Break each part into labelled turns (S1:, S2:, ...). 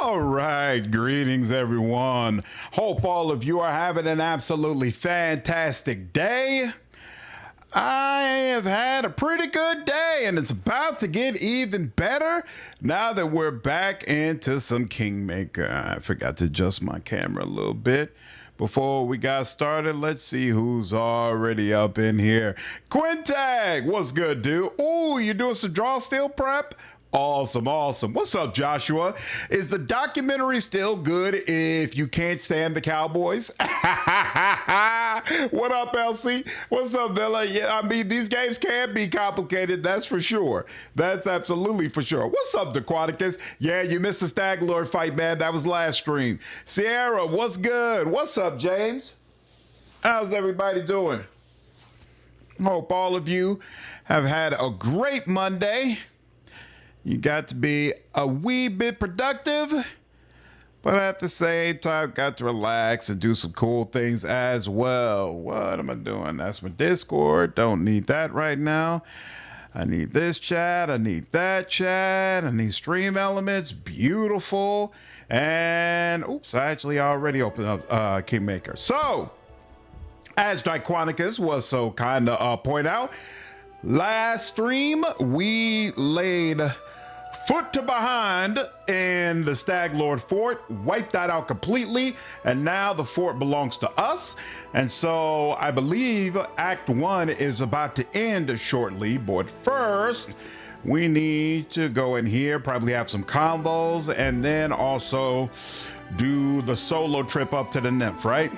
S1: All right, greetings everyone. Hope all of you are having an absolutely fantastic day. I have had a pretty good day and it's about to get even better now that we're back into some Kingmaker. I forgot to adjust my camera a little bit. Before we got started, let's see who's already up in here. Quintag, what's good, dude? Ooh, you doing some draw steel prep? Awesome, awesome. What's up, Joshua? Is the documentary still good if you can't stand the Cowboys? What up, Elsie? What's up, Villa? Yeah, I mean, these games can be complicated, that's for sure. That's absolutely for sure. What's up, Dequaticus? Yeah, you missed the Stag Lord fight, man. That was last stream. Sierra, what's good? What's up, James? How's everybody doing? Hope all of you have had a great Monday. You got to be a wee bit productive, but at the same time, got to relax and do some cool things as well. What am I doing? That's my Discord. Don't need that right now. I need this chat. I need that chat. I need stream elements. Beautiful. And oops, I actually already opened up Kingmaker. So, as Diquanicus was so kind to point out, last stream we laid foot to behind in the Stag Lord fort, wiped that out completely, and now the fort belongs to us. And so I believe Act 1 is about to end shortly, but first we need to go in here, probably have some combos, and then also do the solo trip up to the Nymph, right?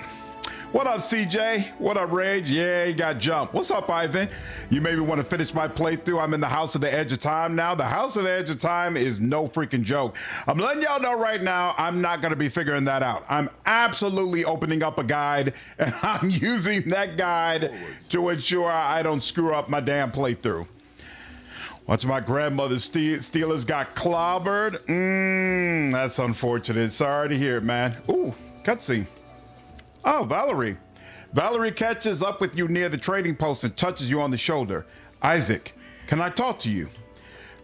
S1: What up, CJ? What up, Rage? Yeah, you got jumped. What's up, Ivan? You maybe want to finish my playthrough. I'm in the House of the Edge of Time now. The House of the Edge of Time is no freaking joke. I'm letting y'all know right now, I'm not going to be figuring that out. I'm absolutely opening up a guide, and I'm using that guide to ensure I don't screw up my damn playthrough. Watch my grandmother's Steelers got clobbered. That's unfortunate. Sorry to hear it, man. Ooh, cutscene. Oh, Valerie. Valerie catches up with you near the trading post and touches you on the shoulder. Isaac, can I talk to you?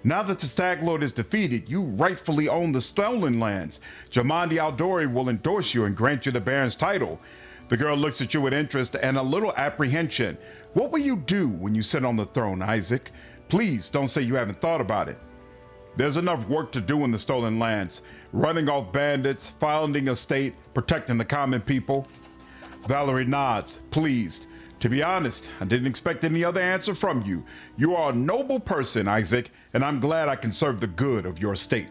S1: Now that the Stag Lord is defeated, you rightfully own the stolen lands. Jamandi Aldori will endorse you and grant you the Baron's title. The girl looks at you with interest and a little apprehension. What will you do when you sit on the throne, Isaac? Please don't say you haven't thought about it. There's enough work to do in the stolen lands. Running off bandits, founding a state, protecting the common people. Valerie nods, pleased. To be honest, I didn't expect any other answer from you. You are a noble person, Isaac, and I'm glad I can serve the good of your state.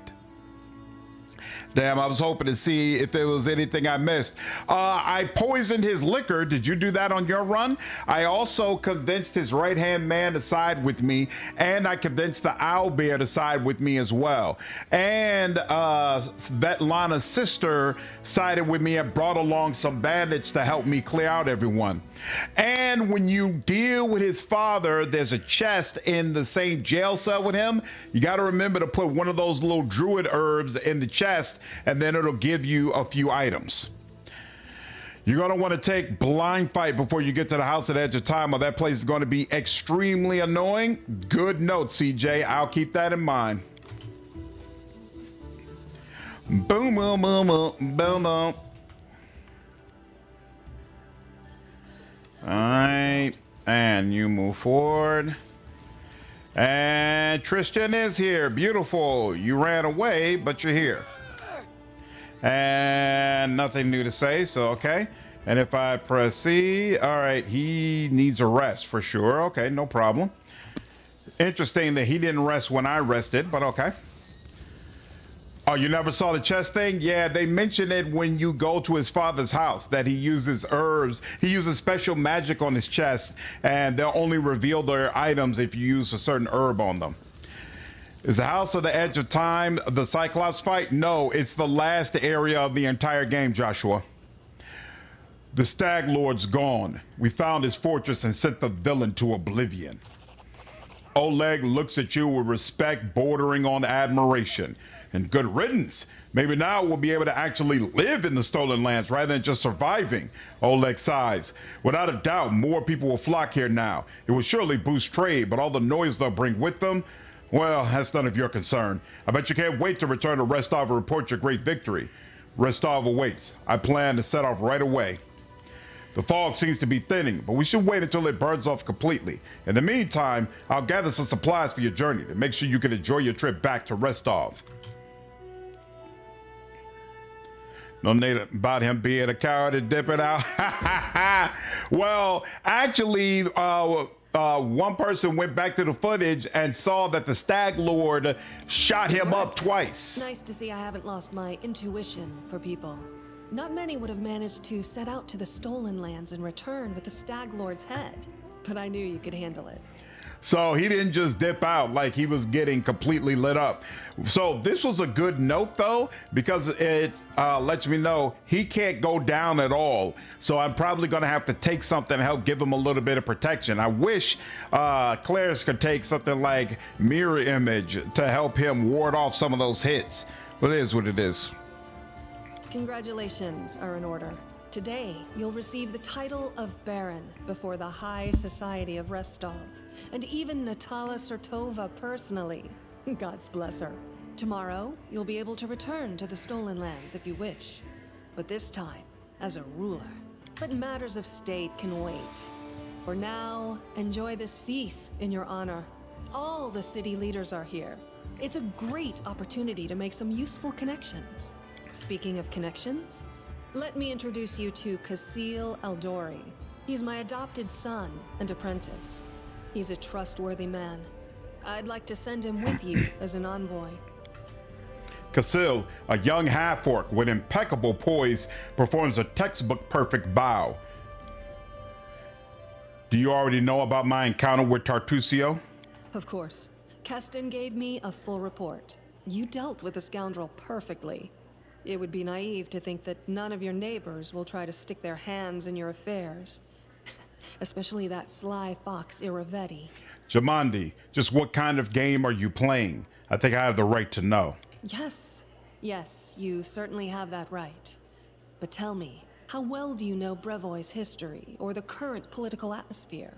S1: Damn, I was hoping to see if there was anything I missed. I poisoned his liquor. Did you do that on your run? I also convinced his right-hand man to side with me, and I convinced the owlbear to side with me as well. And Svetlana's sister sided with me and brought along some bandits to help me clear out everyone. And when you deal with his father, there's a chest in the same jail cell with him. You got to remember to put one of those little druid herbs in the chest, and then it'll give you a few items. You're going to want to take blind fight before you get to the House of the Edge of Time, or that place is going to be extremely annoying. Good note, CJ. I'll keep that in mind. Boom, boom, boom, boom, boom, boom. All right, and you move forward. And Tristan is here. Beautiful. You ran away, but you're here. And nothing new to say, so okay. And if I press C, all right, he needs a rest for sure. Okay, no problem. Interesting that he didn't rest when I rested, but okay. Oh, you never saw the chest thing? Yeah, they mention it when you go to his father's house, that he uses herbs. He uses special magic on his chest, and they'll only reveal their items if you use a certain herb on them. Is the House of the Edge of Time the Cyclops fight? No, it's the last area of the entire game, Joshua. The Stag Lord's gone. We found his fortress and sent the villain to oblivion. Oleg looks at you with respect bordering on admiration. And good riddance. Maybe now we'll be able to actually live in the stolen lands rather than just surviving. Oleg sighs. Without a doubt, more people will flock here now. It will surely boost trade, but all the noise they'll bring with them, Well, that's none of your concern. I bet you can't wait to return to Restov and report your great victory. Restov awaits. I plan to set off right away. The fog seems to be thinning, but we should wait until it burns off completely. In the meantime, I'll gather some supplies for your journey to make sure you can enjoy your trip back to Restov. No need about him being a coward and dipping out. Well, actually, one person went back to the footage and saw that the Stag Lord shot him up twice.
S2: Nice to see I haven't lost my intuition for people. Not many would have managed to set out to the stolen lands and return with the Stag Lord's head, but I knew you could handle it.
S1: So he didn't just dip out like he was getting completely lit up. So this was a good note though, because it lets me know he can't go down at all. So I'm probably gonna have to take something to help give him a little bit of protection. I wish Claris could take something like mirror image to help him ward off some of those hits. But it is what it is.
S2: Congratulations are in order. Today, you'll receive the title of Baron before the High Society of Restov, and even Natala Sertova personally. God's bless her. Tomorrow, you'll be able to return to the stolen lands if you wish, but this time as a ruler. But matters of state can wait. For now, enjoy this feast in your honor. All the city leaders are here. It's a great opportunity to make some useful connections. Speaking of connections, let me introduce you to Kaessi Aldori. He's my adopted son and apprentice. He's a trustworthy man. I'd like to send him with you as an envoy.
S1: Kaessi, a young half-orc with impeccable poise, performs a textbook perfect bow. Do you already know about my encounter with Tartusio?
S2: Of course. Keston gave me a full report. You dealt with the scoundrel perfectly. It would be naive to think that none of your neighbors will try to stick their hands in your affairs. Especially that sly fox Iravetti.
S1: Jamandi, just what kind of game are you playing? I think I have the right to know.
S2: Yes, you certainly have that right. But tell me, how well do you know Brevoy's history or the current political atmosphere?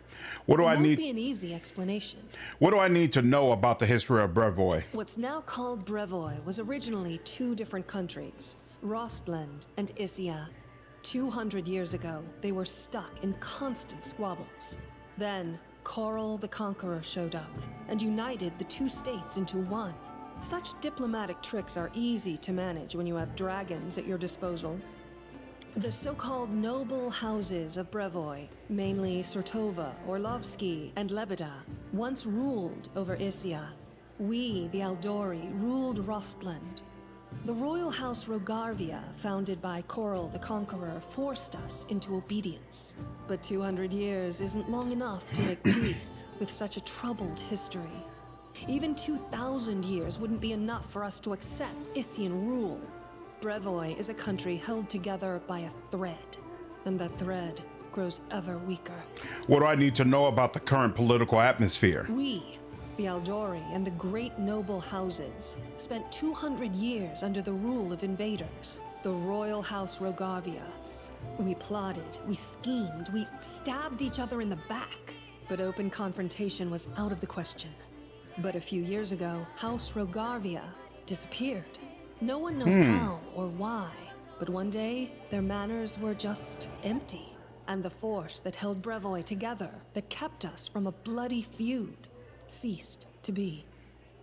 S1: What do I
S2: It
S1: need?
S2: won't be an easy explanation.
S1: What do I need to know about the history of Brevoy?
S2: What's now called Brevoy was originally two different countries, Rostland and Issia. 200 years ago, they were stuck in constant squabbles. Then, Coral the Conqueror showed up and united the two states into one. Such diplomatic tricks are easy to manage when you have dragons at your disposal. The so-called noble houses of Brevoy, mainly Sertova, Orlovsky, and Lebeda, once ruled over Issia. We, the Aldori, ruled Rostland. The royal house Rogarvia, founded by Coral the Conqueror, forced us into obedience. But 200 years isn't long enough to make peace with such a troubled history. Even 2,000 years wouldn't be enough for us to accept Issian rule. Brevoy is a country held together by a thread, and that thread grows ever weaker.
S1: What do I need to know about the current political atmosphere?
S2: We, the Aldori and the great noble houses, spent 200 years under the rule of invaders, the royal house Rogarvia. We plotted, we schemed, we stabbed each other in the back, but open confrontation was out of the question. But a few years ago, House Rogarvia disappeared. No one knows how or why, but one day, their manners were just empty. And the force that held Brevoy together, that kept us from a bloody feud, ceased to be.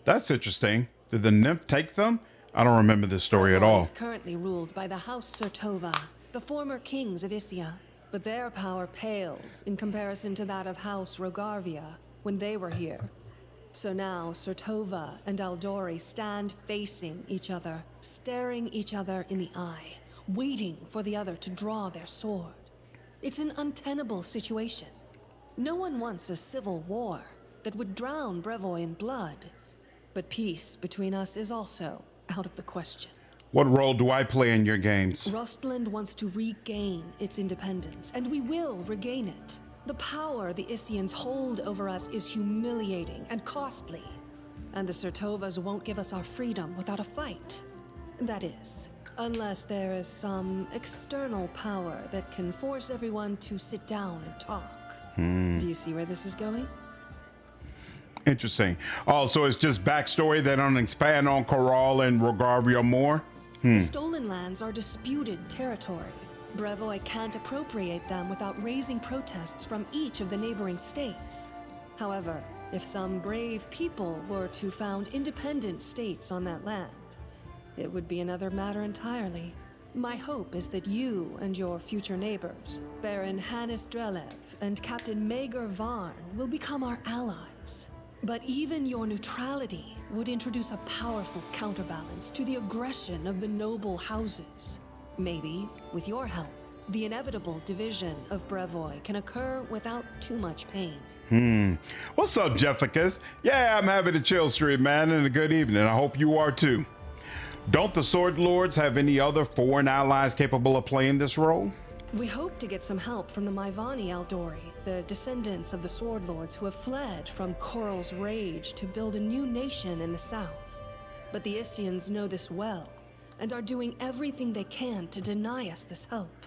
S1: That's interesting. Did the Nymph take them? I don't remember this story at all.
S2: Brevoy is currently ruled by the House Sertova, the former kings of Issia. But their power pales in comparison to that of House Rogarvia when they were here. So now, Sertova and Aldori stand facing each other, staring each other in the eye, waiting for the other to draw their sword. It's an untenable situation. No one wants a civil war that would drown Brevoy in blood. But peace between us is also out of the question.
S1: What role do I play in your games?
S2: Rostland wants to regain its independence, and we will regain it. The power the Issians hold over us is humiliating and costly. And the Sertovas won't give us our freedom without a fight. That is, unless there is some external power that can force everyone to sit down and talk. Do you see where this is going?
S1: Interesting. Oh, so it's just backstory. They don't expand on Corral and Rogarvia more?
S2: The stolen lands are disputed territory. Brevoy can't appropriate them without raising protests from each of the neighboring states. However, if some brave people were to found independent states on that land, it would be another matter entirely. My hope is that you and your future neighbors, Baron Hannes Drelev and Captain Maegor Varn, will become our allies. But even your neutrality would introduce a powerful counterbalance to the aggression of the noble houses. Maybe, with your help, the inevitable division of Brevoy can occur without too much pain.
S1: What's up, Jefficus? Yeah, I'm having a chill stream, man, and a good evening. I hope you are too. Don't the Sword Lords have any other foreign allies capable of playing this role?
S2: We hope to get some help from the Maivani Eldori, the descendants of the Sword Lords who have fled from Coral's rage to build a new nation in the south. But the Isians know this well, and are doing everything they can to deny us this help.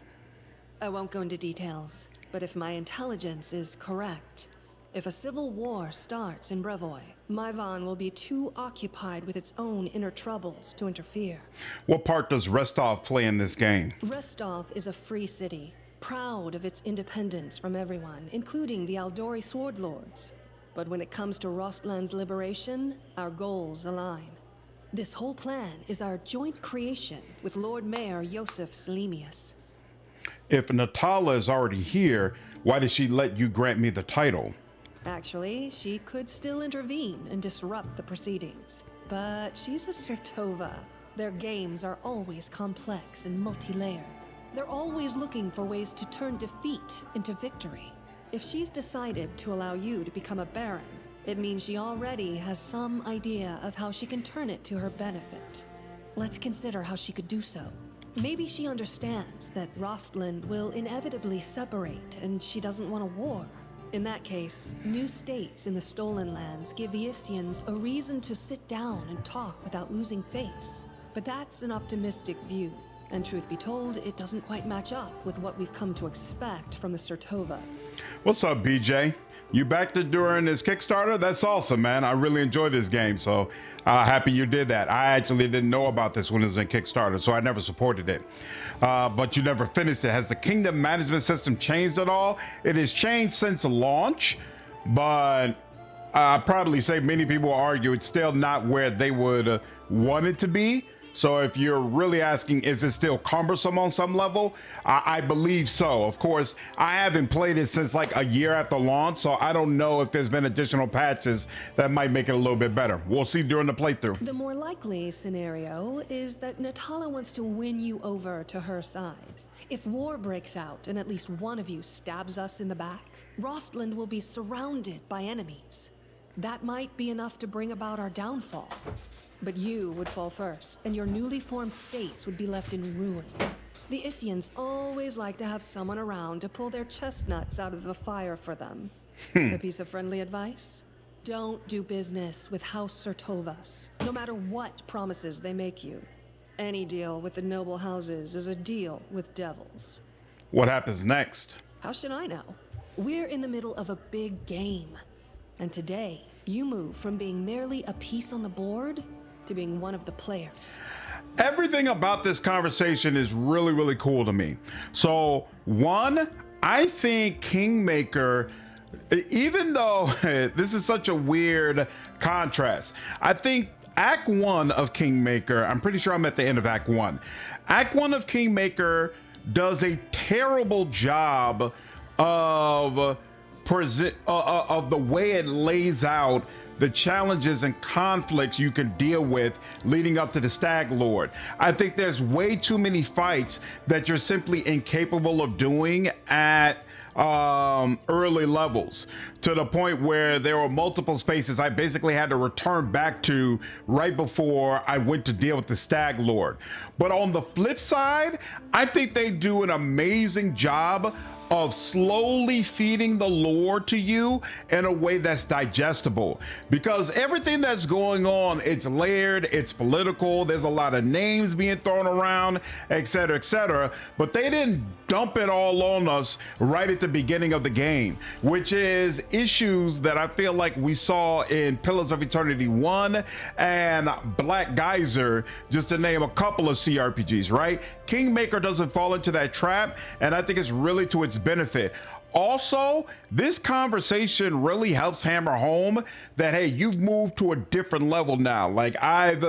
S2: I won't go into details, but if my intelligence is correct, if a civil war starts in Brevoy, Maivan will be too occupied with its own inner troubles to interfere.
S1: What part does Restov play in this game?
S2: Restov is a free city, proud of its independence from everyone, including the Aldori Sword Lords. But when it comes to Rostland's liberation, our goals align. This whole plan is our joint creation with Lord Mayor Yosef Selimius.
S1: If Natala is already here, why did she let you grant me the title?
S2: Actually, she could still intervene and disrupt the proceedings. But she's a Sertova. Their games are always complex and multi-layered. They're always looking for ways to turn defeat into victory. If she's decided to allow you to become a Baron, it means she already has some idea of how she can turn it to her benefit. Let's consider how she could do so. Maybe she understands that Rostland will inevitably separate and she doesn't want a war. In that case, new states in the Stolen Lands give the Isians a reason to sit down and talk without losing face. But that's an optimistic view, and truth be told, it doesn't quite match up with what we've come to expect from the Sertovas.
S1: What's up, BJ? You back to during this Kickstarter? That's awesome, man. I really enjoy this game, so happy you did that. I actually didn't know about this when it was in Kickstarter, so I never supported it. But you never finished it. Has the kingdom management system changed at all? It has changed since launch, but I'd probably say many people argue it's still not where they would want it to be. So if you're really asking, is it still cumbersome on some level? I believe so. Of course, I haven't played it since like a year after launch, so I don't know if there's been additional patches that might make it a little bit better. We'll see during the playthrough.
S2: The more likely scenario is that Natala wants to win you over to her side. If war breaks out and at least one of you stabs us in the back, Rostland will be surrounded by enemies. That might be enough to bring about our downfall. But you would fall first, and your newly formed states would be left in ruin. The Isians always like to have someone around to pull their chestnuts out of the fire for them. A piece of friendly advice? Don't do business with House Sertovas, no matter what promises they make you. Any deal with the noble houses is a deal with devils.
S1: What happens next?
S2: How should I know? We're in the middle of a big game. And today, you move from being merely a piece on the board to being one of the players.
S1: Everything about this conversation is really, really cool to me. So, one, I think Kingmaker, even though this is such a weird contrast, I think Act 1 of Kingmaker, I'm pretty sure I'm at the end of Act 1. Act 1 of Kingmaker does a terrible job of the way it lays out the challenges and conflicts you can deal with leading up to the Stag Lord. I think there's way too many fights that you're simply incapable of doing at early levels, to the point where there were multiple spaces I basically had to return back to right before I went to deal with the Stag Lord. But on the flip side, I think they do an amazing job of slowly feeding the lore to you in a way that's digestible, because everything that's going on, it's layered, it's political, there's a lot of names being thrown around, etc., etc., but they didn't dump it all on us right at the beginning of the game, which is issues that I feel like we saw in Pillars of Eternity 1 and Black Geyser, just to name a couple of CRPGs, right? Kingmaker doesn't fall into that trap, and I think it's really to its benefit. Also, this conversation really helps hammer home that, hey, you've moved to a different level now. Like I've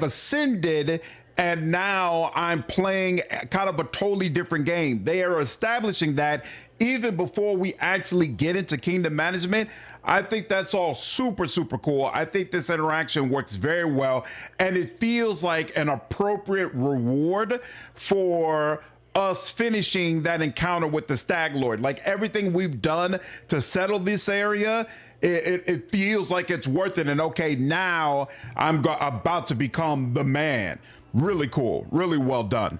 S1: ascended, and now I'm playing kind of a totally different game. They are establishing that even before we actually get into kingdom management. I think that's all super, super cool. I think this interaction works very well, and it feels like an appropriate reward for us finishing that encounter with the Stag Lord. Like everything we've done to settle this area, it feels like it's worth it. And okay, now I'm about to become the man. Really cool, really well done.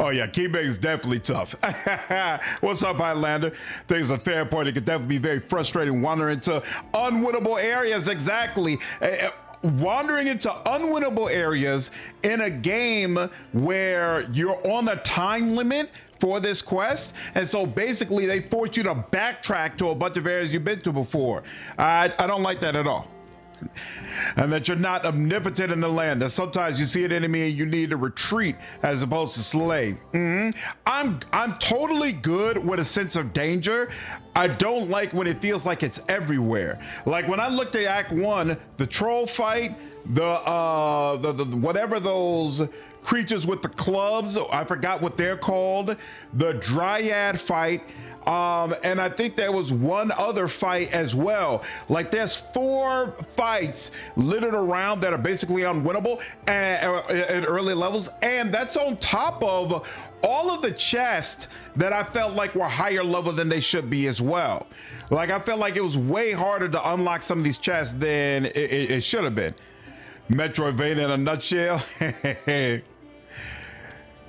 S1: Oh yeah, Kingmaker is definitely tough. What's up, Highlander? Things a fair point. It could definitely be very frustrating wandering into unwinnable areas. Exactly. Wandering into unwinnable areas in a game where you're on a time limit for this quest, and so basically they force you to backtrack to a bunch of areas you've been to before. I don't like that at all. And that you're not omnipotent in the land, that sometimes you see an enemy and you need to retreat as opposed to slay. I'm totally good with a sense of danger. I don't like when it feels like it's everywhere. Like when I looked at Act 1, the troll fight, the whatever those creatures with the clubs, I forgot what they're called, the dryad fight, and I think there was one other fight as well. Like there's 4 fights littered around that are basically unwinnable at early levels, and that's on top of all of the chests that I felt like were higher level than they should be as well. Like I felt like it was way harder to unlock some of these chests than it should have been. Metroidvania in a nutshell.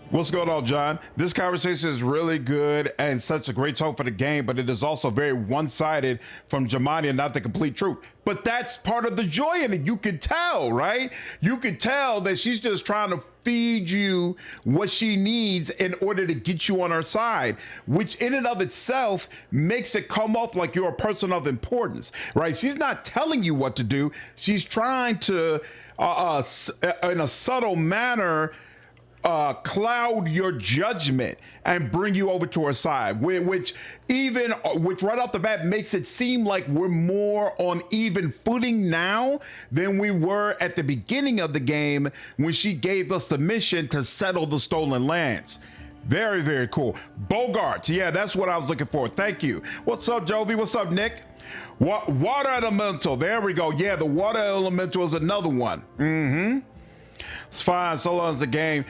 S1: What's going on, John? This conversation is really good and such a great tone for the game, but it is also very one-sided from Jamani and not the complete truth. But that's part of the joy in it. You could tell, right? You could tell that she's just trying to feed you what she needs in order to get you on her side, which in and of itself makes it come off like you're a person of importance, right? She's not telling you what to do. She's trying to, in a subtle manner, cloud your judgment and bring you over to her side, which right off the bat makes it seem like we're more on even footing now than we were at the beginning of the game when she gave us the mission to settle the stolen lands. Very, very cool. Bogarts, yeah, that's what I was looking for. Thank you. What's up, Jovi? What's up, Nick? Water elemental, there we go. Yeah, the water elemental is another one. It's fine, so long as the game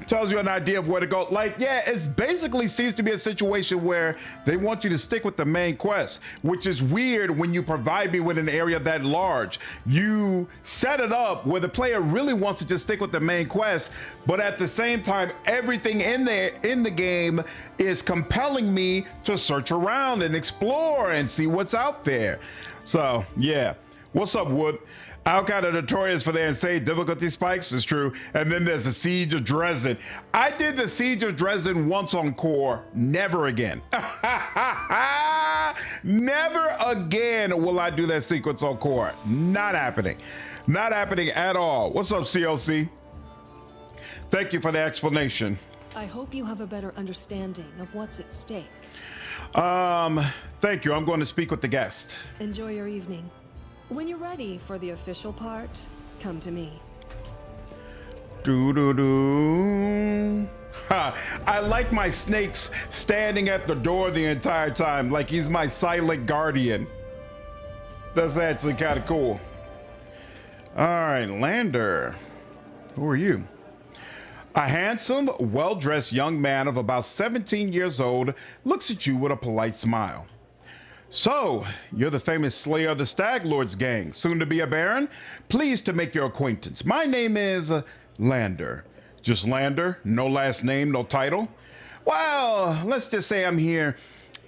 S1: tells you an idea of where to go. Like, yeah, it's basically seems to be a situation where they want you to stick with the main quest, which is weird when you provide me with an area that large. You set it up where the player really wants to just stick with the main quest, but at the same time, everything in the game is compelling me to search around and explore and see what's out there. So, yeah. What's up, Wood? Alcott are notorious for their insane difficulty spikes, is true. And then there's the Siege of Dresden. I did the Siege of Dresden once on core, never again. Never again will I do that sequence on core. Not happening. Not happening at all. What's up, CLC? Thank you for the explanation.
S2: I hope you have a better understanding of what's at stake.
S1: Thank you. I'm going to speak with the guest.
S2: Enjoy your evening. When you're ready for the official part, come to me.
S1: Doo-doo-doo. Ha. I like my snakes standing at the door the entire time, like he's my silent guardian. That's actually kind of cool. All right, Lander. Who are you? A handsome, well-dressed young man of about 17 years old looks at you with a polite smile. So, you're the famous slayer of the Stag Lord's gang, soon to be a baron? Pleased to make your acquaintance. My name is Lander. Just Lander, no last name, no title? Well, let's just say I'm here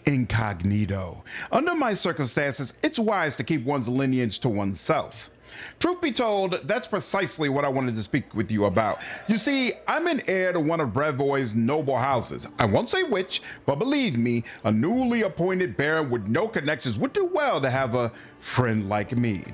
S1: incognito. Under my circumstances, it's wise to keep one's lineage to oneself. Truth be told, that's precisely what I wanted to speak with you about. You see, I'm an heir to one of Brevoy's noble houses. I won't say which, but believe me, a newly appointed baron with no connections would do well to have a friend like me.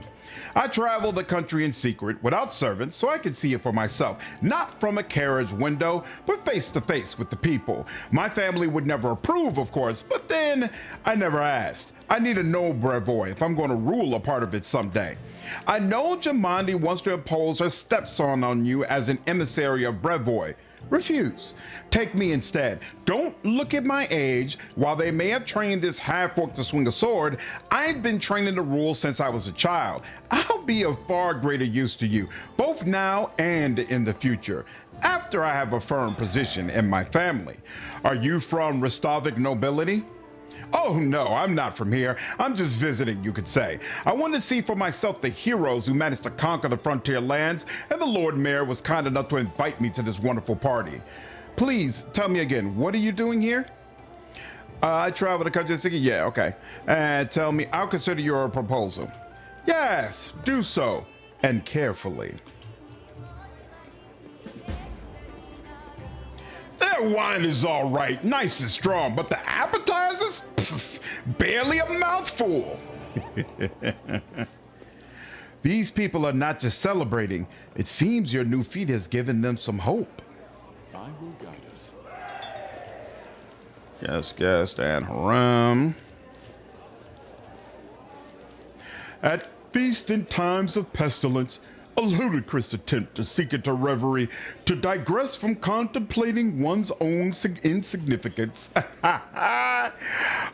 S1: I travel the country in secret without servants so I can see it for myself, not from a carriage window, but face to face with the people. My family would never approve, of course, but then I never asked. I need to know Brevoy if I'm going to rule a part of it someday. I know Jamandi wants to impose her stepson on you as an emissary of Brevoy. Refuse. Take me instead. Don't look at my age. While they may have trained this half-orc to swing a sword, I've been training to rule since I was a child. I'll be of far greater use to you, both now and in the future, after I have a firm position in my family. Are you from Restovic nobility? Oh no, I'm not from here. I'm just visiting, you could say. I wanted to see for myself the heroes who managed to conquer the frontier lands, and the Lord Mayor was kind enough to invite me to this wonderful party. Please tell me again, what are you doing here? I travel the country. Yeah, okay. And tell me, I'll consider your proposal. Yes, do so, and carefully. Their wine is all right, nice and strong, but the appetizers? Pff, barely a mouthful. These people are not just celebrating. It seems your new feat has given them some hope.
S3: I will guide us.
S1: Yes, guest and haram. At feast in times of pestilence, a ludicrous attempt to seek into reverie, to digress from contemplating one's own insignificance.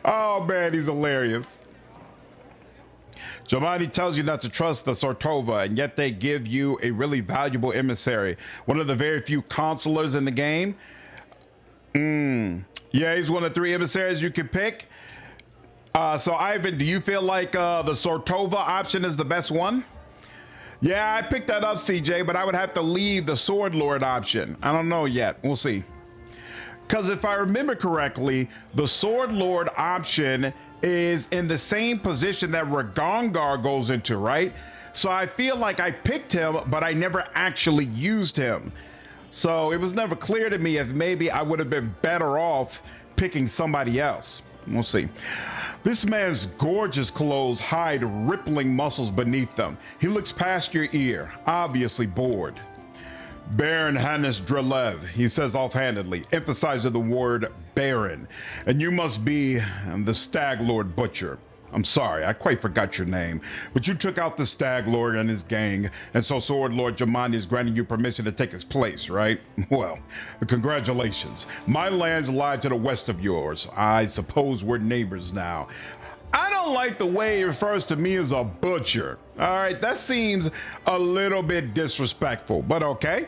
S1: Oh man, he's hilarious. Jamandi tells you not to trust the Sortova, and yet they give you a really valuable emissary. One of the very few consulars in the game. Yeah, he's one of 3 emissaries you can pick. So Ivan, do you feel like the Sortova option is the best one? Yeah, I picked that up, CJ, but I would have to leave the Sword Lord option. I don't know yet. We'll see. Because if I remember correctly, the Sword Lord option is in the same position that Ragongar goes into, right? So I feel like I picked him, but I never actually used him. So it was never clear to me if maybe I would have been better off picking somebody else. We'll see. This man's gorgeous clothes hide rippling muscles beneath them. He looks past your ear, obviously bored. Baron Hannes Drelev, he says offhandedly, emphasizing the word Baron. And you must be the Stag Lord Butcher. I'm sorry, I quite forgot your name, but you took out the Stag Lord and his gang, and so Sword Lord Jamandi is granting you permission to take his place, right? Well, congratulations. My lands lie to the west of yours. I suppose we're neighbors now. I don't like the way he refers to me as a butcher. All right, that seems a little bit disrespectful, but okay.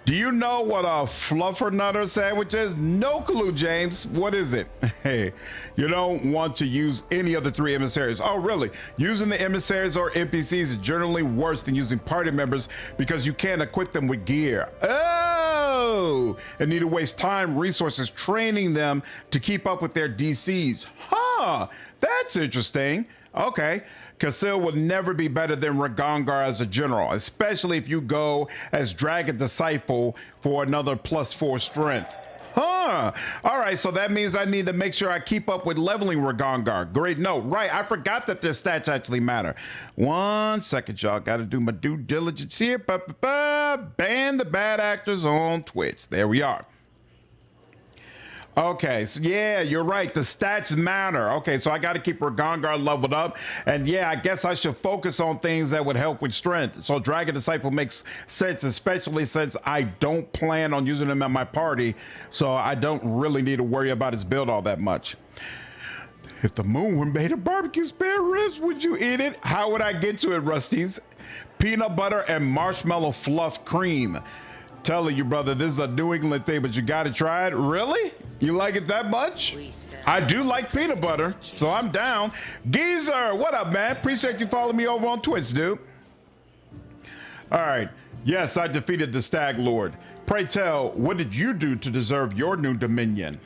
S1: Do you know what a fluffernutter sandwich is? No clue, James. What is it? Hey, you don't want to use any of the 3 emissaries. Oh, really? Using the emissaries or NPCs is generally worse than using party members because you can't equip them with gear. Oh, and need to waste time, resources training them to keep up with their DCs. Huh, that's interesting. Okay. Kaessi will never be better than Ragongar as a general, especially if you go as Dragon Disciple for another +4 strength. Huh. All right, so that means I need to make sure I keep up with leveling Ragongar. Great note. Right, I forgot that their stats actually matter. 1 second, y'all. Got to do my due diligence here. Ban the bad actors on Twitch. There we are. Okay, so yeah, you're right. The stats matter. Okay, so I got to keep Ragongar leveled up. And yeah, I guess I should focus on things that would help with strength. So Dragon Disciple makes sense, especially since I don't plan on using him at my party. So I don't really need to worry about his build all that much. If the moon were made of barbecue spare ribs, would you eat it? How would I get to it, Rusty's? Peanut butter and marshmallow fluff cream. Telling you, brother, this is a New England thing, but you gotta try it. Really? You like it that much? I do like peanut butter, so I'm down. Geezer, what up, man? Appreciate you following me over on Twitch, dude. All right. Yes, I defeated the Stag Lord. Pray tell, what did you do to deserve your new dominion?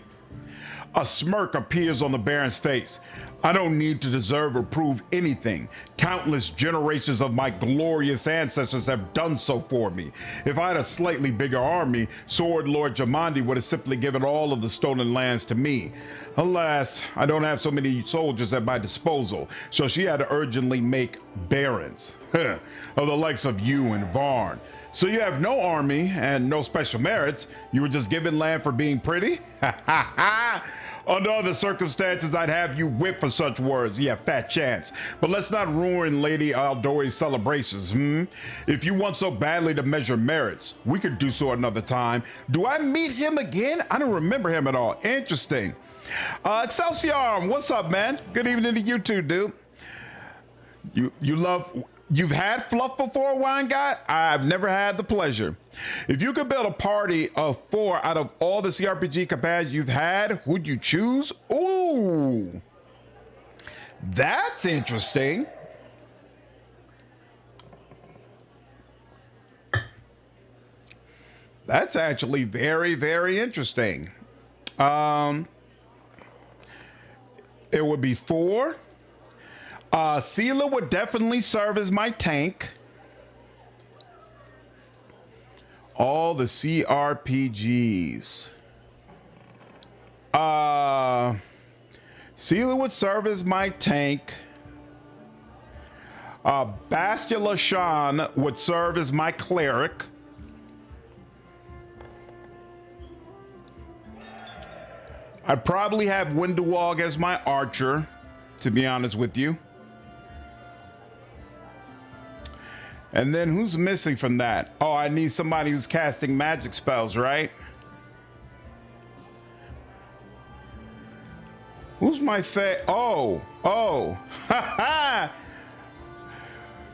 S1: A smirk appears on the Baron's face. I don't need to deserve or prove anything. Countless generations of my glorious ancestors have done so for me. If I had a slightly bigger army, Sword Lord Jamandi would have simply given all of the stolen lands to me. Alas, I don't have so many soldiers at my disposal, so she had to urgently make barons of the likes of you and Varn. So you have no army and no special merits. You were just given land for being pretty? Under other circumstances, I'd have you whipped for such words. Yeah, fat chance. But let's not ruin Lady Aldori's celebrations, If you want so badly to measure merits, we could do so another time. Do I meet him again? I don't remember him at all. Interesting. Excelsior, what's up, man? Good evening to you too, dude. You've had fluff before, Wine Guy? I've never had the pleasure. If you could build a party of 4 out of all the CRPG companions you've had, who'd you choose? Ooh, that's interesting. That's actually very, very interesting. It would be 4. Sela would definitely serve as my tank. All the CRPGs. Sela would serve as my tank. Bastila Shan would serve as my cleric. I'd probably have Windewog as my archer, to be honest with you. And then who's missing from that? Oh, I need somebody who's casting magic spells, right? Who's my Oh, haha.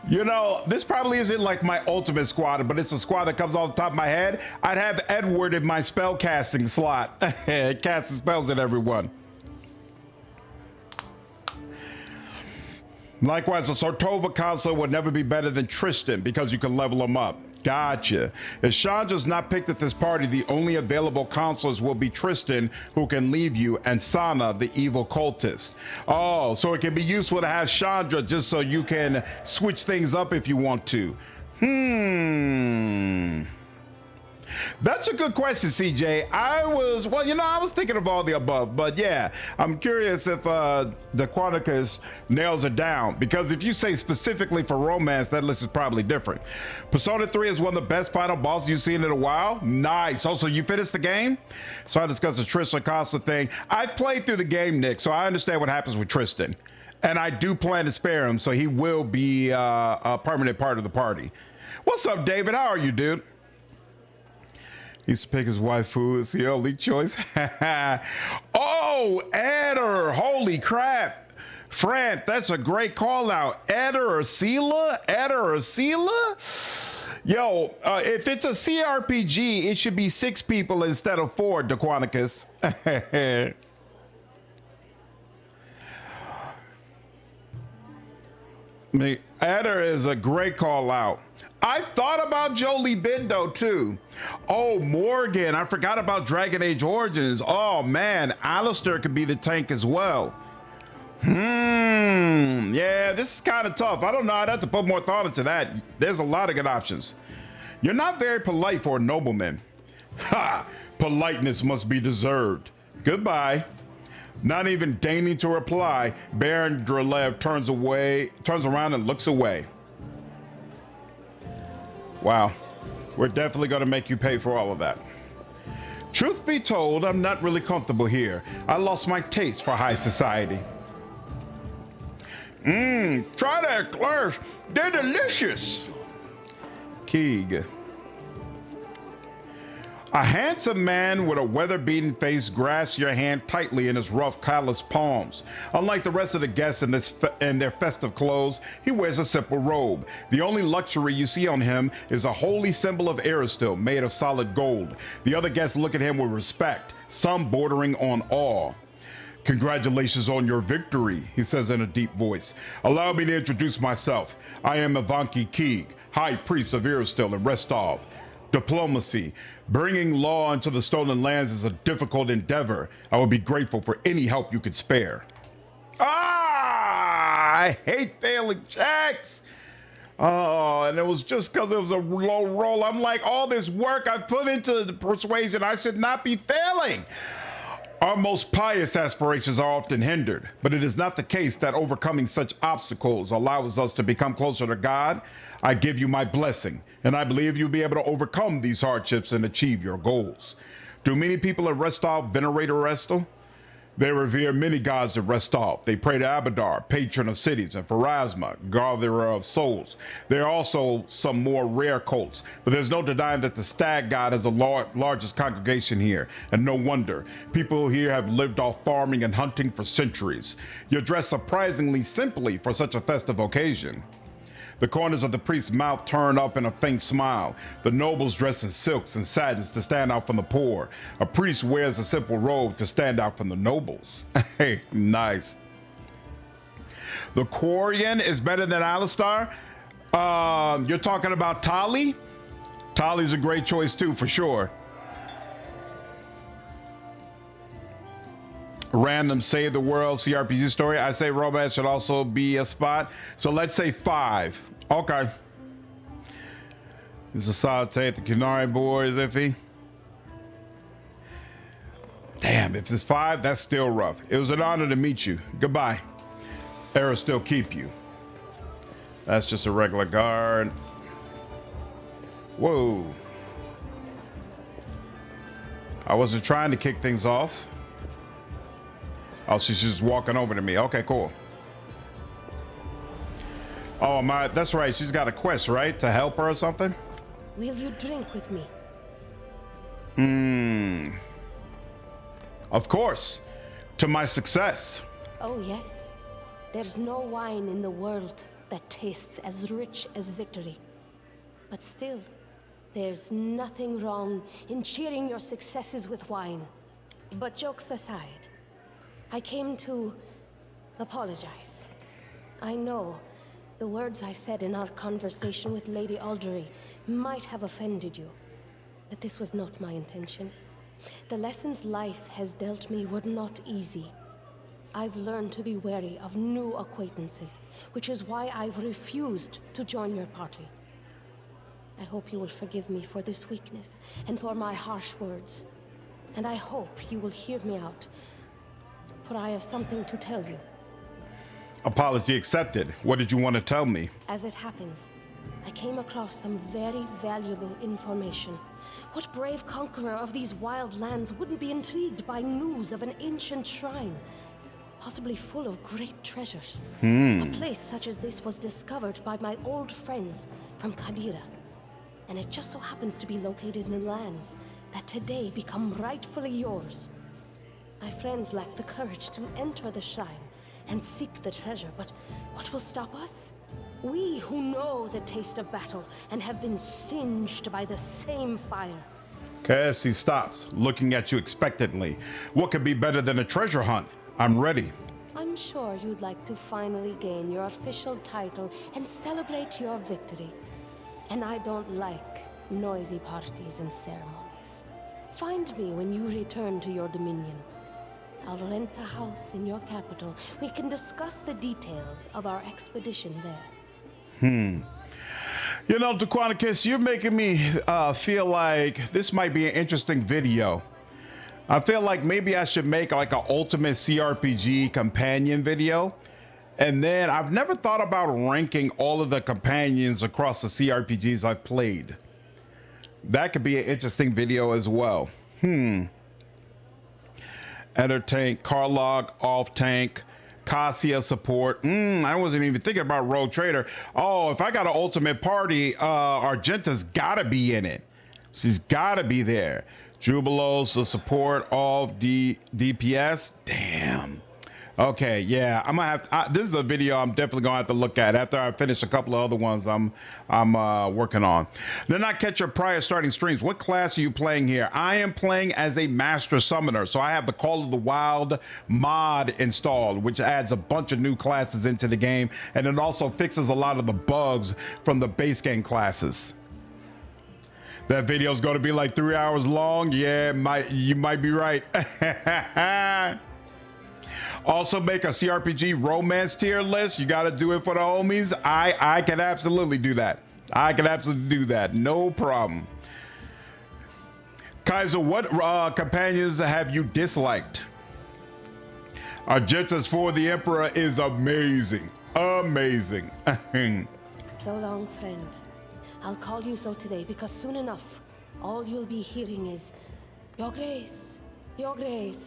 S1: You know, this probably isn't like my ultimate squad, but it's a squad that comes off the top of my head. I'd have Edward in my spell casting slot. Casting spells at everyone. Likewise, a Sartova console would never be better than Tristan because you can level him up. Gotcha. If Chandra's not picked at this party, the only available consoles will be Tristan, who can leave you, and Sana, the evil cultist. Oh, so it can be useful to have Chandra just so you can switch things up if you want to. That's a good question, CJ. I was thinking of all the above, but yeah, I'm curious if the Quanticus nails it down, because if you say specifically for romance, that list is probably different. Persona 3 is one of the best final bosses you've seen in a while. Nice. Also, you finished the game? So I discussed the Tristan Costa thing. I played through the game, Nick, so I understand what happens with Tristan. And I do plan to spare him, so he will be a permanent part of the party. What's up, David? How are you, dude? He used to pick his waifu. It's the only choice. Oh, Eder. Holy crap. Frant, that's a great call out. Eder or Sela? Eder or Sela? Yo, if it's a CRPG, it should be 6 people instead of 4, Dequanicus. Eder is a great call out. I thought about Jolie Bendo too. Oh, Morgan, I forgot about Dragon Age Origins. Oh man, Alistair could be the tank as well. Yeah, this is kind of tough. I don't know, I'd have to put more thought into that. There's a lot of good options. You're not very polite for a nobleman. Ha! Politeness must be deserved. Goodbye. Not even deigning to reply, Baron Drelev turns around and looks away. Wow, we're definitely going to make you pay for all of that. Truth be told, I'm not really comfortable here. I lost my taste for high society. Try that, Claire. They're delicious. Keeg. A handsome man with a weather-beaten face grasps your hand tightly in his rough, calloused palms. Unlike the rest of the guests in their festive clothes, he wears a simple robe. The only luxury you see on him is a holy symbol of Aristil made of solid gold. The other guests look at him with respect, some bordering on awe. Congratulations on your victory, he says in a deep voice. Allow me to introduce myself. I am Ivanki Keeg, High Priest of Aristil and Restov. Diplomacy. Bringing law into the stolen lands is a difficult endeavor. I would be grateful for any help you could spare. I hate failing checks. Oh, and it was just because it was a low roll. I'm like, all this work I put into the persuasion, I should not be failing. Our most pious aspirations are often hindered, but it is not the case that overcoming such obstacles allows us to become closer to God. I give you my blessing, and I believe you'll be able to overcome these hardships and achieve your goals. Do many people at Restov venerate Restal? They revere many gods at Restov. They pray to Abadar, patron of cities, and Pharasma, gatherer of souls. There are also some more rare cults, but there's no denying that the stag god is the largest congregation here, and no wonder. People here have lived off farming and hunting for centuries. You're dressed surprisingly simply for such a festive occasion. The corners of the priest's mouth turn up in a faint smile. The nobles dress in silks and satins to stand out from the poor. A priest wears a simple robe to stand out from the nobles. Hey, nice. The Quarian is better than Alistar? You're talking about Tali? Tali's a great choice too, for sure. Random Save the World CRPG story. I say romance should also be a spot. So let's say 5. Okay. This is Saute at the Kunari board is iffy. Damn, if it's 5, that's still rough. It was an honor to meet you. Goodbye. Arrows still keep you. That's just a regular guard. Whoa. I wasn't trying to kick things off. Oh, she's just walking over to me. Okay, cool. Oh, that's right. She's got a quest, right? To help her or something?
S4: Will you drink with me?
S1: Of course. To my success.
S4: Oh, yes. There's no wine in the world that tastes as rich as victory. But still, there's nothing wrong in cheering your successes with wine. But jokes aside, I came to apologize. I know the words I said in our conversation with Lady Aldery might have offended you, but this was not my intention. The lessons life has dealt me were not easy. I've learned to be wary of new acquaintances, which is why I've refused to join your party. I hope you will forgive me for this weakness and for my harsh words. And I hope you will hear me out, for I have something to tell you.
S1: Apology accepted. What did you want to tell me?
S4: As it happens, I came across some very valuable information. What brave conqueror of these wild lands wouldn't be intrigued by news of an ancient shrine, possibly full of great treasures? A place such as this was discovered by my old friends from Kadira, and it just so happens to be located in lands that today become rightfully yours. My friends lack the courage to enter the shrine and seek the treasure, but what will stop us? We who know the taste of battle and have been singed by the same fire.
S1: Kaessi stops, looking at you expectantly. What could be better than a treasure hunt? I'm ready.
S4: I'm sure you'd like to finally gain your official title and celebrate your victory. And I don't like noisy parties and ceremonies. Find me when you return to your dominion. I'll rent a house in your capital. We can discuss the details of our expedition there.
S1: You know, Dequanicus, you're making me feel like this might be an interesting video. I feel like maybe I should make like an ultimate CRPG companion video. And then I've never thought about ranking all of the companions across the CRPGs I've played. That could be an interesting video as well. Enter tank, Karlog, off tank, Cassia support. I wasn't even thinking about Rogue Trader. Oh, if I got an ultimate party, Argenta's gotta be in it. She's gotta be there. Jubilos, the support, all DPS. Damn. Okay, yeah, I'm gonna have. This is a video I'm definitely gonna have to look at after I finish a couple of other ones I'm working on. Then I catch your prior starting streams. What class are you playing here? I am playing as a master summoner, so I have the Call of the Wild mod installed, which adds a bunch of new classes into the game, and it also fixes a lot of the bugs from the base game classes. That video's going to be like 3 hours long. Yeah, you might be right. Also make a CRPG romance tier list. You got to do it for the homies. I can absolutely do that. I can absolutely do that. No problem. Kaiser, what companions have you disliked? Argentas for the Emperor is amazing. Amazing.
S4: So long, friend. I'll call you so today because soon enough, all you'll be hearing is, Your Grace, Your Grace,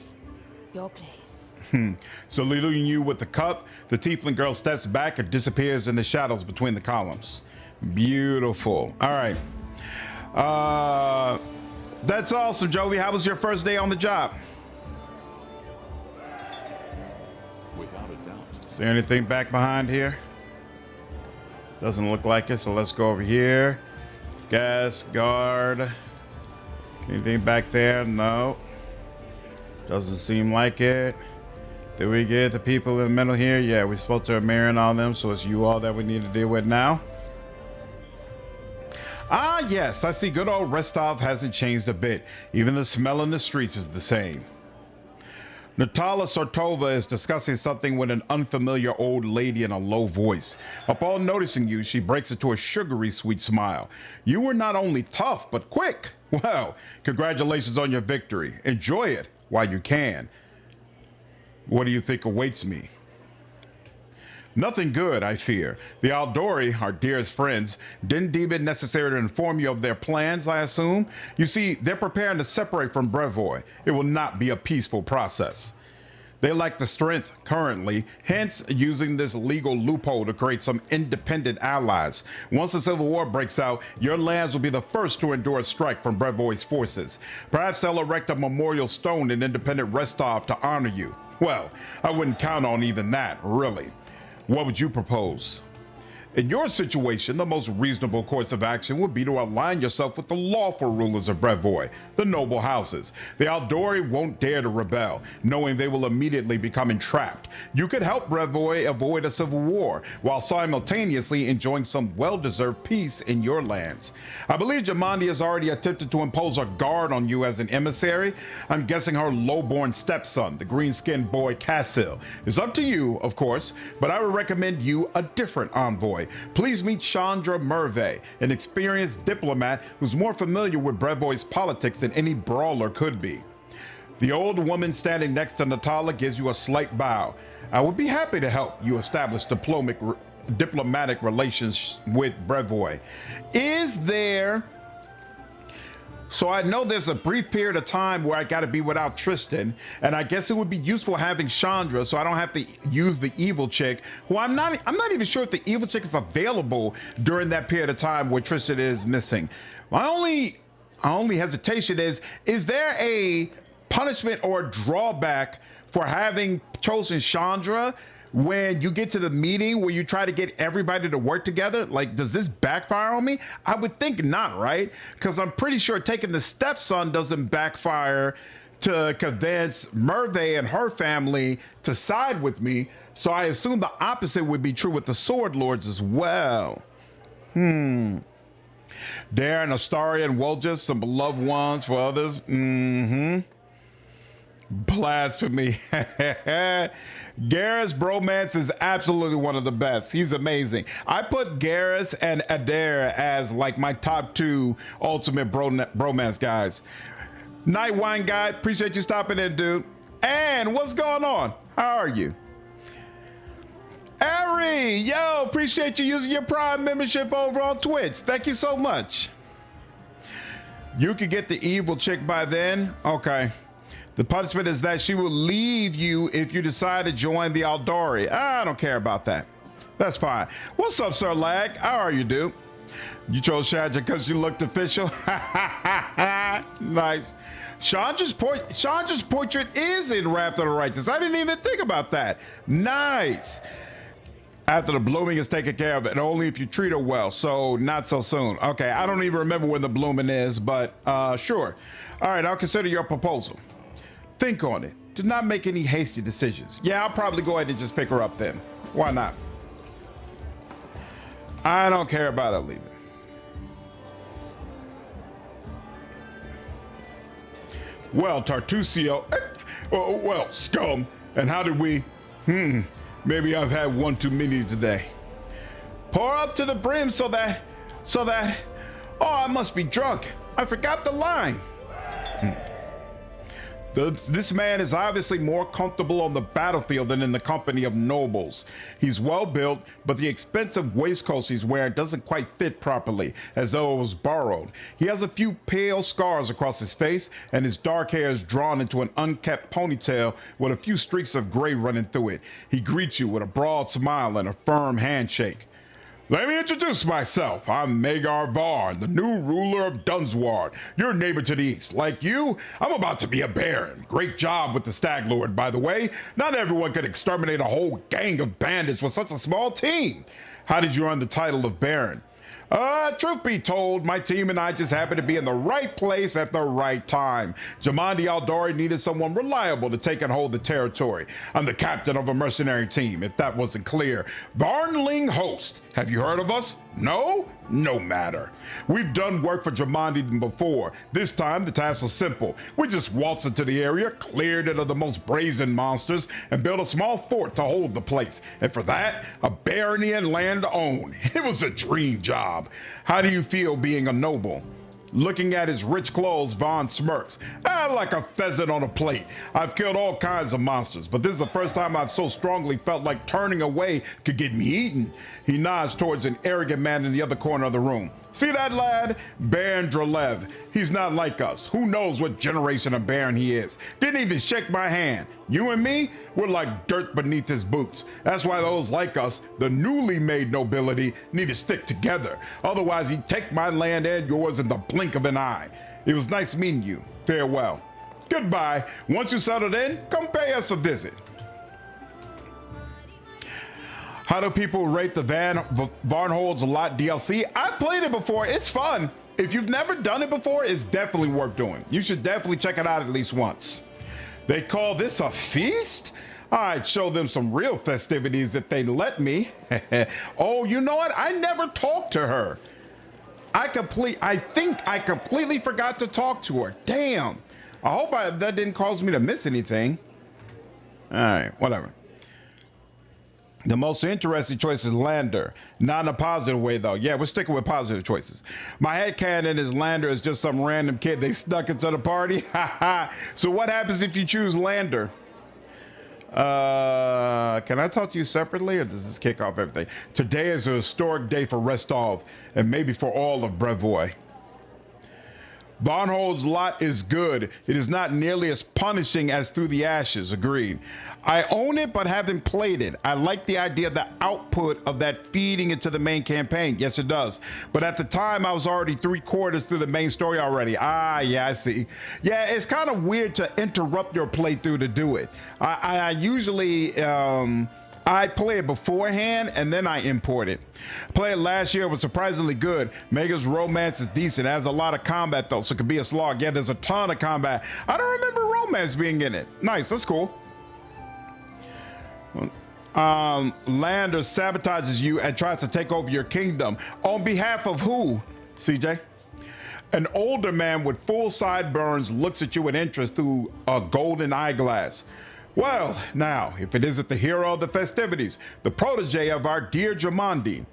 S4: Your Grace.
S1: Saluting you with the cup, the tiefling girl steps back and disappears in the shadows between the columns. Beautiful. All right. That's awesome, Jovi. How was your first day on the job?
S3: Without a doubt.
S1: Is there anything back behind here? Doesn't look like it, so let's go over here. Gas, guard. Anything back there? No. Doesn't seem like it. Did we get the people in the middle here? Yeah, we spoke to Marin on them, so it's you all that we need to deal with now. Ah, yes, I see good old Restov hasn't changed a bit. Even the smell in the streets is the same. Natala Sortova is discussing something with an unfamiliar old lady in a low voice. Upon noticing you, she breaks into a sugary sweet smile. You were not only tough, but quick. Well, congratulations on your victory. Enjoy it while you can. What do you think awaits me? Nothing good, I fear. The Aldori, our dearest friends, didn't deem it necessary to inform you of their plans, I assume. You see, they're preparing to separate from Brevoy. It will not be a peaceful process. They lack the strength currently, hence using this legal loophole to create some independent allies. Once the civil war breaks out, your lands will be the first to endure a strike from Brevoy's forces. Perhaps they'll erect a memorial stone in independent Restov to honor you. Well, I wouldn't count on even that, really. What would you propose? In your situation, the most reasonable course of action would be to align yourself with the lawful rulers of Brevoy, the noble houses. The Aldori won't dare to rebel, knowing they will immediately become entrapped. You could help Brevoy avoid a civil war, while simultaneously enjoying some well-deserved peace in your lands. I believe Jamandi has already attempted to impose a guard on you as an emissary. I'm guessing her low-born stepson, the green-skinned boy Kaessi. It's up to you, of course, but I would recommend you a different envoy. Please meet Chandra Merve, an experienced diplomat who's more familiar with Brevoy's politics than any brawler could be. The old woman standing next to Natala gives you a slight bow. I would be happy to help you establish diplomatic relations with Brevoy. Is there... So I know there's a brief period of time where I got to be without Tristan, and I guess it would be useful having Chandra so I don't have to use the evil chick, who I'm not even sure if the evil chick is available during that period of time where Tristan is missing. My only hesitation is there a punishment or drawback for having chosen Chandra when you get to the meeting where you try to get everybody to work together? Like, does this backfire on me? I would think not, right? Because I'm pretty sure taking the stepson doesn't backfire to convince Merve and her family to side with me. So I assume the opposite would be true with the Sword Lords as well. Darren, Astaria, and Woljif, some beloved ones for others. Blasphemy. Garrus bromance is absolutely one of the best. He's amazing. I put Garrus and Adair as like my top two ultimate bromance guys. Night Wine Guy, appreciate you stopping in, dude. And what's going on? How are you? Ari, yo, appreciate you using your Prime membership over on Twitch. Thank you so much. You could get the evil chick by then. Okay. The punishment is that she will leave you if you decide to join the Aldori. I don't care about that. That's fine. What's up, Sir Lag? How are you, dude? You chose Chandra because you looked official. Nice. Chandra's portrait is in Wrath of the Righteous. I didn't even think about that. Nice. After the blooming is taken care of, and only if you treat her well. So not so soon. Okay, I don't even remember when the blooming is, but sure. All right, I'll consider your proposal. Think on it. Do not make any hasty decisions. Yeah, I'll probably go ahead and just pick her up then. Why not? I don't care about her leaving. Well, Tartusio, well, scum. And how did we? Maybe I've had one too many today. Pour up to the brim so that, oh, I must be drunk. I forgot the line. This man is obviously more comfortable on the battlefield than in the company of nobles. He's well built, but the expensive waistcoat he's wearing doesn't quite fit properly, as though it was borrowed. He has a few pale scars across his face, and his dark hair is drawn into an unkempt ponytail with a few streaks of gray running through it. He greets you with a broad smile and a firm handshake. Let me introduce myself. I'm Magar Varn, the new ruler of Dunsward, your neighbor to the east. Like you, I'm about to be a baron. Great job with the Stag Lord, by the way. Not everyone could exterminate a whole gang of bandits with such a small team. How did you earn the title of baron? Truth be told, my team and I just happened to be in the right place at the right time. Jamandi Aldori needed someone reliable to take and hold the territory. I'm the captain of a mercenary team, if that wasn't clear. Varnling Host. Have you heard of us? No? No matter. We've done work for Jamandi before. This time, the task was simple. We just waltzed into the area, cleared it of the most brazen monsters, and built a small fort to hold the place. And for that, a barony and land owned. It was a dream job. How do you feel being a noble? Looking at his rich clothes, Vaughn smirks. Like a pheasant on a plate. I've killed all kinds of monsters, but this is the first time I've so strongly felt like turning away could get me eaten. He nods towards an arrogant man in the other corner of the room. See that lad? Baron Drelev. He's not like us. Who knows what generation of Baron he is? Didn't even shake my hand. You and me, we're like dirt beneath his boots. That's why those like us, the newly made nobility, need to stick together. Otherwise, he'd take my land and yours in the blink of an eye. It was nice meeting you. Farewell. Goodbye. Once you settled in, come pay us a visit. How do people rate the Varnholds a Lot DLC? I've played it before. It's fun. If you've never done it before, it's definitely worth doing. You should definitely check it out at least once. They call this a feast? I'd show them some real festivities if they'd let me. Oh, you know what? I never talked to her. I think I completely forgot to talk to her. Damn. I hope that didn't cause me to miss anything. All right, whatever. The most interesting choice is Lander. Not in a positive way, though. Yeah, we're sticking with positive choices. My headcanon is Lander is just some random kid they snuck into the party. So what happens if you choose Lander? Can I talk to you separately, or does this kick off everything? Today is a historic day for Restov, and maybe for all of Brevoy. Varnhold's Lot is good. It is not nearly as punishing as Through the Ashes. Agreed. I own it, but haven't played it. I like the idea of the output of that feeding into the main campaign. Yes, it does. But at the time, I was already 3/4 through the main story already. Yeah, I see. Yeah, it's kind of weird to interrupt your playthrough to do it. I usually... I play it beforehand and then I import it. Played it last year, was surprisingly good. Mega's romance is decent. It has a lot of combat though, so it could be a slog. Yeah, there's a ton of combat. I don't remember romance being in it. Nice, that's cool. Lander sabotages you and tries to take over your kingdom. On behalf of who, CJ? An older man with full sideburns looks at you with interest through a golden eyeglass. Well, now, if it isn't the hero of the festivities, the protege of our dear Jamandi,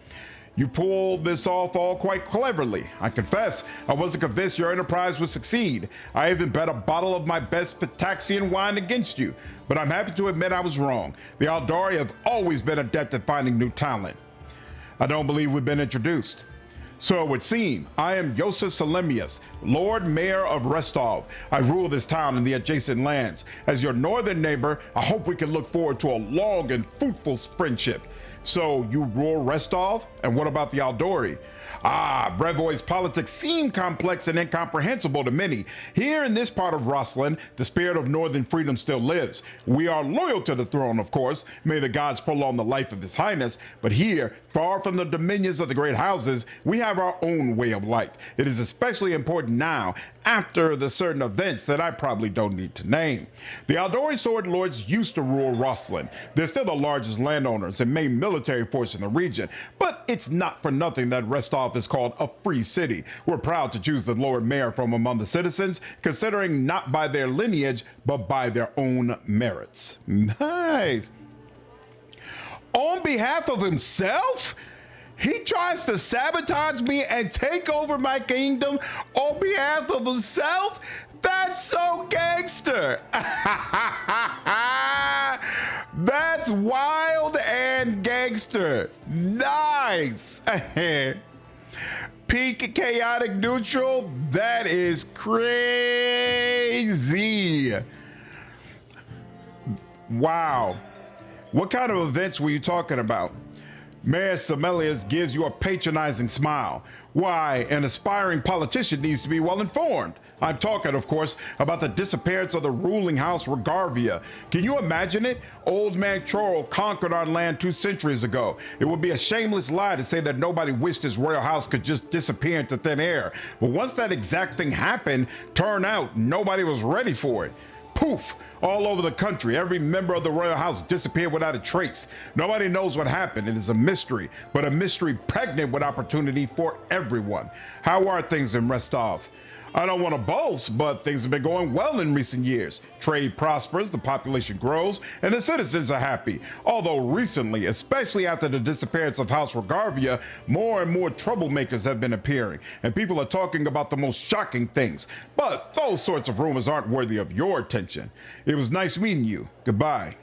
S1: you pulled this off all quite cleverly. I confess, I wasn't convinced your enterprise would succeed. I even bet a bottle of my best Pitaxian wine against you, but I'm happy to admit I was wrong. The Aldari have always been adept at finding new talent. I don't believe we've been introduced. So it would seem, I am Yosef Salemius, Lord Mayor of Restov. I rule this town and the adjacent lands. As your northern neighbor, I hope we can look forward to a long and fruitful friendship. So you rule Restov? And what about the Aldori? Brevoy's politics seem complex and incomprehensible to many. Here in this part of Rosslyn, the spirit of northern freedom still lives. We are loyal to the throne, of course. May the gods prolong the life of His Highness. But here, far from the dominions of the great houses, we have have our own way of life. It is especially important now after the certain events that I probably don't need to name. The Aldori Sword Lords used to rule Rostland. They're still the largest landowners and main military force in the region, but it's not for nothing that Restov is called a free city. We're proud to choose the Lord Mayor from among the citizens, considering not by their lineage, but by their own merits. Nice. On behalf of himself? He tries to sabotage me and take over my kingdom on behalf of himself? That's so gangster. That's wild and gangster. Nice. Peak chaotic neutral? That is crazy. Wow. What kind of events were you talking about? Mayor Semelius gives you a patronizing smile. Why, an aspiring politician needs to be well informed. I'm talking, of course, about the disappearance of the ruling house Regarvia. Can you imagine it? Old man Troll conquered our land 2 centuries ago. It would be a shameless lie to say that nobody wished his royal house could just disappear into thin air. But once that exact thing happened, turned out nobody was ready for it. Poof! All over the country, every member of the royal house disappeared without a trace. Nobody knows what happened. It is a mystery, but a mystery pregnant with opportunity for everyone. How are things in Restov? I don't want to boast, but things have been going well in recent years. Trade prospers, the population grows, and the citizens are happy. Although recently, especially after the disappearance of House Regarvia, more and more troublemakers have been appearing, and people are talking about the most shocking things. But those sorts of rumors aren't worthy of your attention. It was nice meeting you. Goodbye.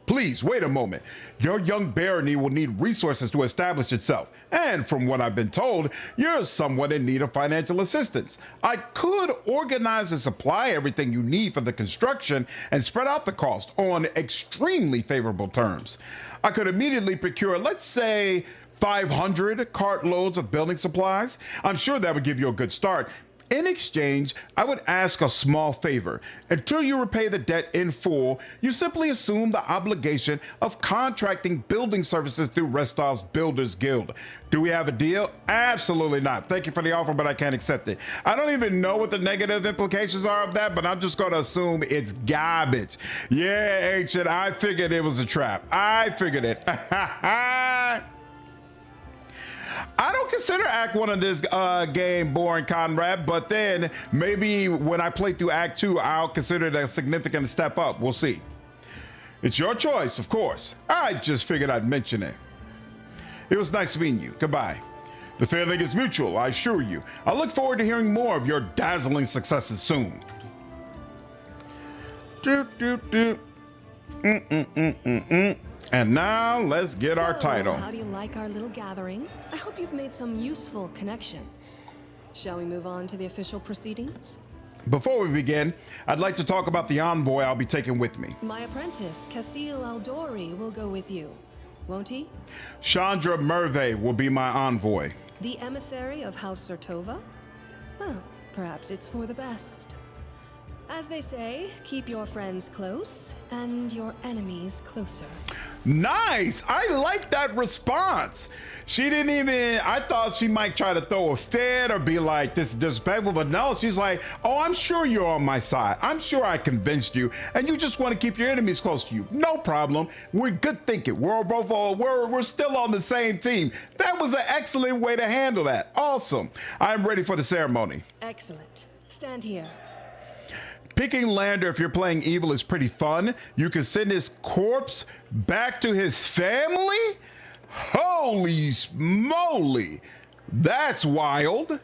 S1: Please, wait a moment. Your young barony will need resources to establish itself. And from what I've been told, you're somewhat in need of financial assistance. I could organize and supply everything you need for the construction and spread out the cost on extremely favorable terms. I could immediately procure, let's say, 500 cartloads of building supplies. I'm sure that would give you a good start. In exchange, I would ask a small favor. Until you repay the debt in full, you simply assume the obligation of contracting building services through Restov's Builders Guild. Do we have a deal? Absolutely not. Thank you for the offer, but I can't accept it. I don't even know what the negative implications are of that, but I'm just going to assume it's garbage. Yeah, Ancient, I figured it was a trap. I figured it. I don't consider Act 1 of this game boring, Conrad, but then maybe when I play through Act 2, I'll consider it a significant step up. We'll see. It's your choice, of course. I just figured I'd mention it. It was nice meeting you. Goodbye. The feeling is mutual, I assure you. I look forward to hearing more of your dazzling successes soon. And now let's get our title.
S2: How do you like our little gathering? I hope you've made some useful connections. Shall we move on to the official proceedings?
S1: Before we begin, I'd like to talk about the envoy I'll be taking with me.
S2: My apprentice, Kaessi Aldori, will go with you, won't he?
S1: Chandra Merve will be my envoy.
S2: The emissary of House Sertova? Well, perhaps it's for the best. As they say, keep your friends close and your enemies closer.
S1: Nice! I like that response. She didn't even, I thought she might try to throw a fit or be like, this is disrespectful, but no, she's like, oh, I'm sure you're on my side. I'm sure I convinced you, and you just want to keep your enemies close to you. No problem. We're good thinking. We're still on the same team. That was an excellent way to handle that. Awesome. I'm ready for the ceremony.
S2: Excellent. Stand here.
S1: Picking Lander if you're playing evil is pretty fun. You can send his corpse back to his family? Holy smoly! That's wild.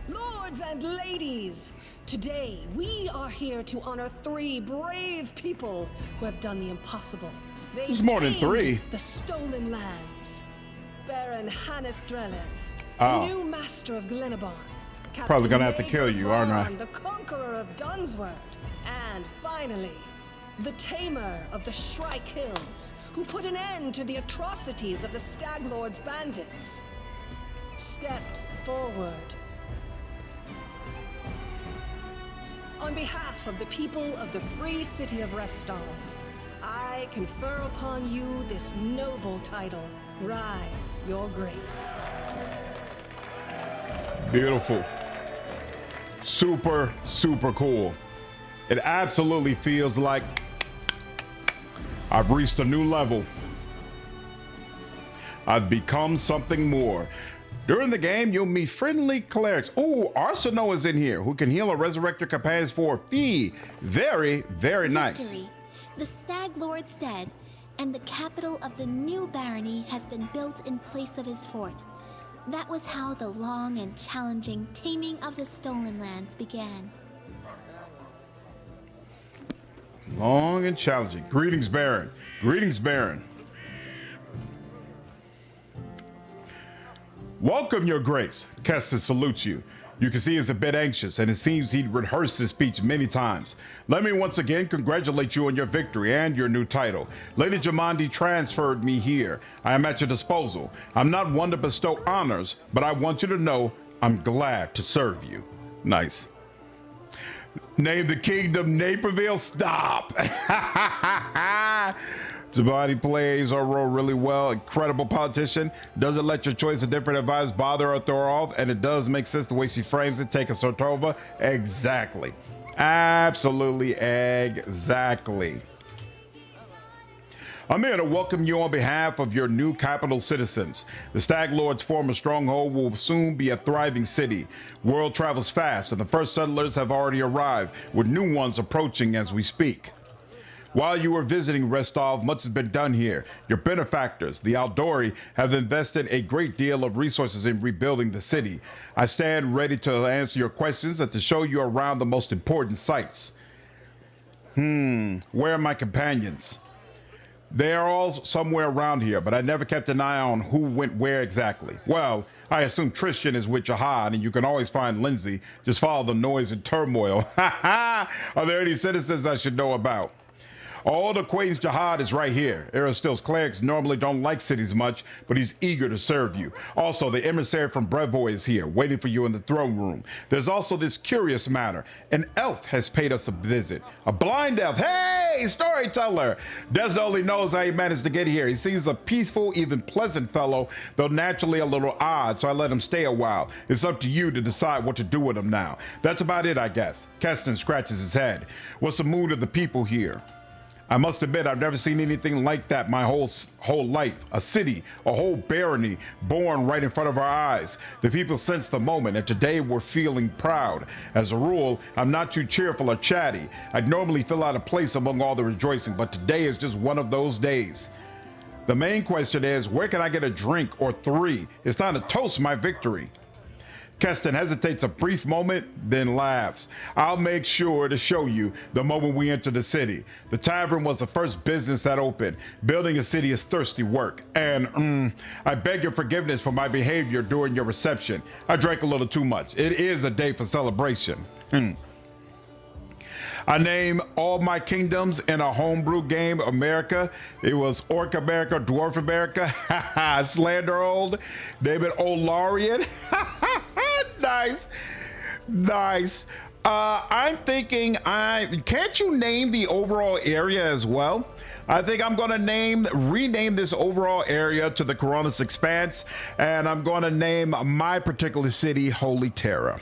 S2: Lords and ladies, today we are here to honor 3 brave people who have done the impossible.
S1: There's more than 3.
S2: The stolen lands. Baron Hannes Drelev,
S1: Oh.
S2: the new master of Glenabon.
S1: Probably gonna have to kill you, aren't I?
S2: The conqueror of Dunsword. And finally, the tamer of the Shrike Hills, who put an end to the atrocities of the Stag Lord's bandits. Step forward. On behalf of the people of the free city of Restov, I confer upon you this noble title. Rise, your grace.
S1: Beautiful. Super, super cool. It absolutely feels like I've reached a new level. I've become something more. During the game, you'll meet friendly clerics. Oh, Arsenal is in here, who can heal or resurrect your companions for a fee. Very, very nice.
S5: Victory. The Stag Lord's dead, and the capital of the new barony has been built in place of his fort. That was how the long and challenging taming of the stolen lands began.
S1: Long and challenging. Greetings, Baron. Greetings, Baron. Welcome, Your Grace. Kaessi salutes you. You can see he's a bit anxious, and it seems he'd rehearsed his speech many times. Let me once again congratulate you on your victory and your new title. Lady Jamandi transferred me here. I am at your disposal. I'm not one to bestow honors, but I want you to know I'm glad to serve you. Nice. Name the kingdom Naperville. Stop. Jamandi plays our role really well. Incredible politician. Doesn't let your choice of different advice bother or throw her off. And it does make sense the way she frames it. Take a Sartova. Exactly. Absolutely exactly. I'm here to welcome you on behalf of your new capital citizens. The Stag Lord's former stronghold will soon be a thriving city. World travels fast, and the first settlers have already arrived, with new ones approaching as we speak. While you were visiting Restov, much has been done here. Your benefactors, the Aldori, have invested a great deal of resources in rebuilding the city. I stand ready to answer your questions and to show you around the most important sites. Where are my companions? They are all somewhere around here, but I never kept an eye on who went where exactly. Well, I assume Tristan is with Jihad, and you can always find Lindsay. Just follow the noise and turmoil. Are there any citizens I should know about? All the Queen's Jihad is right here. Aristotle's clerics normally don't like cities much, but he's eager to serve you. Also, the emissary from Brevoy is here, waiting for you in the throne room. There's also this curious matter. An elf has paid us a visit. A blind elf. Hey, storyteller! Desna only knows how he managed to get here. He seems a peaceful, even pleasant fellow, though naturally a little odd, so I let him stay a while. It's up to you to decide what to do with him now. That's about it, I guess. Keston scratches his head. What's the mood of the people here? I must admit, I've never seen anything like that my whole life. A city, a whole barony, born right in front of our eyes. The people sense the moment, and today we're feeling proud. As a rule, I'm not too cheerful or chatty. I'd normally feel out of place among all the rejoicing, but today is just one of those days. The main question is, where can I get a drink or three? It's time to toast my victory. Keston hesitates a brief moment, then laughs. I'll make sure to show you the moment we enter the city. The tavern was the first business that opened. Building a city is thirsty work. And I beg your forgiveness for my behavior during your reception. I drank a little too much. It is a day for celebration. I name all my kingdoms in a homebrew game, America. It was Orc America, Dwarf America, Slanderhold, David Olarian. Nice, nice. I'm thinking, can't you name the overall area as well? I think I'm going to rename this overall area to the Corona's Expanse, and I'm going to name my particular city Holy Terra.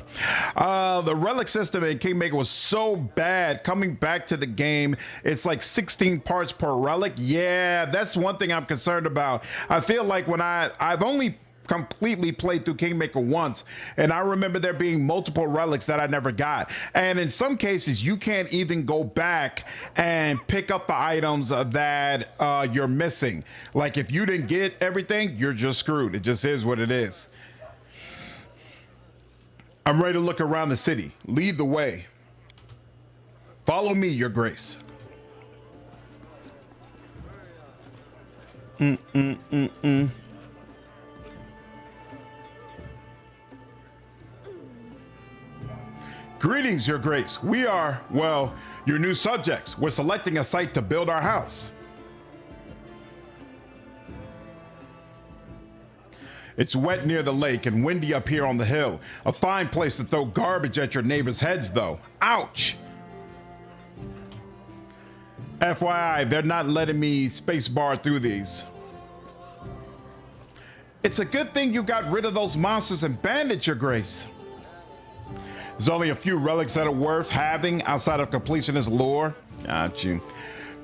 S1: The relic system in Kingmaker was so bad. Coming back to the game, it's like 16 parts per relic. Yeah, that's one thing I'm concerned about. I feel like when I've only completely played through Kingmaker once, and I remember there being multiple relics that I never got, and in some cases you can't even go back and pick up the items that you're missing. Like if you didn't get everything, you're just screwed. It just is what it is. I'm ready to look around the city. Lead the way. Follow me, Your Grace. Greetings, Your Grace. We are, well, your new subjects. We're selecting a site to build our house. It's wet near the lake and windy up here on the hill. A fine place to throw garbage at your neighbors' heads, though. Ouch! FYI, they're not letting me spacebar through these. It's a good thing you got rid of those monsters and bandits, Your Grace. There's only a few relics that are worth having outside of completionist lore. Got you.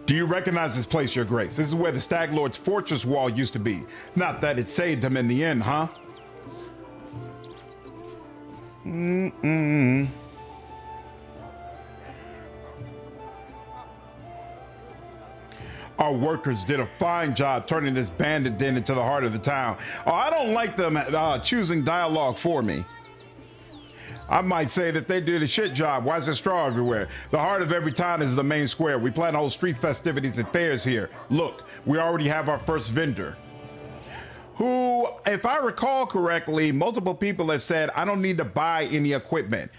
S1: Do you recognize this place, Your Grace? This is where the Stag Lord's fortress wall used to be. Not that it saved him in the end, huh? Our workers did a fine job turning this bandit den into the heart of the town. Oh, I don't like them choosing dialogue for me. I might say that they did a shit job. Why is there straw everywhere? The heart of every town is the main square. We plan to hold street festivities and fairs here. Look, we already have our first vendor. Who, if I recall correctly, multiple people have said, I don't need to buy any equipment.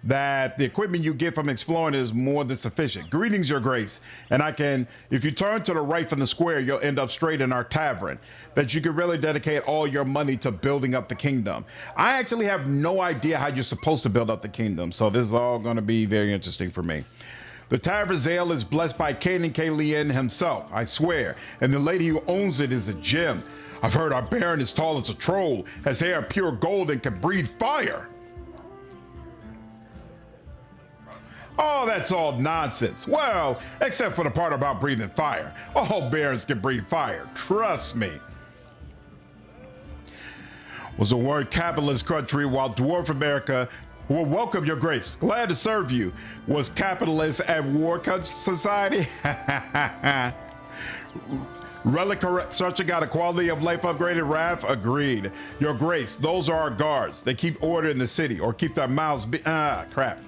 S1: That the equipment you get from exploring is more than sufficient. Greetings, Your Grace. And I can, if you turn to the right from the square, you'll end up straight in our tavern. That you can really dedicate all your money to building up the kingdom. I actually have no idea how you're supposed to build up the kingdom, so this is all going to be very interesting for me. The tavern's ale is blessed by Kanan Kalien himself, I swear, and the lady who owns it is a gem. I've heard our baron is tall as a troll, has hair pure gold, and can breathe fire. Oh, that's all nonsense. Well, except for the part about breathing fire. All barons can breathe fire, trust me. Was a word capitalist country, while dwarf America will welcome Your Grace. Glad to serve you. Was capitalist at war society? Relic searcher got a quality of life upgraded. Wrath agreed. Your Grace, those are our guards. They keep order in the city or keep their mouths crap.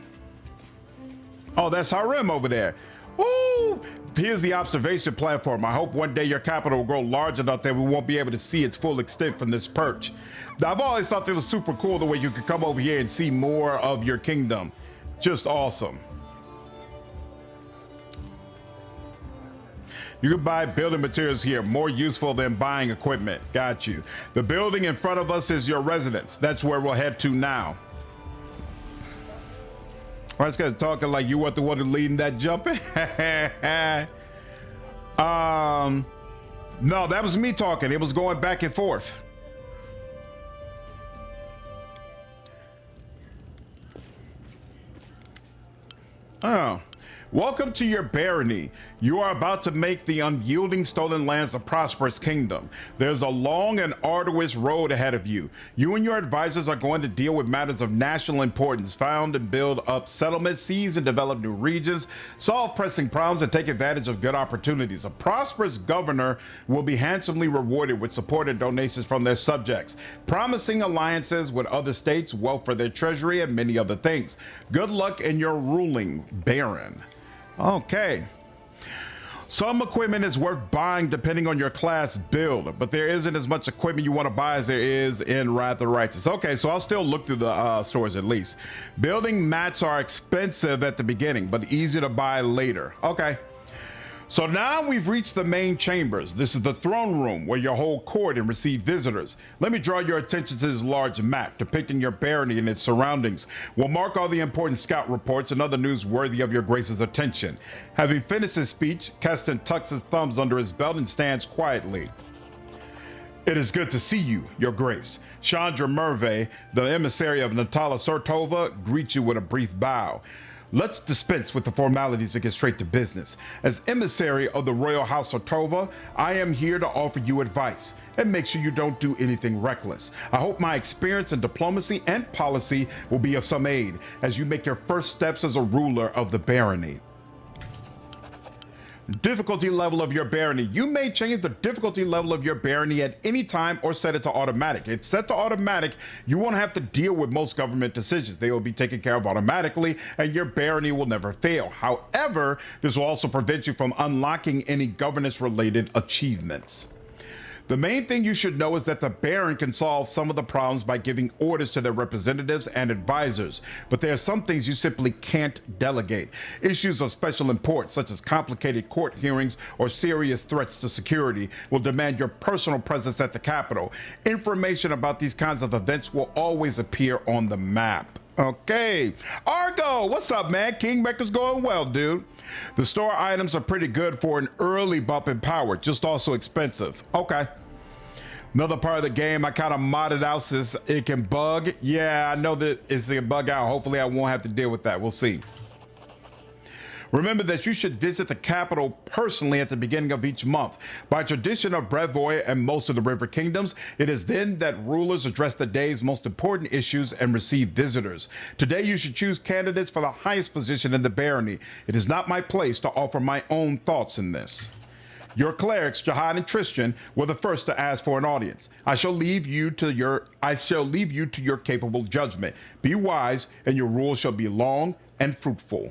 S1: Oh, that's Harem over there. Ooh, here's the observation platform. I hope one day your capital will grow large enough that we won't be able to see its full extent from this perch. I've always thought it was super cool the way you could come over here and see more of your kingdom. Just awesome. You can buy building materials here, more useful than buying equipment. Got you. The building in front of us is your residence. That's where we'll head to now. Why this guy's talking like you want the one leading that jumping? No, that was me talking. It was going back and forth. Oh, welcome to your barony. You are about to make the unyielding stolen lands a prosperous kingdom. There's a long and arduous road ahead of you. You and your advisors are going to deal with matters of national importance, found and build up settlements, seize and develop new regions, solve pressing problems, and take advantage of good opportunities. A prosperous governor will be handsomely rewarded with support and donations from their subjects, promising alliances with other states, wealth for their treasury, and many other things. Good luck in your ruling, Baron. Okay. Some equipment is worth buying depending on your class build, but there isn't as much equipment you want to buy as there is in Wrath of Righteous. Okay, so I'll still look through the stores at least. Building mats are expensive at the beginning, but easy to buy later. Okay. So now we've reached the main chambers. This is the throne room where you hold court and receive visitors. Let me draw your attention to this large map depicting your barony and its surroundings. We'll mark all the important scout reports and other news worthy of your grace's attention. Having finished his speech, Keston tucks his thumbs under his belt and stands quietly. It is good to see you, your grace. Chandra Merve, the emissary of Natala Sortova, greets you with a brief bow. Let's dispense with the formalities and get straight to business. As emissary of the Royal House of Tova, I am here to offer you advice and make sure you don't do anything reckless. I hope my experience in diplomacy and policy will be of some aid as you make your first steps as a ruler of the barony. Difficulty level of your barony. You may change the difficulty level of your barony at any time or set it to automatic. It's set to automatic. You won't have to deal with most government decisions. They will be taken care of automatically and your barony will never fail. However, this will also prevent you from unlocking any governance related achievements. The main thing you should know is that the Baron can solve some of the problems by giving orders to their representatives and advisors, but there are some things you simply can't delegate. Issues of special import, such as complicated court hearings or serious threats to security, will demand your personal presence at the capital. Information about these kinds of events will always appear on the map. Okay. Argo, what's up, man? Kingmaker's going well, dude. The store items are pretty good for an early bump in power, just also expensive. Okay. Another part of the game I kind of modded out since it can bug. Yeah, I know that it's going to bug out. Hopefully I won't have to deal with that. We'll see. Remember that you should visit the capital personally at the beginning of each month. By tradition of Brevoy and most of the River Kingdoms, it is then that rulers address the day's most important issues and receive visitors. Today you should choose candidates for the highest position in the barony. It is not my place to offer my own thoughts in this. Your clerics, Jihad and Tristan, were the first to ask for an audience. I shall leave you to your capable judgment. Be wise, and your rule shall be long and fruitful.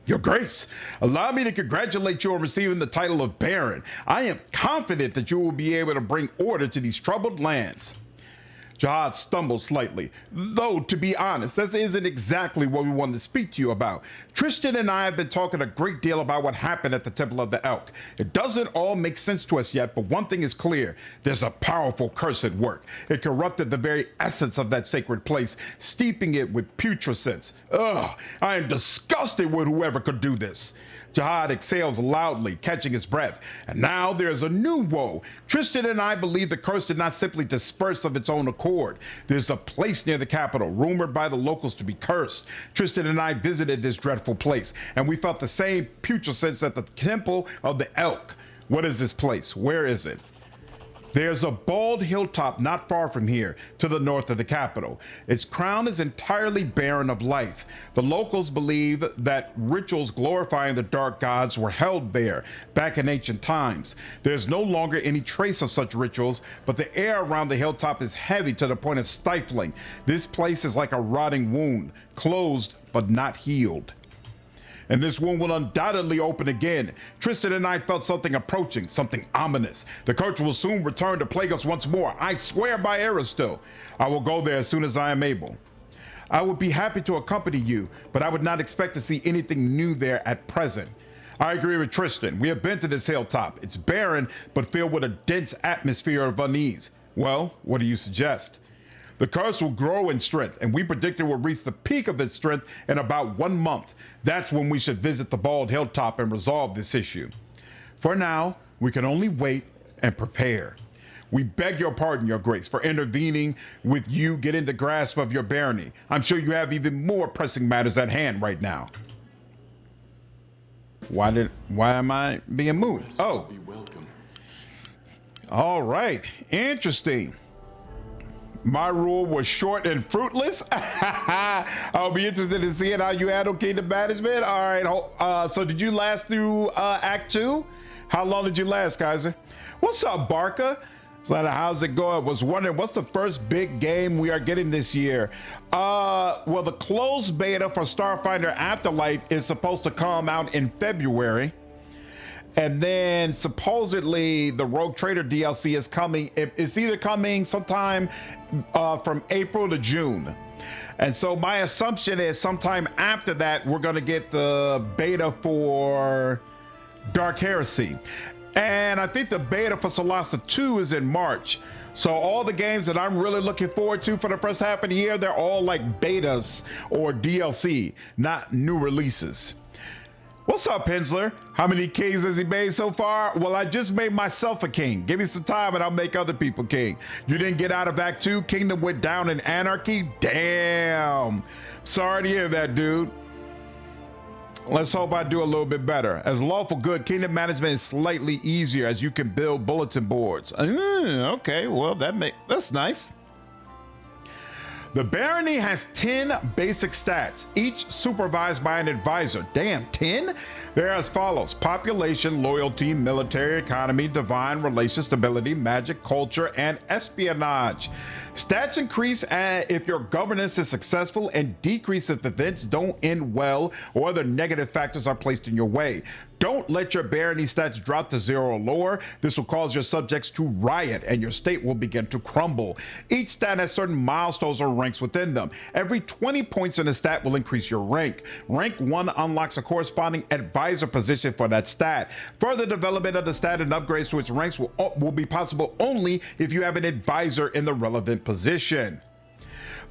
S1: Your Grace, allow me to congratulate you on receiving the title of Baron. I am confident that you will be able to bring order to these troubled lands. Jihad stumbled slightly, though to be honest, this isn't exactly what we wanted to speak to you about. Tristan and I have been talking a great deal about what happened at the Temple of the Elk. It doesn't all make sense to us yet, but one thing is clear. There's a powerful curse at work. It corrupted the very essence of that sacred place, steeping it with putrescence. Ugh, I am disgusted with whoever could do this. Jihad exhales loudly, catching his breath. And now there's a new woe. Tristan and I believe the curse did not simply disperse of its own accord. There's a place near the capital, rumored by the locals to be cursed. Tristan and I visited this dreadful place, and we felt the same putrescence at the Temple of the Elk. What is this place? Where is it? There's a bald hilltop not far from here, to the north of the capital. Its crown is entirely barren of life. The locals believe that rituals glorifying the dark gods were held there back in ancient times. There's no longer any trace of such rituals, but the air around the hilltop is heavy to the point of stifling. This place is like a rotting wound, closed but not healed. And this wound will undoubtedly open again. Tristan and I felt something approaching, something ominous. The curse will soon return to plague us once more. I swear by Aristo. I will go there as soon as I am able. I would be happy to accompany you, but I would not expect to see anything new there at present. I agree with Tristan. We have been to this hilltop. It's barren, but filled with a dense atmosphere of unease. Well, what do you suggest? The curse will grow in strength, and we predict it will reach the peak of its strength in about 1 month. That's when we should visit the bald hilltop and resolve this issue. For now, we can only wait and prepare. We beg your pardon, Your Grace, for intervening with you getting the grasp of your barony. I'm sure you have even more pressing matters at hand right now. Why am I being moved? Oh.
S3: Be welcome.
S1: All right. Interesting. My rule was short and fruitless. I'll be interested in seeing how you handle kingdom management. All right. So did you last through Act 2? How long did you last, Kaiser? What's up, Barca? So how's it going? I was wondering, what's the first big game we are getting this year? Well, the closed beta for Starfinder Afterlife is supposed to come out in February. And then supposedly the Rogue Trader DLC is coming. It's either coming sometime from April to June. And so my assumption is sometime after that, we're going to get the beta for Dark Heresy. And I think the beta for Solasta 2 is in March. So all the games that I'm really looking forward to for the first half of the year, they're all like betas or DLC, not new releases. What's up, Hensler? How many kings has he made so far? Well, I just made myself a king. Give me some time and I'll make other people king. You didn't get out of Act 2? Kingdom went down in anarchy? Damn. Sorry to hear that, dude. Let's hope I do a little bit better. As lawful good, kingdom management is slightly easier as you can build bulletin boards. Okay, well, that's nice. The barony has 10 basic stats, each supervised by an advisor. Damn, 10? They're as follows: population, loyalty, military, economy, divine, relation, stability, magic, culture, and espionage. Stats increase if your governance is successful and decrease if events don't end well or other negative factors are placed in your way. Don't let your barony stats drop to 0 or lower. This will cause your subjects to riot and your state will begin to crumble. Each stat has certain milestones or ranks within them. Every 20 points in a stat will increase your rank. Rank 1 unlocks a corresponding advisor position for that stat. Further development of the stat and upgrades to its ranks will be possible only if you have an advisor in the relevant position.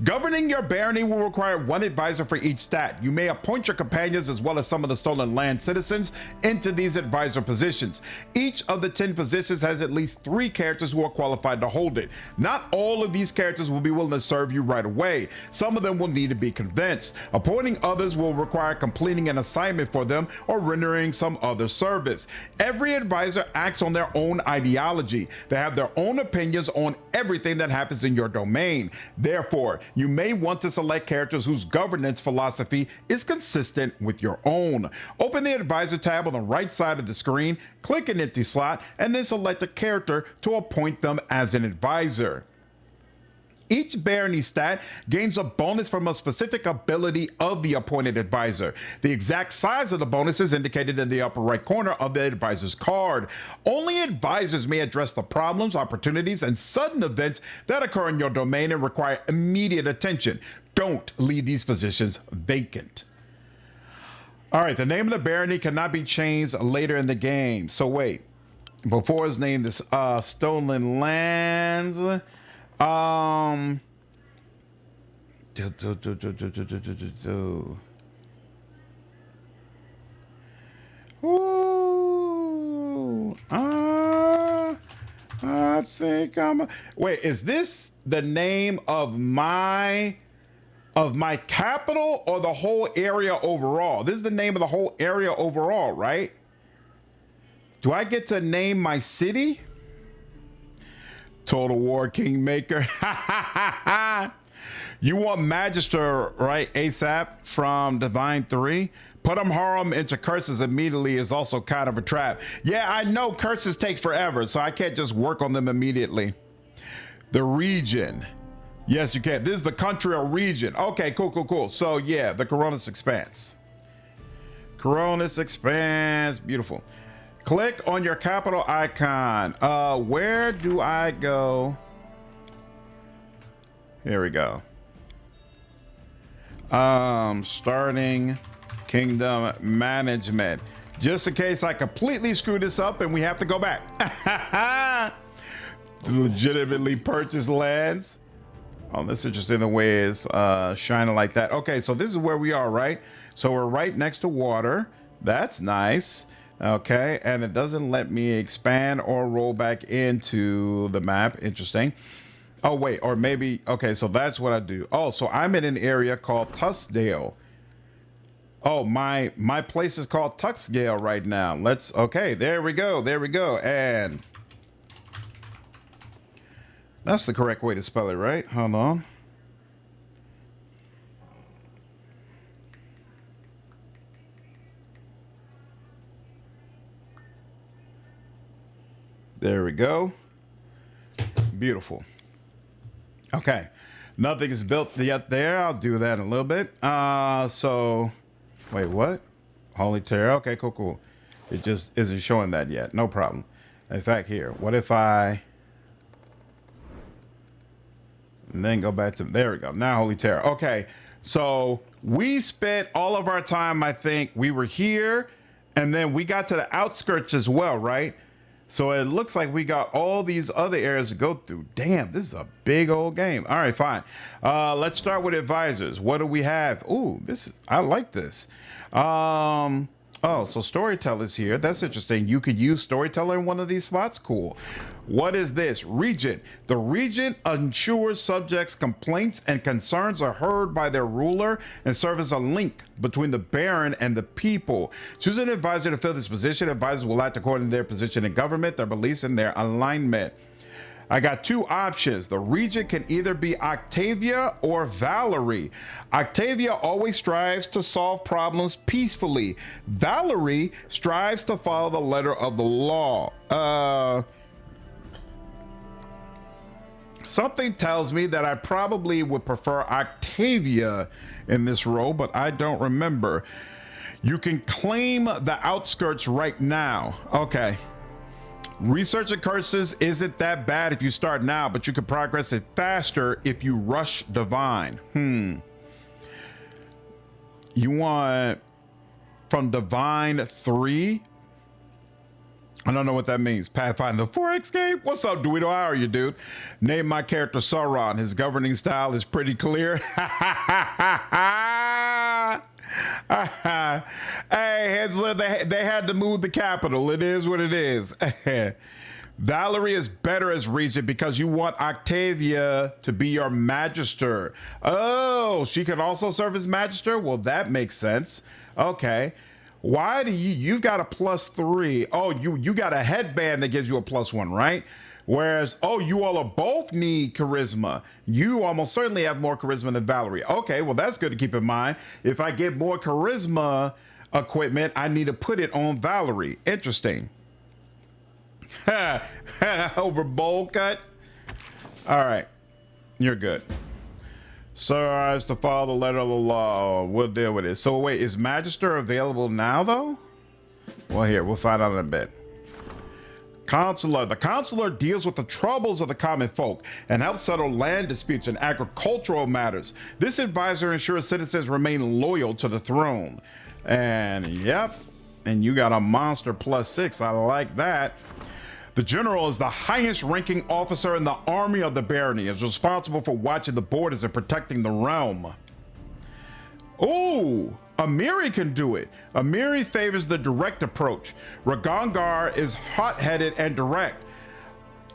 S1: Governing your barony will require 1 advisor for each stat. You may appoint your companions as well as some of the stolen land citizens into these advisor positions. Each of the 10 positions has at least 3 characters who are qualified to hold it. Not all of these characters will be willing to serve you right away. Some of them will need to be convinced. Appointing others will require completing an assignment for them or rendering some other service. Every advisor acts on their own ideology. They have their own opinions on everything that happens in your domain. Therefore, you may want to select characters whose governance philosophy is consistent with your own. Open the advisor tab on the right side of the screen, click an empty slot, and then select a character to appoint them as an advisor. Each barony stat gains a bonus from a specific ability of the appointed advisor. The exact size of the bonus is indicated in the upper right corner of the advisor's card. Only advisors may address the problems, opportunities, and sudden events that occur in your domain and require immediate attention. Don't leave these positions vacant. All right, the name of the barony cannot be changed later in the game. So wait, before his name is Stolen Lands. Ooh, I think wait, is this the name of my capital or the whole area overall? This is the name of the whole area overall, right? Do I get to name my city? Total War Kingmaker. You want Magister, right? ASAP from Divine 3. Put them harm into curses immediately is also kind of a trap. Yeah, I know curses take forever, so I can't just work on them immediately. The region. Yes, you can. This is the country or region. Okay, cool. So yeah, the Coronus Expanse. Coronus Expanse. Beautiful. Click on your capital icon. Where do I go? Here we go. Starting kingdom management. Just in case I completely screw this up and we have to go back. Legitimately purchase lands. Oh, that's interesting the way it's shining like that. Okay, so this is where we are, right? So we're right next to water. That's nice. Okay, and it doesn't let me expand or roll back into the map. Interesting. Oh wait, or maybe, okay, so that's what I do. Oh, so I'm in an area called Tuskdale. Oh, my place is called Tuskdale right now. Okay, there we go. And that's the correct way to spell it, right? Hold on. There we go. Beautiful. Okay. Nothing is built yet there. I'll do that in a little bit. So, wait, what? Holy Terror. Okay, cool. It just isn't showing that yet. No problem. In fact, here, what if I... And then go back to... There we go. Now Holy Terror. Okay. So, we spent all of our time, I think, we were here, and then we got to the outskirts as well, right? So it looks like we got all these other areas to go through. Damn, this is a big old game. All right, fine. Let's start with advisors. What do we have? Ooh, I like this. Oh, so storyteller's here. That's interesting. You could use storyteller in one of these slots. Cool. What is this? Regent. The regent ensures subjects' complaints and concerns are heard by their ruler and serve as a link between the baron and the people. Choose an advisor to fill this position. Advisors will act according to their position in government, their beliefs, and their alignment. I got two options. The regent can either be Octavia or Valerie. Octavia always strives to solve problems peacefully. Valerie strives to follow the letter of the law. Something tells me that I probably would prefer Octavia in this role, but I don't remember. You can claim the outskirts right now. Okay. Researching curses isn't that bad if you start now, but you can progress it faster if you rush divine. You want from divine 3? I don't know what that means. Pathfinder, the 4X game? What's up, Duito? How are you, dude? Name my character Sauron. His governing style is pretty clear. Hey, Hensler, they had to move the capital. It is what it is. Valerie is better as regent because you want Octavia to be your magister. Oh, she could also serve as magister? Well, that makes sense. Okay. Why do you've got a +3? Oh, you got a headband that gives you a +1, right? Whereas, oh, you all both need charisma. You almost certainly have more charisma than Valerie. Okay, well, that's good to keep in mind. If I get more charisma equipment, I need to put it on Valerie. Interesting. Over bowl cut. All right, you're good. Sir, as to follow the letter of the law, we'll deal with it. So wait, is Magister available now though? Well, here, we'll find out in a bit. Counselor. The counselor deals with the troubles of the common folk and helps settle land disputes and agricultural matters. This advisor ensures citizens remain loyal to the throne. And yep, and you got a monster +6. I like that. The general is the highest ranking officer in the army of the barony, is responsible for watching the borders and protecting the realm. Oh, Amiri can do it. Amiri favors the direct approach. Ragongar is hot-headed and direct.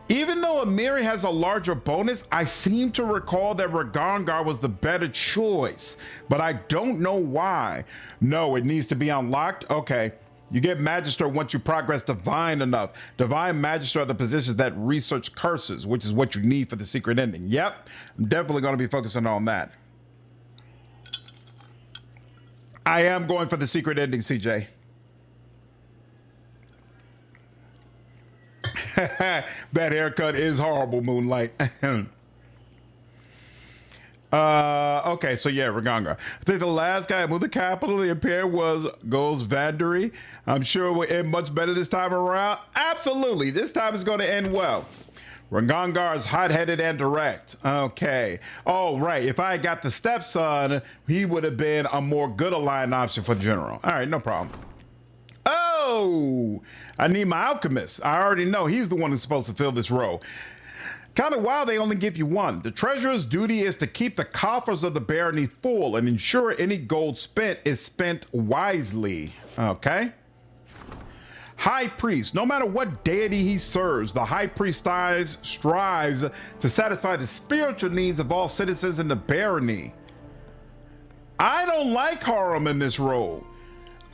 S1: Even though Amiri has a larger bonus, I seem to recall that Ragongar was the better choice, but I don't know why. No, it needs to be unlocked. Okay. You get Magister once you progress Divine enough. Divine Magister are the positions that research curses, which is what you need for the secret ending. Yep, I'm definitely going to be focusing on that. I am going for the secret ending, CJ. That haircut is horrible, Moonlight. Okay, so yeah, Ragongar. I think the last guy who moved the capital of the Empire goes Vandary. I'm sure it will end much better this time around. Absolutely, this time is going to end well. Ragongar is hot-headed and direct. Okay. Oh, right. If I had got the stepson, he would have been a more good aligned option for the general. All right, no problem. Oh, I need my alchemist. I already know he's the one who's supposed to fill this role. Kind of wild they only give you one. The treasurer's duty is to keep the coffers of the barony full and ensure any gold spent is spent wisely. Okay. High priest. No matter what deity he serves, the high priest strives to satisfy the spiritual needs of all citizens in the barony. I don't like Harum in this role.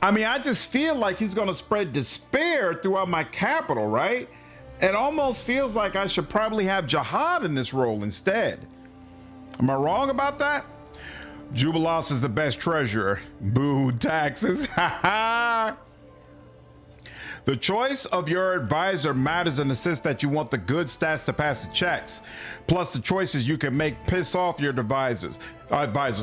S1: I mean, I just feel like he's going to spread despair throughout my capital, right? It almost feels like I should probably have Jihad in this role instead. Am I wrong about that? Jubilos is the best treasurer. Boo, taxes. The choice of your advisor matters in the sense that you want the good stats to pass the checks. Plus the choices you can make piss off your advisors.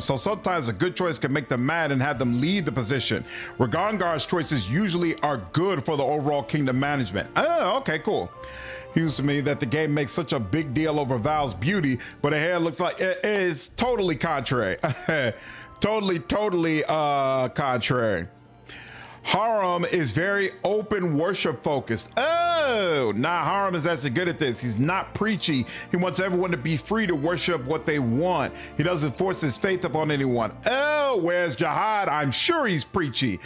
S1: So sometimes a good choice can make them mad and have them leave the position. Ragongar's choices usually are good for the overall kingdom management. Oh, okay, cool. Seems to me that the game makes such a big deal over Val's beauty, but her hair looks like it is totally contrary. totally contrary. Harum is very open worship focused. Oh, nah, Harum is actually good at this. He's not preachy. He wants everyone to be free to worship what they want. He doesn't force his faith upon anyone. Oh, whereas Jihad, I'm sure he's preachy.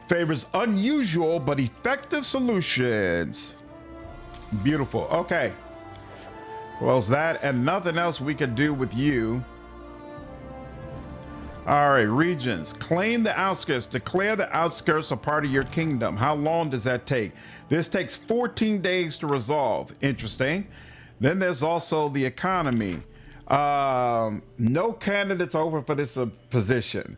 S1: Favors unusual but effective solutions. Beautiful. Okay. Close that and nothing else we can do with you. All right, regions. Claim the outskirts. Declare the outskirts a part of your kingdom. How long does that take? This takes 14 days to resolve. Interesting. Then there's also the economy. No candidates over for this position.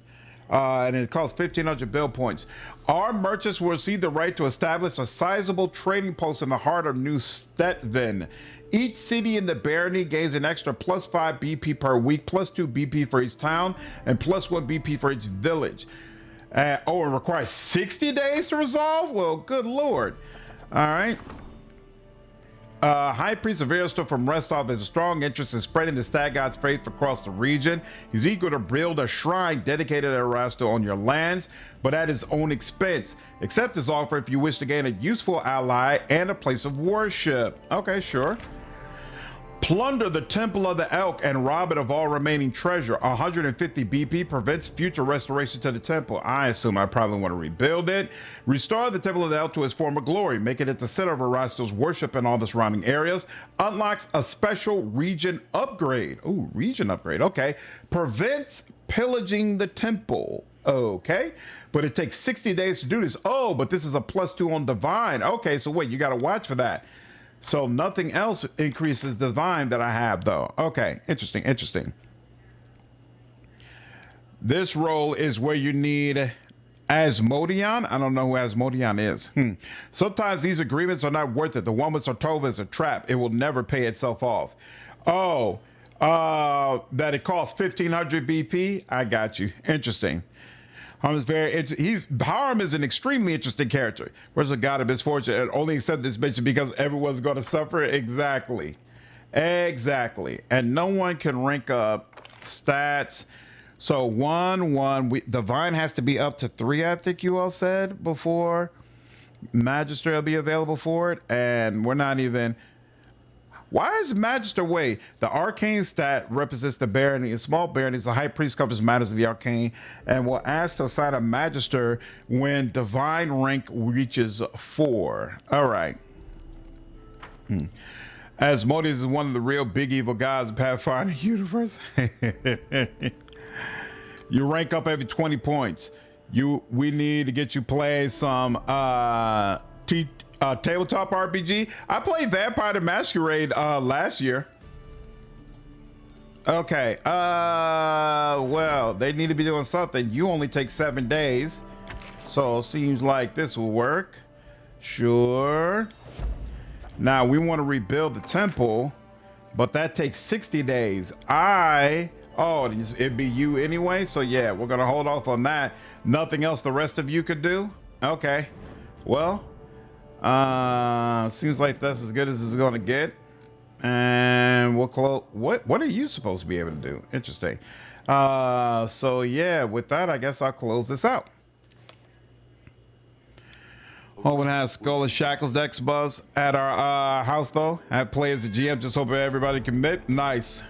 S1: and it costs 1,500 build points. Our merchants will receive the right to establish a sizable trading post in the heart of New Stetven. Each city in the barony gains an extra +5 BP per week, +2 BP for each town, and +1 BP for each village. It requires 60 days to resolve? Well, good lord. All right. High Priest of Aristotle from Restov has a strong interest in spreading the Stag God's faith across the region. He's eager to build a shrine dedicated to Aristotle on your lands, but at his own expense. Accept his offer if you wish to gain a useful ally and a place of worship. Okay, sure. Plunder the Temple of the Elk and rob it of all remaining treasure. 150 BP prevents future restoration to the temple. I assume I probably want to rebuild it. Restore the Temple of the Elk to its former glory. Make it at the center of Aristotle's worship in all the surrounding areas. Unlocks a special region upgrade. Ooh, region upgrade. Okay. Prevents pillaging the temple. Okay. But it takes 60 days to do this. Oh, but this is a +2 on divine. Okay, so wait, you got to watch for that. So nothing else increases divine that I have, though. Okay, interesting, interesting. This role is where you need Asmodeon. I don't know who Asmodeon is. Sometimes these agreements are not worth it. The one with Sartova is a trap. It will never pay itself off. Oh, that it costs 1,500 BP. I got you. Interesting. Harm is an extremely interesting character. Where's a god of misfortune and only accept this mission because everyone's going to suffer? Exactly. And no one can rank up stats. So 1-1. Divine has to be up to 3, I think you all said before. Magister will be available for it, and we're not even. Why is Magister wait? The arcane stat represents the barony. In small baronies, the high priest covers matters of the arcane and will ask to assign a Magister when divine rank reaches 4. All right. Asmodeus is one of the real big evil gods of Pathfinder universe. You rank up every 20 points. We need to get you play some tabletop RPG. I played Vampire the Masquerade last year. Okay. Well, they need to be doing something. You only take 7 days. So seems like this will work. Sure. Now we want to rebuild the temple, but that takes 60 days. It'd be you anyway. So yeah, we're going to hold off on that. Nothing else the rest of you could do. Okay. Well, seems like that's as good as it's gonna get, and we'll close. What are you supposed to be able to do? Interesting. So yeah, with that, I guess I'll close this out. Hoping to have Skull and Shackles decks buzz at our house though. Have play as a GM. Just hoping everybody commit. Nice.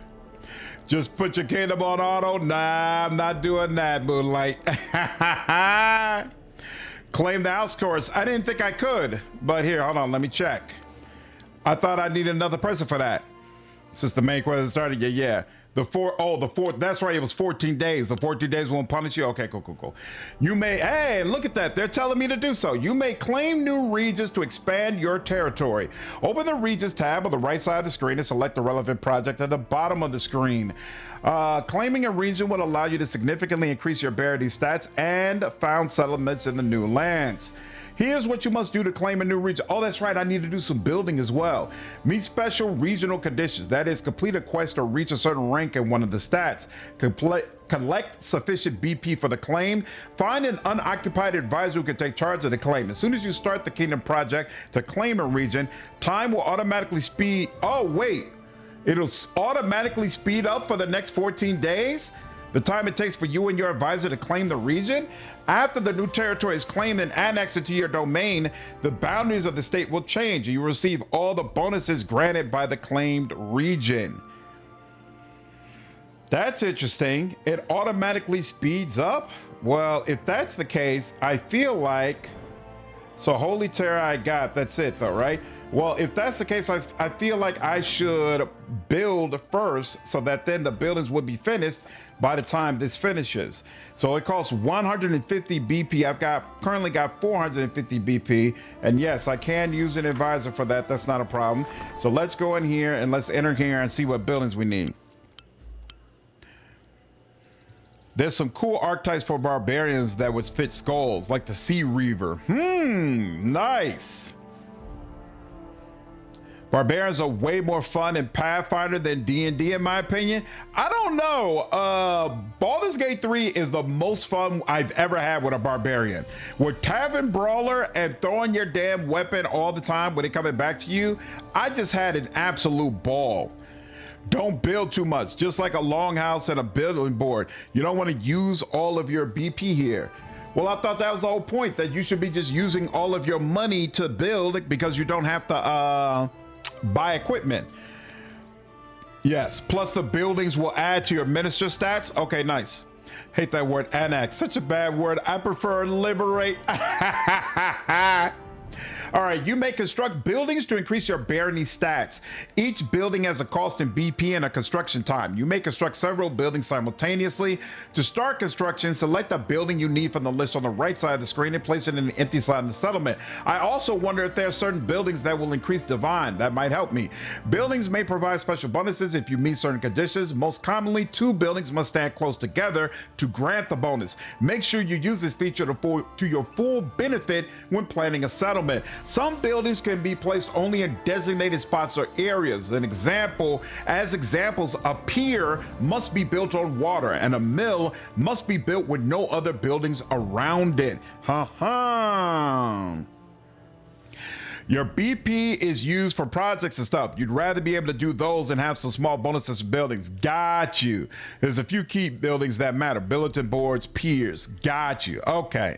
S1: Just put your kingdom on auto. Nah, I'm not doing that, Moonlight. Claim the house course. I didn't think I could, but here, hold on, let me check. I thought I needed another person for that. Since the main quest started, yeah. The fourth, that's right, it was 14 days. The 14 days won't punish you. Okay, cool. You may, hey, look at that. They're telling me to do so. You may claim new regions to expand your territory. Open the regions tab on the right side of the screen and select the relevant project at the bottom of the screen. Claiming a region will allow you to significantly increase your barony stats and found settlements in the new lands. Here's what you must do to claim a new region. Oh, that's right. I need to do some building as well. Meet special regional conditions. That is, complete a quest or reach a certain rank in one of the stats. Collect sufficient BP for the claim. Find an unoccupied advisor who can take charge of the claim. As soon as you start the Kingdom Project to claim a region, time will automatically speed. Oh, wait. It'll automatically speed up for the next 14 days? The time it takes for you and your advisor to claim the region? After the new territory is claimed and annexed into your domain, the boundaries of the state will change and you will receive all the bonuses granted by the claimed region. That's interesting. It automatically speeds up? Well, if that's the case, I feel like... So Holy Terror I got, that's it though, right? Well, if that's the case, I feel like I should build first so that then the buildings would be finished by the time this finishes. So it costs 150 BP. I've currently got 450 BP. And yes, I can use an advisor for that. That's not a problem. So let's go in here and let's enter here and see what buildings we need. There's some cool archetypes for barbarians that would fit skulls, like the Sea Reaver. Nice. Barbarians are way more fun in Pathfinder than D&D, in my opinion. I don't know. Baldur's Gate 3 is the most fun I've ever had with a barbarian. With Tavern Brawler and throwing your damn weapon all the time when it coming back to you, I just had an absolute ball. Don't build too much, just like a longhouse and a building board. You don't want to use all of your BP here. Well, I thought that was the whole point, that you should be just using all of your money to build because you don't have to buy equipment. Yes, plus the buildings will add to your minister stats. Okay, nice. Hate that word, annex. Such a bad word. I prefer liberate. All right, you may construct buildings to increase your barony stats. Each building has a cost in BP and a construction time. You may construct several buildings simultaneously. To start construction, select a building you need from the list on the right side of the screen and place it in the empty slot in the settlement. I also wonder if there are certain buildings that will increase divine. That might help me. Buildings may provide special bonuses if you meet certain conditions. Most commonly, 2 buildings must stand close together to grant the bonus. Make sure you use this feature to your full benefit when planning a settlement. Some buildings can be placed only in designated spots or areas. As examples, a pier must be built on water and a mill must be built with no other buildings around it. Your BP is used for projects and stuff. You'd rather be able to do those and have some small bonuses for buildings. Got you. There's a few key buildings that matter. Bulletin boards, piers. Got you. Okay.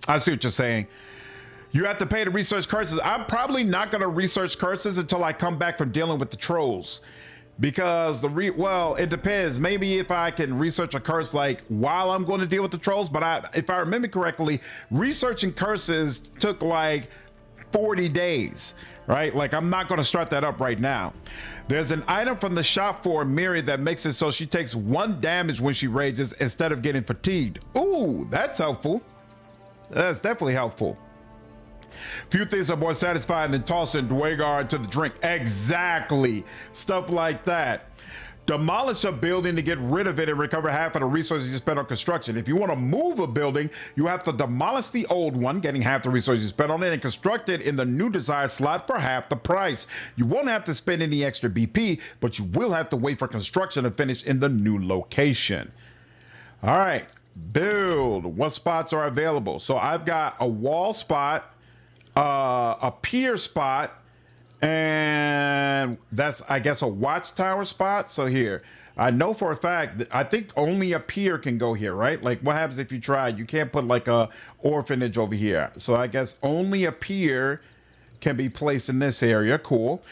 S1: I see what you're saying. You have to pay to research curses. I'm probably not going to research curses until I come back from dealing with the trolls. Because well, it depends. Maybe if I can research a curse like while I'm going to deal with the trolls. But if I remember correctly, researching curses took like 40 days, right? Like I'm not going to start that up right now. There's an item from the shop for Miri that makes it so she takes 1 damage when she rages instead of getting fatigued. Ooh, that's helpful. That's definitely helpful. Few things are more satisfying than tossing Dwagar into the drink. Exactly. Stuff like that. Demolish a building to get rid of it and recover half of the resources you spent on construction. If you want to move a building, you have to demolish the old one, getting half the resources you spent on it, and construct it in the new desired slot for half the price. You won't have to spend any extra BP, but you will have to wait for construction to finish in the new location. All right. Build. What spots are available? So I've got a wall spot, a pier spot, and that's, I guess, a watchtower spot. So here, I know for a fact that I think only a pier can go here, right? Like what happens if you try? You can't put like a orphanage over here. So I guess only a pier can be placed in this area. Cool.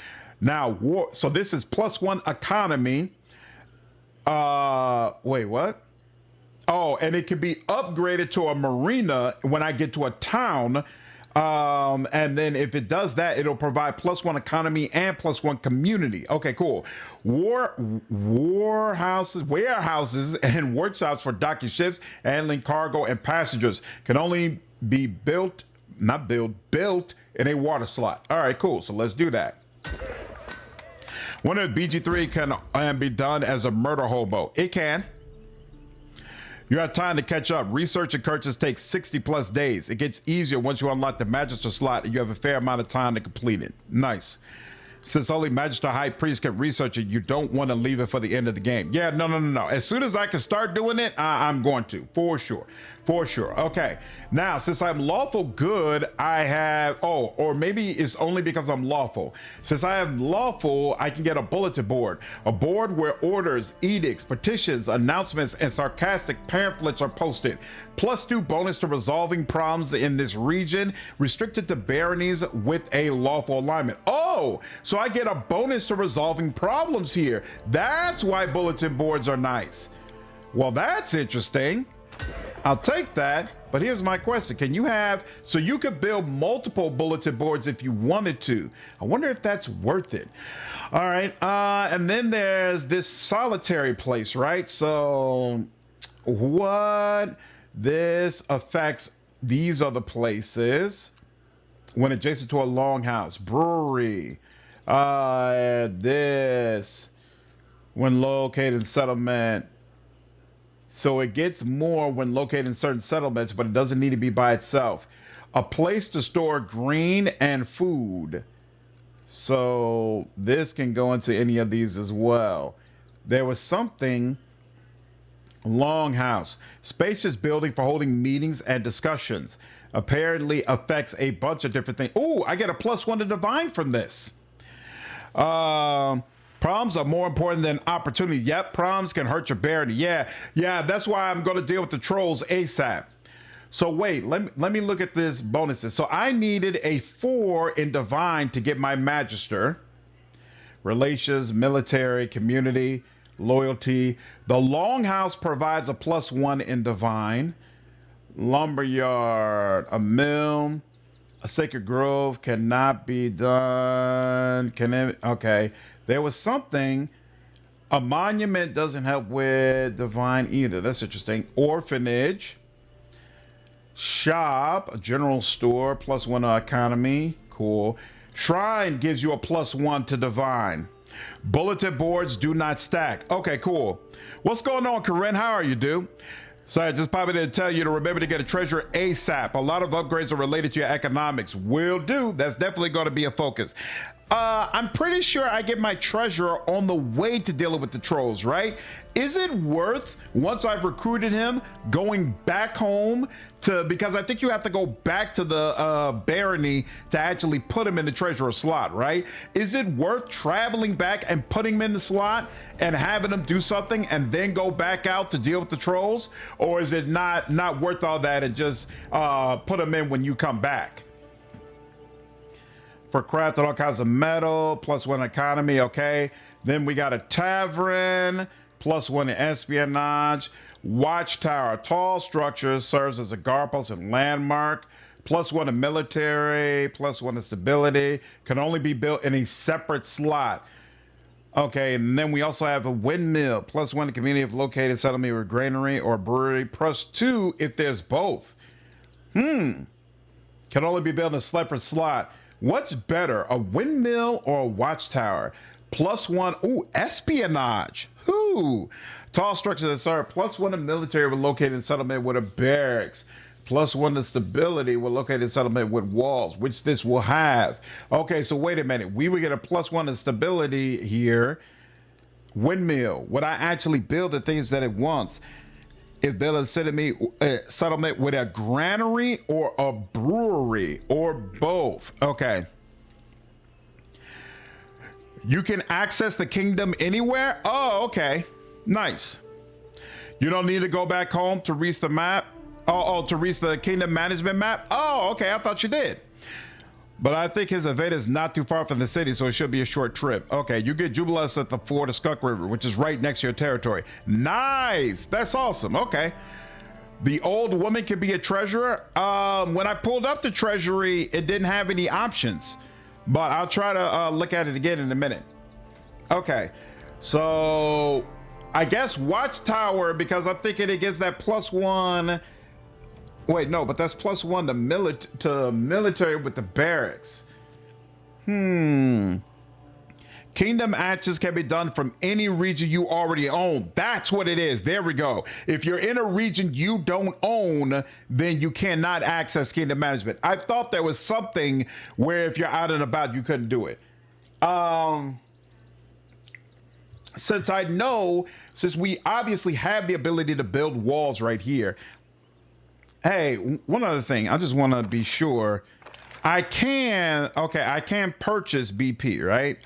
S1: Now, so this is +1 economy. Wait, what? Oh, and it can be upgraded to a marina when I get to a town. And then if it does that, it'll provide +1 economy and +1 community. Okay, cool. Warehouses and workshops for docking ships, handling cargo and passengers can only be built in a water slot. All right, cool. So let's do that. One of BG3 can be done as a murder hobo. It can. You have time to catch up. Research and curses take 60+ days. It gets easier once you unlock the Magister slot and you have a fair amount of time to complete it. Nice. Since only Magister High Priest can research it, you don't want to leave it for the end of the game. Yeah, no. As soon as I can start doing it, I'm going to, for sure. Okay, now since I'm lawful good, I have, or maybe it's only because I'm lawful. Since I am lawful, I can get a bulletin board. A board where orders, edicts, petitions, announcements, and sarcastic pamphlets are posted. +2 bonus to resolving problems in this region, restricted to baronies with a lawful alignment. Oh, so I get a bonus to resolving problems here. That's why bulletin boards are nice. Well, that's interesting. I'll take that, but here's my question. Can you have, so you could build multiple bulletin boards if you wanted to. I wonder if that's worth it. All right, and then there's this solitary place, right? So what this affects, these are the places when adjacent to a longhouse, brewery, this, when located in settlement, So it gets more when located in certain settlements, but it doesn't need to be by itself. A place to store green and food. So this can go into any of these as well. There was something. Longhouse. Spacious building for holding meetings and discussions. Apparently affects a bunch of different things. Ooh, I get a +1 to divine from this. Problems are more important than opportunity. Yep, problems can hurt your barony. Yeah, that's why I'm going to deal with the trolls ASAP. So wait, let me look at this bonuses. So I needed a 4 in divine to get my magister. Relations, military, community, loyalty. The longhouse provides a +1 in divine. Lumberyard, a mill, a sacred grove cannot be done. Okay. There was something. A monument doesn't help with divine either. That's interesting. Orphanage. Shop, a general store, +1 to economy. Cool. Shrine gives you a +1 to divine. Bulletin boards do not stack. Okay, cool. What's going on, Corinne? How are you, dude? So I just popped in to tell you to remember to get a treasure ASAP. A lot of upgrades are related to your economics. Will do. That's definitely going to be a focus. I'm pretty sure I get my treasure on the way to dealing with the trolls, right? Is it worth, once I've recruited him, going back home to, because I think you have to go back to the barony to actually put him in the treasurer slot, right? Is it worth traveling back and putting him in the slot and having him do something and then go back out to deal with the trolls? Or is it not worth all that and just put him in when you come back? For crafting all kinds of metal, +1 economy, okay. Then we got a tavern, +1 in espionage. Watchtower, tall structure, serves as a guard post and landmark. +1 in military, +1 in stability. Can only be built in a separate slot. Okay, and then we also have a windmill, +1 in community if located settlement with granary or brewery, +2 if there's both. Can only be built in a separate slot. What's better, a windmill or a watchtower? +1, ooh, espionage. Who? Tall structures that serve +1 in military were located in settlement with a barracks. +1 in stability were located in settlement with walls, which this will have. Okay, so wait a minute. We would get a +1 in stability here. Windmill. Would I actually build the things that it wants? Is build a settlement with a granary or a brewery or both? Okay. You can access the kingdom anywhere? Oh, okay. Nice. You don't need to go back home to reach the map? Oh, to reach the kingdom management map? Oh, okay. I thought you did. But I think his event is not too far from the city, so it should be a short trip. Okay, you get Jubileus at the ford of Skunk River, which is right next to your territory. Nice! That's awesome. Okay. The old woman can be a treasurer. When I pulled up the treasury, it didn't have any options. But I'll try to look at it again in a minute. Okay. So, I guess Watchtower, because I'm thinking it gets that +1... Wait, no, but that's +1 to military with the barracks. Kingdom actions can be done from any region you already own. That's what it is. There we go. If you're in a region you don't own, then you cannot access kingdom management. I thought there was something where if you're out and about, you couldn't do it. Since we obviously have the ability to build walls right here, hey, one other thing. I just want to be sure. I can purchase BP, right?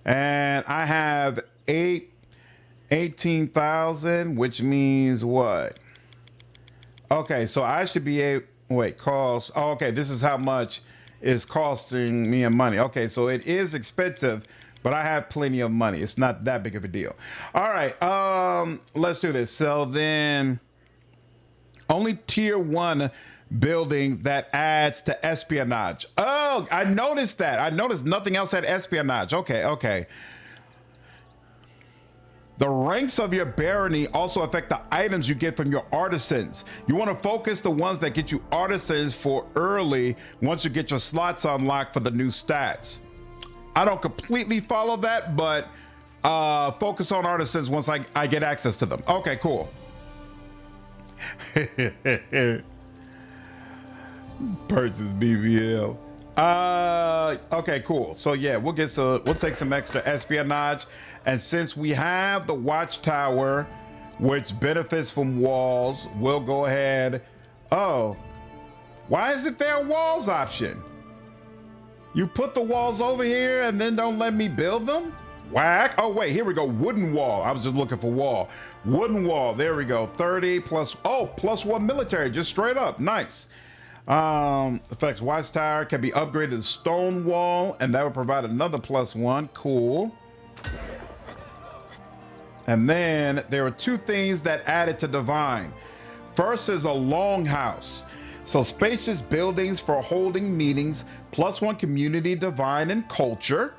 S1: And I have 18,000, which means what? Okay, so I should be able, cost. Oh, okay, this is how much it's costing me in money. Okay, so it is expensive, but I have plenty of money. It's not that big of a deal. All right, let's do this. So then... Only tier 1 building that adds to espionage. Oh, I noticed that. I noticed nothing else had espionage. Okay. The ranks of your barony also affect the items you get from your artisans. You want to focus the ones that get you artisans for early once you get your slots unlocked for the new stats. I don't completely follow that, but focus on artisans once I get access to them. Okay, cool. Purchase BBL. Okay, cool. So yeah, we'll take some extra espionage, and since we have the watchtower, which benefits from walls, we'll go ahead. Oh, why isn't there a walls option? You put the walls over here and then don't let me build them? Whack. Oh wait, here we go. Wooden wall. I was just looking for wall. Wooden wall. There we go. 30 plus. Oh, +1 military. Just straight up. Nice. Effects. Watchtower can be upgraded to stone wall, and that would provide another +1. Cool. And then there are two things that added to divine. First is a longhouse. So spacious buildings for holding meetings, +1 community, divine, and culture.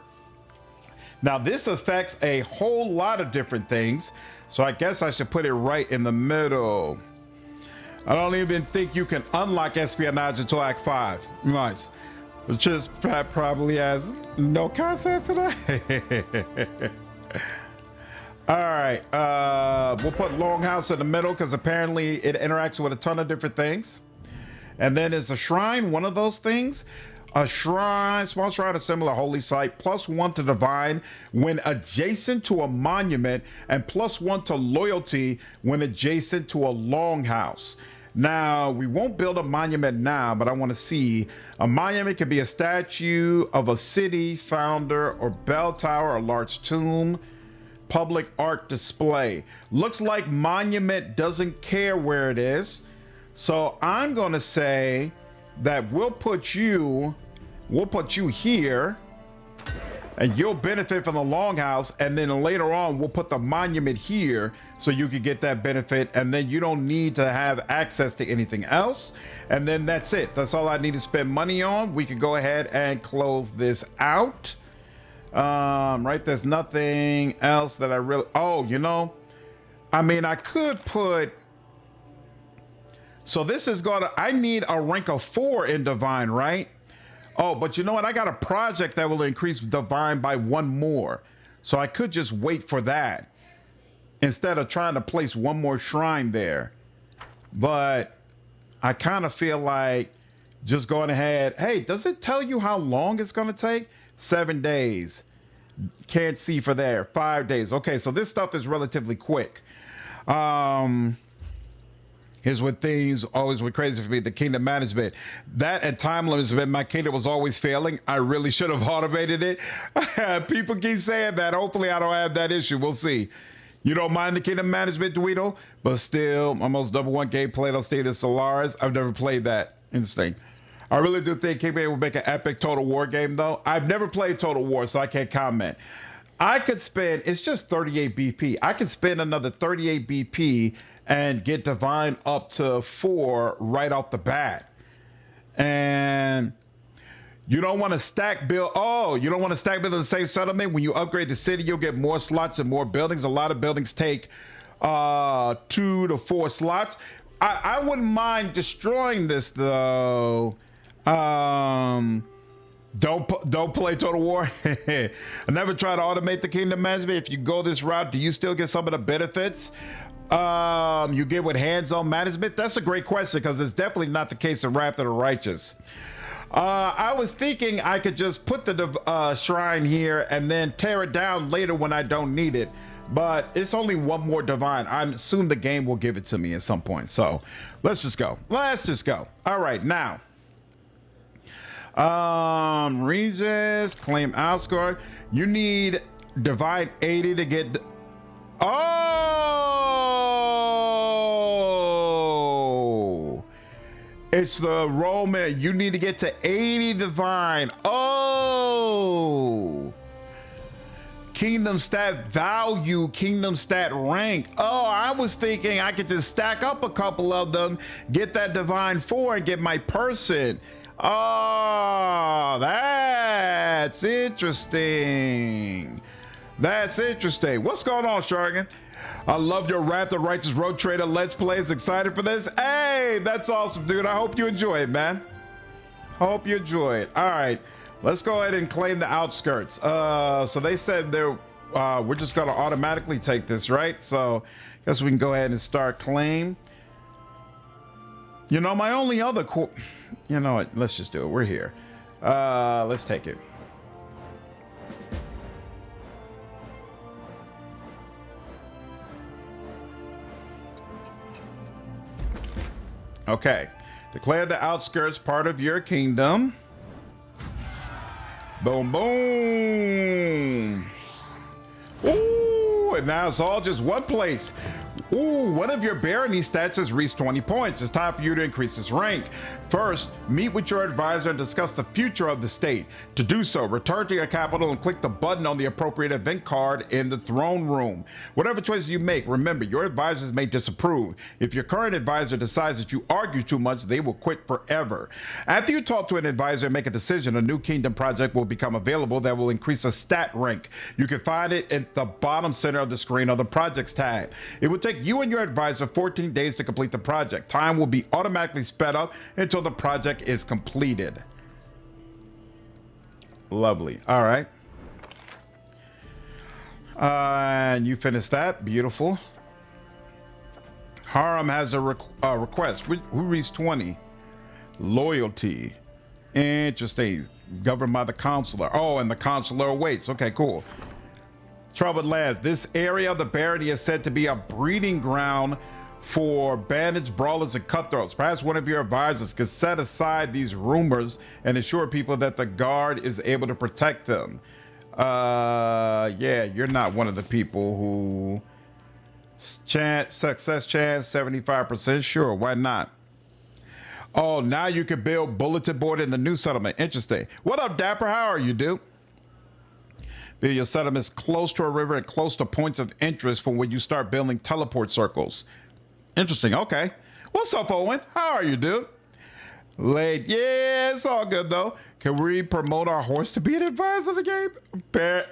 S1: Now this affects a whole lot of different things, so I guess I should put it right in the middle. I don't even think you can unlock espionage until Act 5. Nice. Which is probably has no concept to that. All right, we'll put longhouse in the middle because apparently it interacts with a ton of different things. And then is a shrine one of those things? A shrine, small shrine, a similar holy site, +1 to divine when adjacent to a monument, and +1 to loyalty when adjacent to a longhouse. Now, we won't build a monument now, but I want to see. A monument could be a statue of a city, founder, or bell tower, or large tomb, public art display. Looks like monument doesn't care where it is. So I'm going to say that we'll put you here, and you'll benefit from the longhouse, and then later on we'll put the monument here so you can get that benefit, and then you don't need to have access to anything else, and then that's it. That's all I need to spend money on. We can go ahead and close this out. Right, there's nothing else that I really, oh, you know, I mean, I could put, so this is gonna, I need a rank of 4 in divine, right? Oh, but you know what? I got a project that will increase divine by 1 more. So I could just wait for that instead of trying to place 1 more shrine there. But I kind of feel like just going ahead. Hey, does it tell you how long it's going to take? 7 days. Can't see for there. 5 days. Okay, so this stuff is relatively quick. Here's what things always were crazy for me, the kingdom management. That and time limits, my kingdom was always failing. I really should have automated it. People keep saying that. Hopefully I don't have that issue. We'll see. You don't mind the kingdom management, Duito? But still, my most #1 game played on State of Solaris. I've never played that. Instinct. I really do think Kingmaker will make an epic Total War game, though. I've never played Total War, so I can't comment. I could spend, it's just 38 BP. I could spend another 38 BP and get divine up to 4 right off the bat. And you don't want to stack build. Oh, you don't want to stack build in the same settlement. When you upgrade the city, you'll get more slots and more buildings. A lot of buildings take 2 to 4 slots. I wouldn't mind destroying this though. Don't play Total War. I never try to automate the kingdom management. If you go this route, do you still get some of the benefits you get with hands-on management? That's a great question because it's definitely not the case in Wrath of the Righteous. I was thinking I could just put the shrine here and then tear it down later when I don't need it, but it's only 1 more divine. I assume the game will give it to me at some point. So let's just go. All right, now Regis, claim outscore. You need divine 80 to get oh, it's the Roman. You need to get to 80 divine. Oh, kingdom stat value, kingdom stat rank. Oh, I was thinking I could just stack up a couple of them, get that divine 4 and get my person. Oh, that's interesting. That's interesting. What's going on, Shargan? I love your Wrath of Righteous Road Trader Let's Plays. Excited for this? Hey, that's awesome, dude. I hope you enjoy it, man. Hope you enjoy it. All right, let's go ahead and claim the outskirts. So they said we're just gonna automatically take this, right? So I guess we can go ahead and start claim. You know, my only other you know what? Let's just do it. We're here. Let's take it. Okay. Declare the outskirts part of your kingdom. Boom, boom. Ooh, and now it's all just one place. Ooh, one of your barony stats has reached 20 points. It's time for you to increase its rank. First, meet with your advisor and discuss the future of the state. To do so, return to your capital and click the button on the appropriate event card in the throne room. Whatever choices you make, remember, your advisors may disapprove. If your current advisor decides that you argue too much, they will quit forever. After you talk to an advisor and make a decision, a new kingdom project will become available that will increase a stat rank. You can find it at the bottom center of the screen on the projects tab. It will take you and your advisor 14 days to complete the project. Time will be automatically sped up until the project is completed. Lovely. All right. And you finished that. Beautiful. Harem has a request. Who reached 20? Loyalty. Interesting. Governed by the counselor. Oh, and the counselor awaits. Okay, cool. Troubled lands. This area of the barony is said to be a breeding ground for bandits, brawlers, and cutthroats. Perhaps one of your advisors could set aside these rumors and assure people that the guard is able to protect them. Yeah, you're not one of the people who success chance 75%. Sure, why not? Oh, now you can build bulletin board in the new settlement. Interesting. What up, Dapper? How are you, dude? Build your settlements close to a river and close to points of interest for when you start building teleport circles. Interesting. Okay. What's up, Owen? How are you, dude? Late. Yeah, it's all good, though. Can we promote our horse to be an advisor of the game?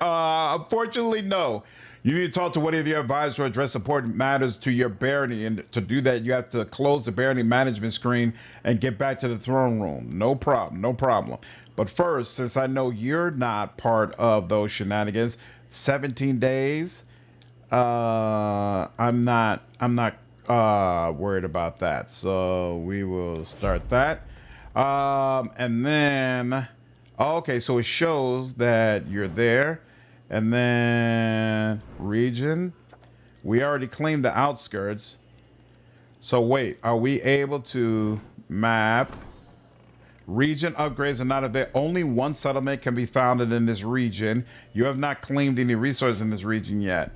S1: Unfortunately, no. You need to talk to one of your advisors to address important matters to your barony. And to do that, you have to close the barony management screen and get back to the throne room. No problem. No problem. But first, since I know you're not part of those shenanigans, 17 days, I'm not worried about that. So we will start that. And then, okay, so it shows that you're there. And then region, we already claimed the outskirts. So wait, are we able to map? Region upgrades are not available. Only one settlement can be founded in this region. You have not claimed any resources in this region yet.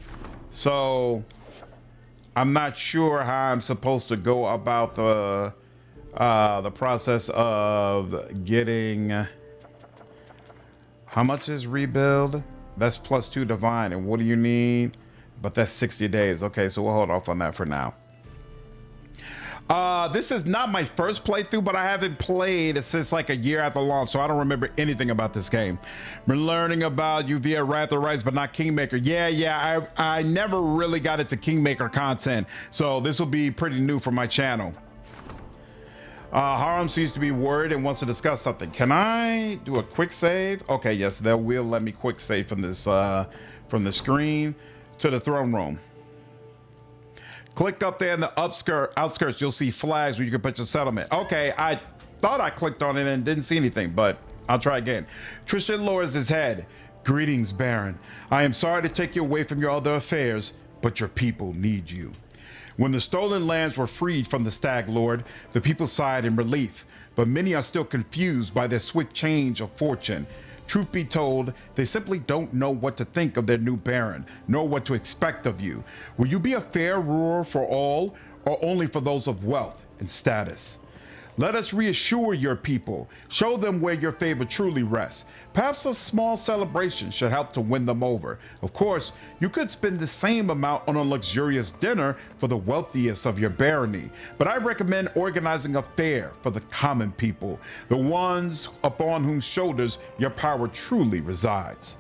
S1: So I'm not sure how I'm supposed to go about the process of getting. How much is rebuild? That's +2 divine. And what do you need? But that's 60 days. Okay, so we'll hold off on that for now. This is not my first playthrough, but I haven't played since like a year after launch, so I don't remember anything about this game. Been learning about you via Wrath of Rights, but not Kingmaker. Yeah, I never really got into Kingmaker content, so this will be pretty new for my channel. Harem seems to be worried and wants to discuss something. Can I do a quick save? Okay, yes, they will let me quick save from this from the screen to the throne room. Click up there in the outskirts. You'll see flags where you can put your settlement. Okay, I thought I clicked on it and didn't see anything, but I'll try again. Tristan lowers his head. Greetings, Baron. I am sorry to take you away from your other affairs, but your people need you. When the stolen lands were freed from the Stag Lord, the people sighed in relief, but many are still confused by their swift change of fortune. Truth be told, they simply don't know what to think of their new Baron, nor what to expect of you. Will you be a fair ruler for all, or only for those of wealth and status? Let us reassure your people. Show them where your favor truly rests. Perhaps a small celebration should help to win them over. Of course, you could spend the same amount on a luxurious dinner for the wealthiest of your barony, but I recommend organizing a fair for the common people, the ones upon whose shoulders your power truly resides.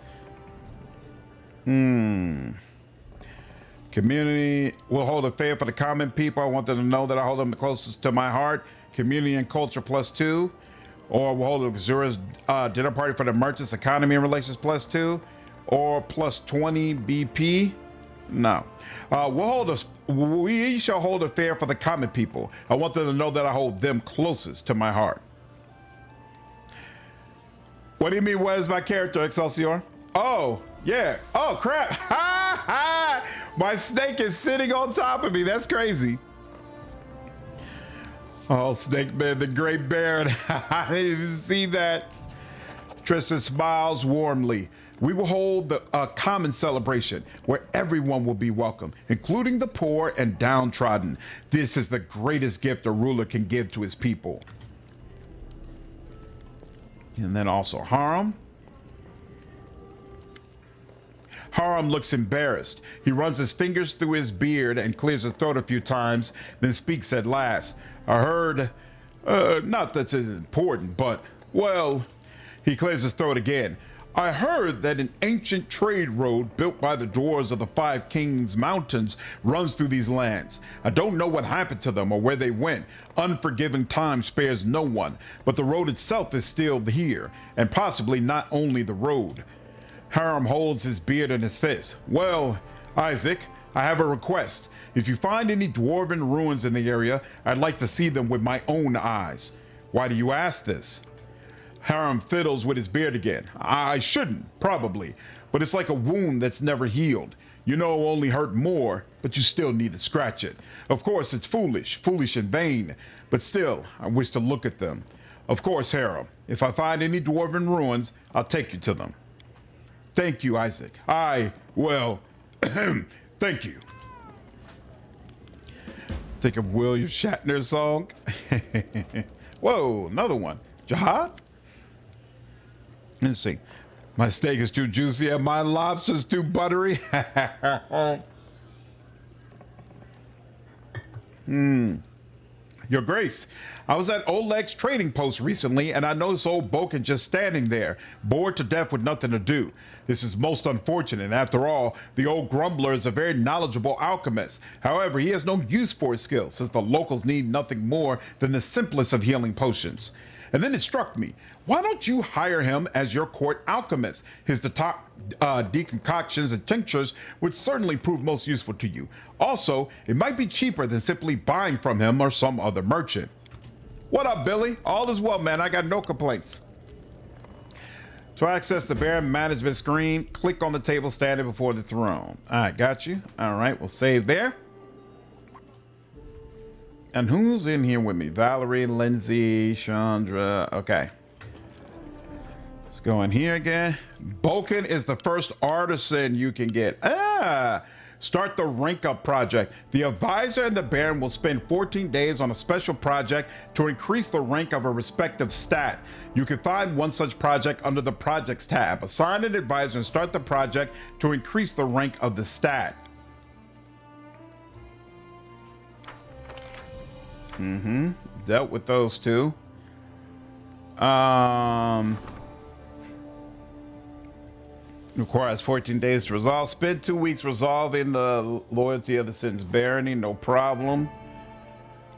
S1: Community will hold a fair for the common people. I want them to know that I hold them the closest to my heart. Community and culture +2. Or we'll hold a luxurious dinner party for the merchants, economy and relations +2. Or +20 BP. No. We shall hold a fair for the common people. I want them to know that I hold them closest to my heart. What do you mean, what is my character, Excelsior? Oh, yeah. Oh, crap. Ha ha! My snake is sitting on top of me. That's crazy. Oh, Snake Man, the Great Baron. I didn't even see that. Tristan smiles warmly. We will hold a common celebration where everyone will be welcome, including the poor and downtrodden. This is the greatest gift a ruler can give to his people. And then also Haram. Haram looks embarrassed. He runs his fingers through his beard and clears his throat a few times, then speaks at last. I heard, not that it's important, but, well, he clears his throat again. I heard that an ancient trade road built by the dwarves of the Five Kings Mountains runs through these lands. I don't know what happened to them or where they went. Unforgiving time spares no one, but the road itself is still here, and possibly not only the road. Haram holds his beard in his fist. Well, Isaac, I have a request. If you find any dwarven ruins in the area, I'd like to see them with my own eyes. Why do you ask this? Haram fiddles with his beard again. I shouldn't, probably, but it's like a wound that's never healed. You know it'll only hurt more, but you still need to scratch it. Of course, it's foolish and vain, but still, I wish to look at them. Of course, Haram, if I find any dwarven ruins, I'll take you to them. Thank you, Isaac. Well, thank you. Think of William Shatner's song. Whoa, another one. Jihad? Let's see. My steak is too juicy and my lobster's too buttery. Your Grace, I was at Oleg's trading post recently and I noticed old Boken just standing there, bored to death with nothing to do. This is most unfortunate. After all, the old grumbler is a very knowledgeable alchemist. However, he has no use for his skills since the locals need nothing more than the simplest of healing potions. And then it struck me, why don't you hire him as your court alchemist? His decoctions and tinctures would certainly prove most useful to you. Also, it might be cheaper than simply buying from him or some other merchant. What up, Billy? All is well, man. I got no complaints. To access the Baron management screen, click on the table standing before the throne. All right, got you. All right, we'll save there. And who's in here with me? Valerie, Lindsay, Chandra. Okay. Let's go in here again. Boken is the first artisan you can get. Start the rank up project. The advisor and the Baron will spend 14 days on a special project to increase the rank of a respective stat. You can find one such project under the projects tab. Assign an advisor and start the project to increase the rank of the stat. Dealt with those two. Requires 14 days to resolve. Spend 2 weeks resolving the loyalty of the Sin's barony. No problem.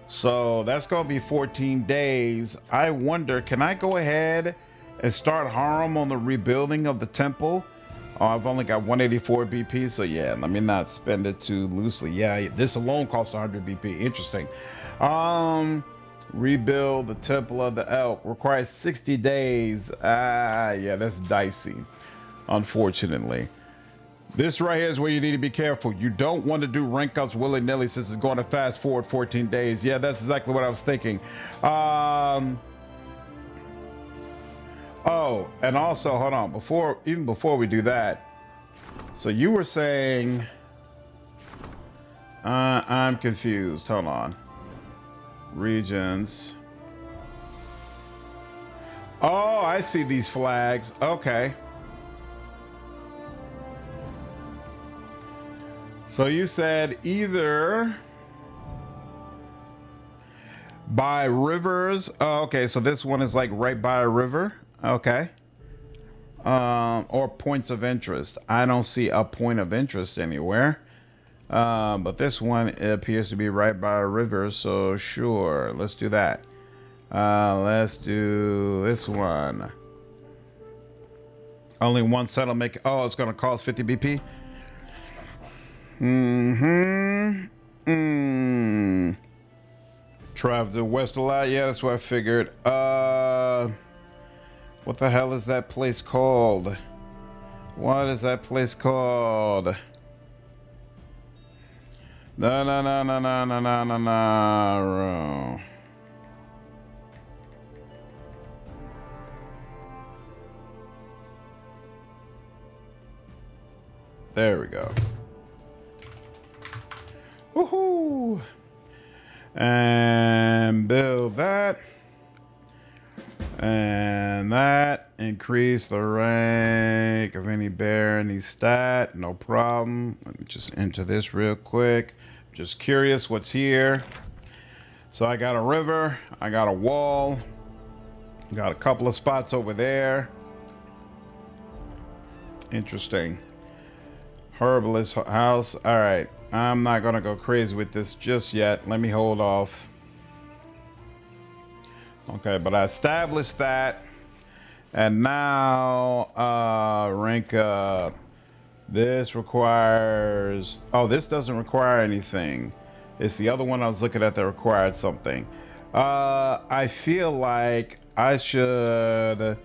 S1: So that's gonna be 14 days. I wonder, can I go ahead and start Haram on the rebuilding of the temple? Oh, I've only got 184 BP, so yeah, let me not spend it too loosely. Yeah, this alone costs 100 BP. Interesting. Rebuild the Temple of the Elk requires 60 days. Yeah, that's dicey, unfortunately. This right here is where you need to be careful. You don't want to do rank ups willy-nilly since it's going to fast forward 14 days. Yeah, that's exactly what I was thinking. Oh, and also, hold on, even before we do that. So you were saying, I'm confused. Hold on. Regions. Oh, I see these flags. Okay. So you said either by rivers. Oh, okay, so this one is like right by a river. Okay. Or points of interest. I don't see a point of interest anywhere. But this one appears to be right by a river, so sure, let's do that. Let's do this one. Only one settlement. Oh, it's gonna cost 50 BP. Travel to west a lot. Yeah, that's what I figured. What the hell is that place called? What is that place called? No. There we go. Woohoo! And build that. And that. Increase the rank of any barony stat. No problem. Let me just enter this real quick. Just curious what's here. So I got a river. I got a wall. Got a couple of spots over there. Interesting. Herbalist house. All right. I'm not going to go crazy with this just yet. Let me hold off. Okay, but I established that. And now rank up. This requires... Oh, this doesn't require anything. It's the other one I was looking at that required something. I feel like I should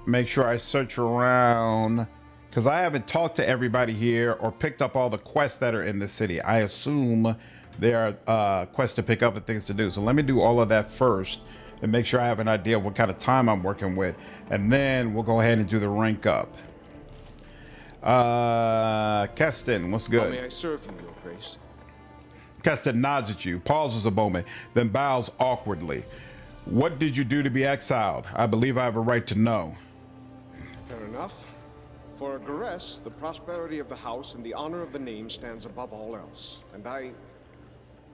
S1: make sure I search around... Because I haven't talked to everybody here or picked up all the quests that are in the city. I assume there are quests to pick up and things to do. So let me do all of that first and make sure I have an idea of what kind of time I'm working with. And then we'll go ahead and do the rank up. Keston, what's good?
S6: How may I serve you, Your Grace?
S1: Keston nods at you, pauses a moment, then bows awkwardly. What did you do to be exiled? I believe I have a right to know.
S6: Fair enough. For a Garess, the prosperity of the house and the honor of the name stands above all else. And I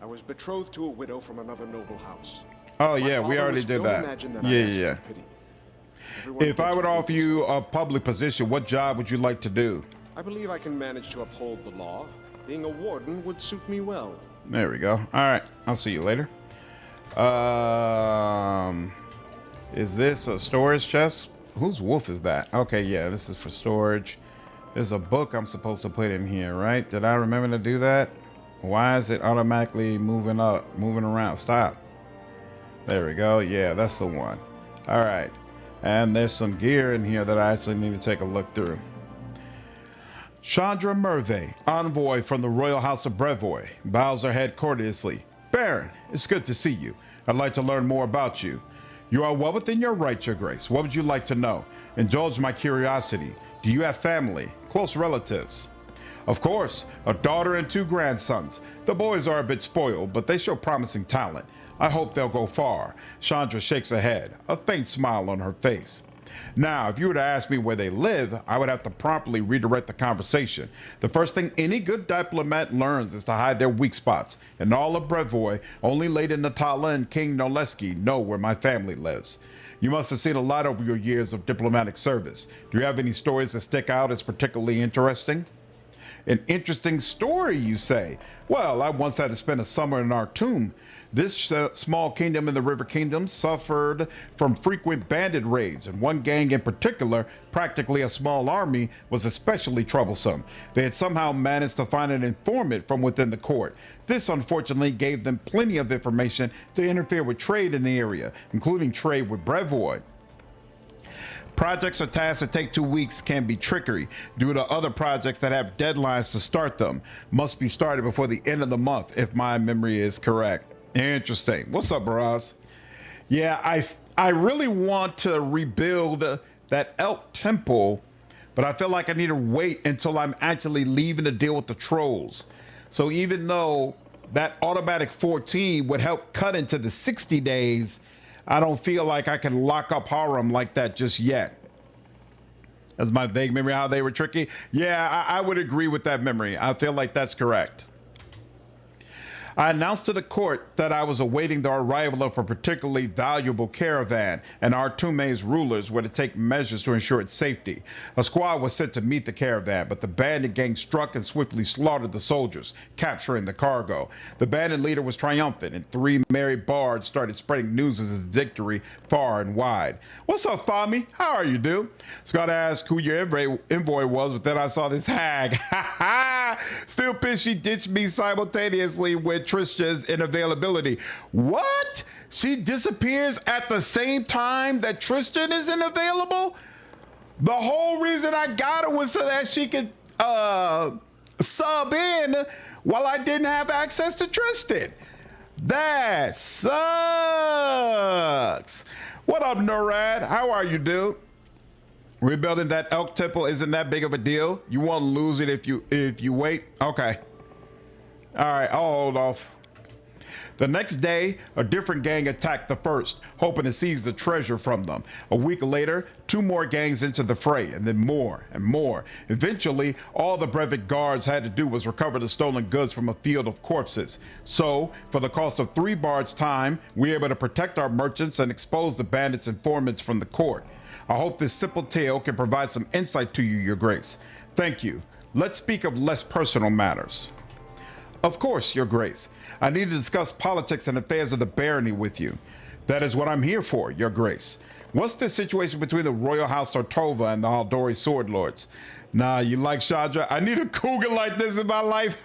S6: was betrothed to a widow from another noble house.
S1: Oh yeah, we already did that. Yeah. If I would offer you a public position, what job would you like to do?
S6: I believe I can manage to uphold the law. Being a warden would suit me well.
S1: There we go. All right, I'll see you later. Is this a storage chest? Whose wolf is that? Okay, yeah, this is for storage. There's a book I'm supposed to put in here, right? Did I remember to do that? Why is it automatically moving around? Stop. There we go. Yeah, that's the one. All right. And there's some gear in here that I actually need to take a look through. Chandra Merve, envoy from the Royal House of Brevoy, bows her head courteously. Baron, it's good to see you. I'd like to learn more about you. You are well within your rights, Your Grace. What would you like to know? Indulge my curiosity. Do you have family, close relatives? Of course, a daughter and 2 grandsons. The boys are a bit spoiled, but they show promising talent. I hope they'll go far. Chandra shakes her head, a faint smile on her face. Now, if you were to ask me where they live, I would have to promptly redirect the conversation. The first thing any good diplomat learns is to hide their weak spots. In all of Brevoy, only Lady Natala and King Noleski know where my family lives. You must have seen a lot over your years of diplomatic service. Do you have any stories that stick out as particularly interesting? An interesting story, you say? Well, I once had to spend a summer in Artum. This small kingdom in the River Kingdom suffered from frequent bandit raids, and one gang in particular, practically a small army, was especially troublesome. They had somehow managed to find an informant from within the court. This unfortunately gave them plenty of information to interfere with trade in the area, including trade with Brevoy. Projects or tasks that take 2 weeks can be trickery due to other projects that have deadlines to start them. Must be started before the end of the month, if my memory is correct. Interesting. What's up, Baraz? Yeah, I really want to rebuild that Elk Temple, but I feel like I need to wait until I'm actually leaving to deal with the trolls. So even though that automatic 14 would help cut into the 60 days, I don't feel like I can lock up Harem like that just yet. That's my vague memory how they were tricky. Yeah, I would agree with that memory. I feel like that's correct. I announced to the court that I was awaiting the arrival of a particularly valuable caravan, and our Tume's rulers were to take measures to ensure its safety. A squad was sent to meet the caravan, but the bandit gang struck and swiftly slaughtered the soldiers, capturing the cargo. The bandit leader was triumphant, and 3 merry bards started spreading news of his victory far and wide. What's up, Fami? How are you, dude? Scott asked who your envoy was, but then I saw this hag. Still pissed she ditched me simultaneously with Trista's inavailability. What? She disappears at the same time that Tristan isn't available? The whole reason I got her was so that she could sub in while I didn't have access to Tristan. That sucks. What up, Nurad? How are you, dude? Rebuilding that elk temple isn't that big of a deal. You won't lose it if you wait. Okay. All right, I'll hold off. The next day, a different gang attacked the first, hoping to seize the treasure from them. A week later, 2 more gangs entered the fray, and then more and more. Eventually, all the brevet guards had to do was recover the stolen goods from a field of corpses. So, for the cost of 3 bards' time, we were able to protect our merchants and expose the bandits' informants from the court. I hope this simple tale can provide some insight to you, Your Grace. Thank you. Let's speak of less personal matters. Of course, Your Grace. I need to discuss politics and affairs of the barony with you. That is what I'm here for, Your Grace. What's the situation between the Royal House Sartova and the Aldori Sword Lords? Nah, you like Chandra? I need a cougar like this in my life.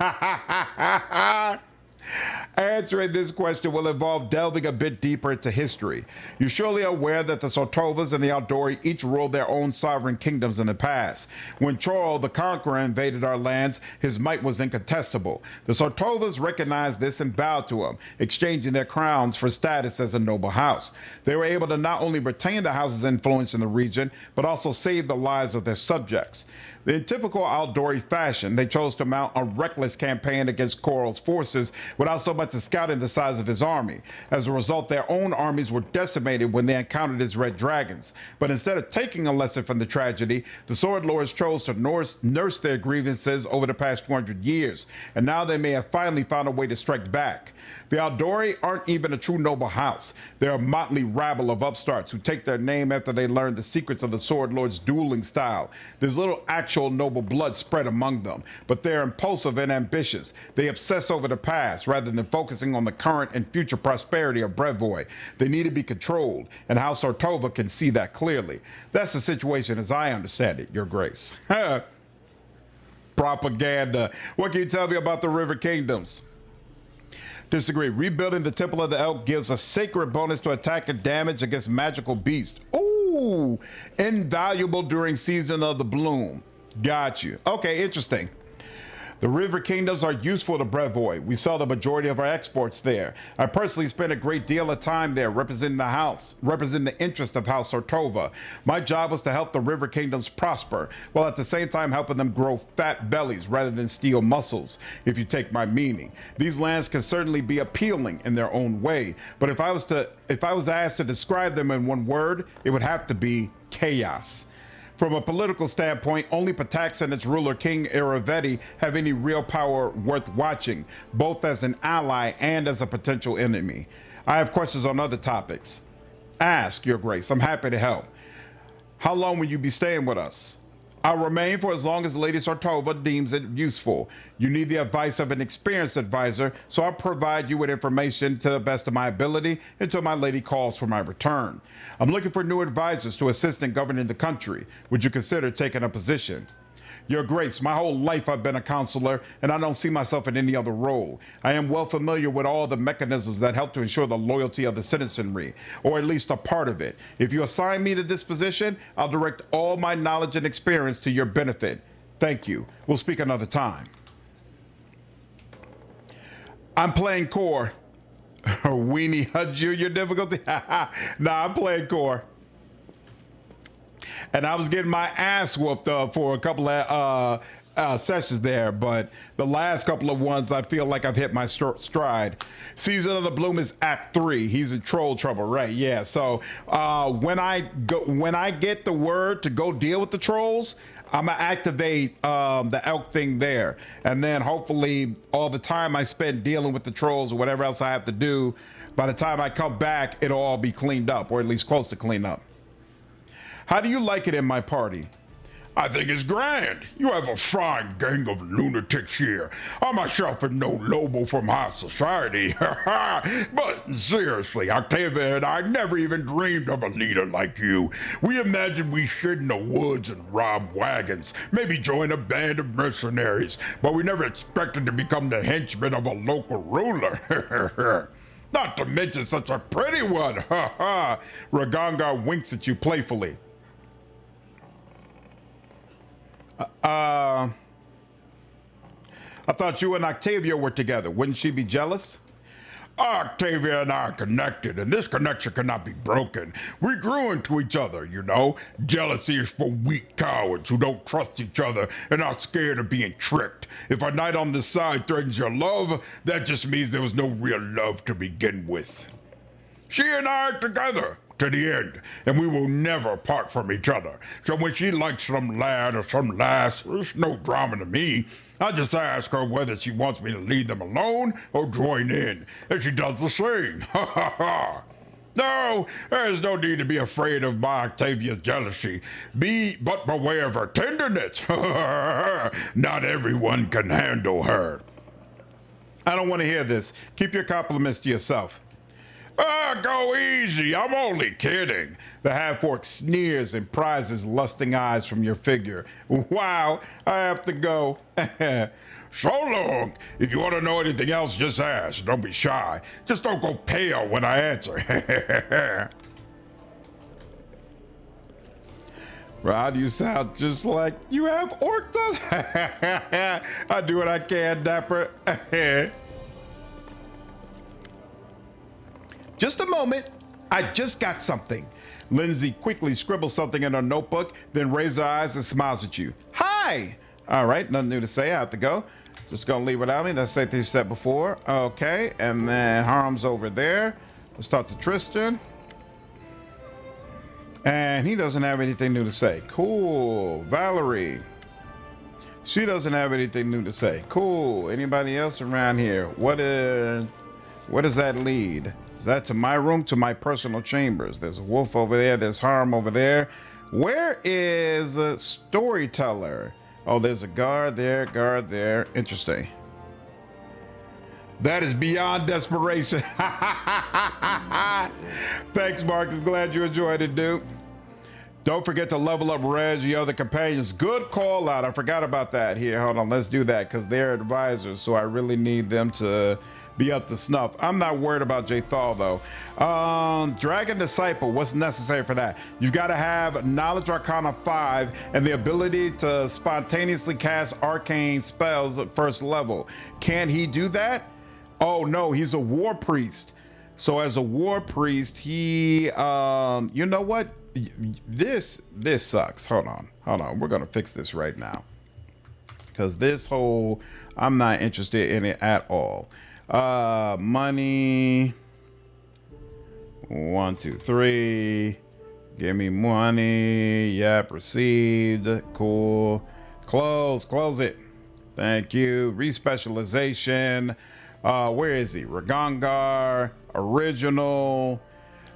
S1: Answering this question will involve delving a bit deeper into history. You're surely aware that the Sartovas and the Aldori each ruled their own sovereign kingdoms in the past. When Choro the Conqueror invaded our lands, his might was incontestable. The Sartovas recognized this and bowed to him, exchanging their crowns for status as a noble house. They were able to not only retain the house's influence in the region, but also save the lives of their subjects. In typical Aldori fashion, they chose to mount a reckless campaign against Coral's forces without so much as scouting the size of his army. As a result, their own armies were decimated when they encountered his red dragons. But instead of taking a lesson from the tragedy, the Sword Lords chose to nurse their grievances over the past 200 years, and now they may have finally found a way to strike back. The Aldori aren't even a true noble house. They're a motley rabble of upstarts who take their name after they learned the secrets of the Sword Lord's dueling style. There's little actual noble blood spread among them, but they're impulsive and ambitious. They obsess over the past rather than focusing on the current and future prosperity of Brevoy. They need to be controlled, and House Sartova can see that clearly. That's the situation as I understand it, Your Grace. Propaganda. What can you tell me about the River Kingdoms? Disagree. Rebuilding the Temple of the Elk gives a sacred bonus to attack and damage against magical beasts. Ooh, invaluable during season of the bloom. Got you. Okay, interesting. The River Kingdoms are useful to Brevoy. We sell the majority of our exports there. I personally spend a great deal of time there representing the interest of House Sartova. My job was to help the River Kingdoms prosper, while at the same time helping them grow fat bellies rather than steel muscles, if you take my meaning. These lands can certainly be appealing in their own way, but if I was asked to describe them in one word, it would have to be chaos. From a political standpoint, only Patax and its ruler, King Iravetti, have any real power worth watching, both as an ally and as a potential enemy. I have questions on other topics. Ask, Your Grace. I'm happy to help. How long will you be staying with us? I'll remain for as long as Lady Sartova deems it useful. You need the advice of an experienced advisor, so I'll provide you with information to the best of my ability until my lady calls for my return. I'm looking for new advisors to assist in governing the country. Would you consider taking a position? Your Grace, my whole life I've been a counselor, and I don't see myself in any other role. I am well familiar with all the mechanisms that help to ensure the loyalty of the citizenry, or at least a part of it. If you assign me to this position, I'll direct all my knowledge and experience to your benefit. Thank you. We'll speak another time. I'm playing core. Weenie Hut Jr. difficulty? Nah, I'm playing core. And I was getting my ass whooped for a couple of sessions there, but the last couple of ones I feel like I've hit my stride. Season of the Bloom is Act 3. He's in troll trouble, right? Yeah. So when I get the word to go deal with the trolls, I'm gonna activate the elk thing there, and then hopefully all the time I spend dealing with the trolls or whatever else I have to do, by the time I come back, it'll all be cleaned up, or at least close to clean up. How do you like it in my party?
S7: I think it's grand. You have a fine gang of lunatics here. I myself am no noble from high society. But seriously, Octavia and I never even dreamed of a leader like you. We imagined we sit in the woods and rob wagons, maybe join a band of mercenaries, but we never expected to become the henchmen of a local ruler. Not to mention such a pretty one. Ha ha. Ragangar winks at you playfully.
S1: I thought you and Octavia were together. Wouldn't she be jealous?
S7: Octavia and I are connected, and this connection cannot be broken. We grew into each other, you know. Jealousy is for weak cowards who don't trust each other and are scared of being tricked. If a knight on this side threatens your love, that just means there was no real love to begin with. She and I are together to the end, and we will never part from each other. So when she likes some lad or some lass, there's no drama to me. I just ask her whether she wants me to leave them alone or join in, and she does the same. Ha ha ha. No, there's no need to be afraid of my Octavia's jealousy. But beware of her tenderness. Not everyone can handle her.
S1: I don't want to hear this. Keep your compliments to yourself.
S7: Go easy, I'm only kidding.
S1: The half-orc sneers and pries his lusting eyes from your figure. Wow, I have to go.
S7: So long. If you want to know anything else, just ask. Don't be shy. Just don't go pale when I answer.
S1: Rod, you sound just like you have orc does. I do what I can, Dapper. Just a moment. I just got something. Lindsay quickly scribbles something in her notebook, then raises her eyes and smiles at you. Hi! All right, nothing new to say. I have to go. Just gonna leave without me. That's the same thing you said before. Okay, and then Harm's over there. Let's talk to Tristan. And he doesn't have anything new to say. Cool. Valerie. She doesn't have anything new to say. Cool. Anybody else around here? What does that lead? Is that to my room, to my personal chambers? There's a wolf over there. There's Harm over there. Where is a storyteller? Oh, there's a guard there. Interesting. That is beyond desperation. Thanks, Marcus. Glad you enjoyed it, dude. Don't forget to level up Reg, your other companions. Good call out. I forgot about that. Here, hold on. Let's do that because they're advisors, so I really need them to be up to snuff. I'm not worried about Jthal though. Dragon Disciple, what's necessary for that? You've got to have Knowledge Arcana 5 and the ability to spontaneously cast arcane spells at first level. Can he do that? Oh no, he's a war priest. So as a war priest, he, you know what? This sucks. Hold on. We're gonna fix this right now. Because this whole, I'm not interested in it at all. Money. 1, 2, 3. Give me money. Yep, received. Cool. Close it. Thank you. Respecialization. Where is he? Ragangar. Original.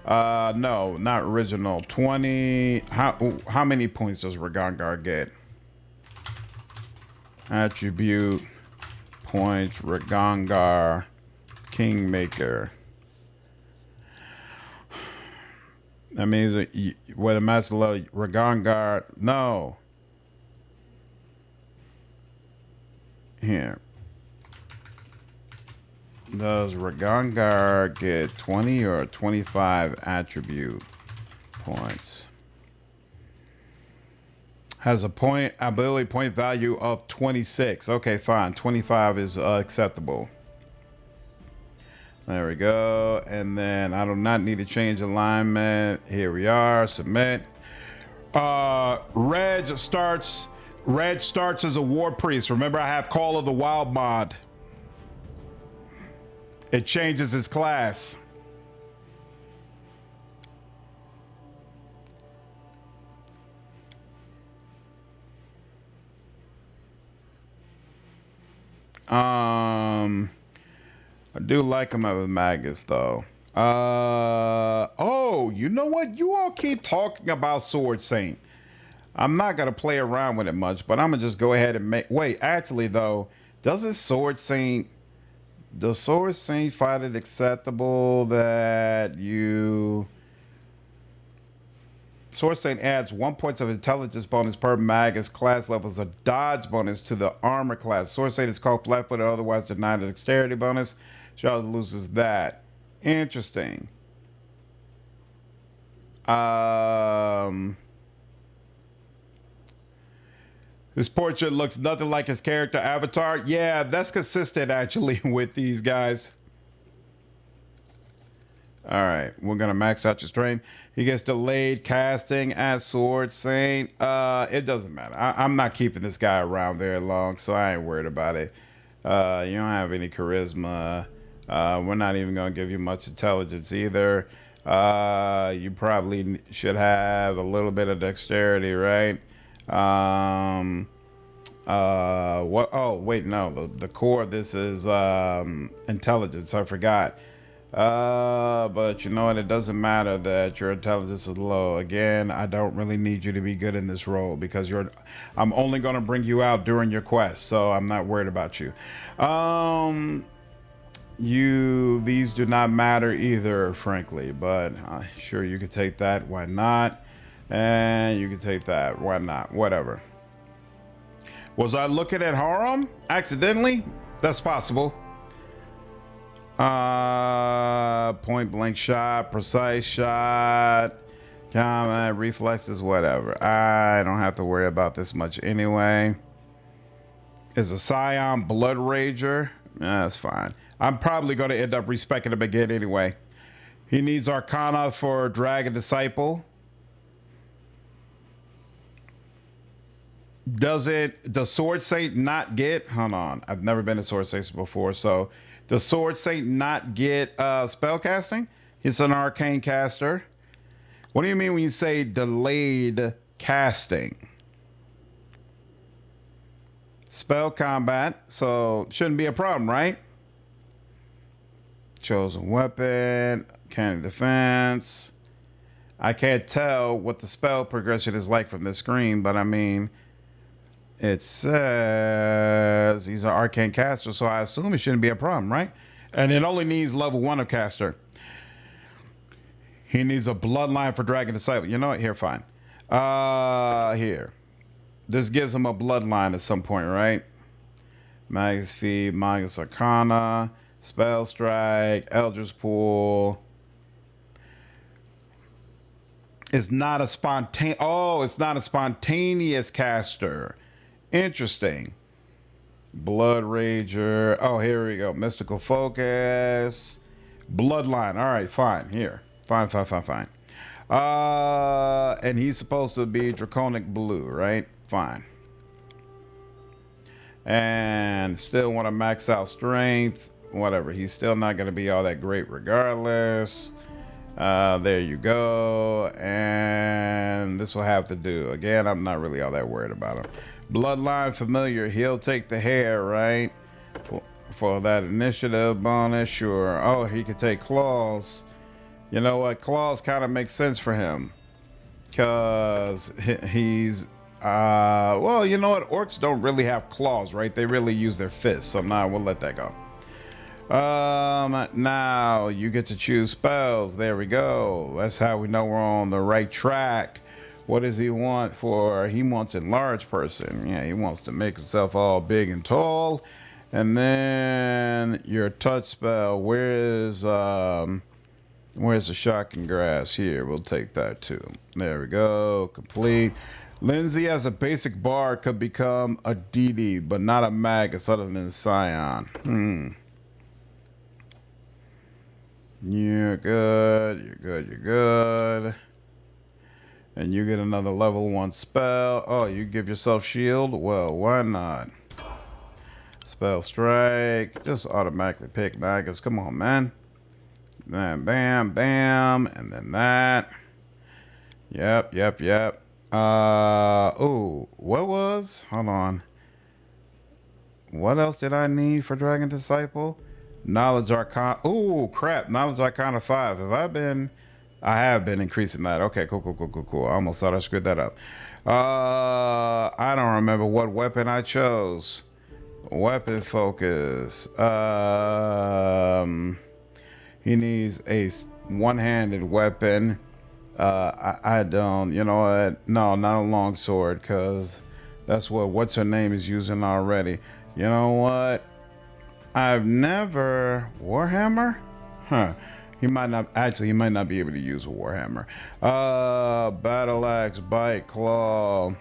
S1: No, not original. 20. How many points does Ragangar get? Attribute. Points. Ragangar. Kingmaker. That means whether Master Level Ragangar. No. Here. Does Ragangar get 20 or 25 attribute points? Has a ability point value of 26. Okay, fine. 25 is acceptable. There we go. And then I do not need to change alignment. Here we are. Submit. Reg starts Red starts as a war priest. Remember, I have Call of the Wild mod. It changes his class. I do like him as a Magus, though. Oh, you know what? You all keep talking about Sword Saint. I'm not going to play around with it much, but I'm going to just go ahead and make... Wait, actually, though, does Sword Saint find it acceptable that you... Sword Saint adds 1 point of intelligence bonus per Magus class level as a dodge bonus to the armor class. Sword Saint is called flat-footed, otherwise denied a dexterity bonus. Charles loses that. Interesting. His portrait looks nothing like his character avatar. Yeah, that's consistent actually with these guys. All right, we're gonna max out your strength. He gets delayed casting as Sword Saint. It doesn't matter. I'm not keeping this guy around very long, so I ain't worried about it. You don't have any charisma. We're not even gonna give you much intelligence either. You probably should have a little bit of dexterity, right? What? Oh, wait, no. The core of this is intelligence. I forgot. But you know what? It doesn't matter that your intelligence is low. Again, I don't really need you to be good in this role because I'm only going to bring you out during your quest, so I'm not worried about you. These do not matter either, frankly, but sure, you could take that. Why not? And you can take that. Why not? Whatever. Was I looking at Harem accidentally? That's possible. Point blank shot, precise shot, combat, reflexes, whatever. I don't have to worry about this much anyway. Is a Scion Blood Rager? That's fine. I'm probably going to end up respecting him again anyway. He needs Arcana for Dragon Disciple. Does Sword Saint not get... Hold on. I've never been a Sword Saint before, so... Does Sword Saint not get spell casting? It's an arcane caster. What do you mean when you say delayed casting? Spell combat, so shouldn't be a problem, right? Chosen weapon, cannon defense. I can't tell what the spell progression is like from this screen, but I mean... It says he's an arcane caster, so I assume it shouldn't be a problem, right? And it only needs level 1 of caster. He needs a bloodline for Dragon Disciple. You know what? Here, fine. Here. This gives him a bloodline at some point, right? Magus Feed, Magus Arcana, Spell Strike, Eldritch Pool. It's not a spontaneous... Oh, it's not a spontaneous caster. Interesting. Blood Rager. Oh, here we go. Mystical Focus. Bloodline. All right, fine. Here. Fine. And he's supposed to be Draconic Blue, right? Fine. And still want to max out strength. Whatever. He's still not going to be all that great regardless. There you go. And this will have to do. Again, I'm not really all that worried about him. Bloodline familiar. He'll take the hair, right? For that initiative bonus, sure. Oh, he could take claws. You know what? Claws kind of makes sense for him. Because he's... well, you know what? Orcs don't really have claws, right? They really use their fists. So now we'll let that go. Now you get to choose spells. There we go. That's how we know we're on the right track. What does he want for? He wants enlarged person. Yeah, he wants to make himself all big and tall. And then your touch spell. Where's the shocking grass? Here, we'll take that too. There we go. Complete. Lindsay as a basic bard could become a DD, but not a Magus other than Scion. You're good. And you get another level 1 spell. Oh, you give yourself shield? Well, why not? Spell strike. Just automatically pick daggers. Come on, man. Bam, bam, bam. And then that. Yep. Ooh, what was? Hold on. What else did I need for Dragon Disciple? Knowledge Arcana. Ooh, crap. Knowledge Arcana 5. I have been increasing that. Okay, cool. I almost thought I screwed that up. I don't remember what weapon I chose. Weapon focus. He needs a one-handed weapon. I don't, you know what? No, not a longsword, because that's what what's her name is using already. You know what? I've never Warhammer? Huh. He might not be able to use a Warhammer. Battle axe, bite, claw.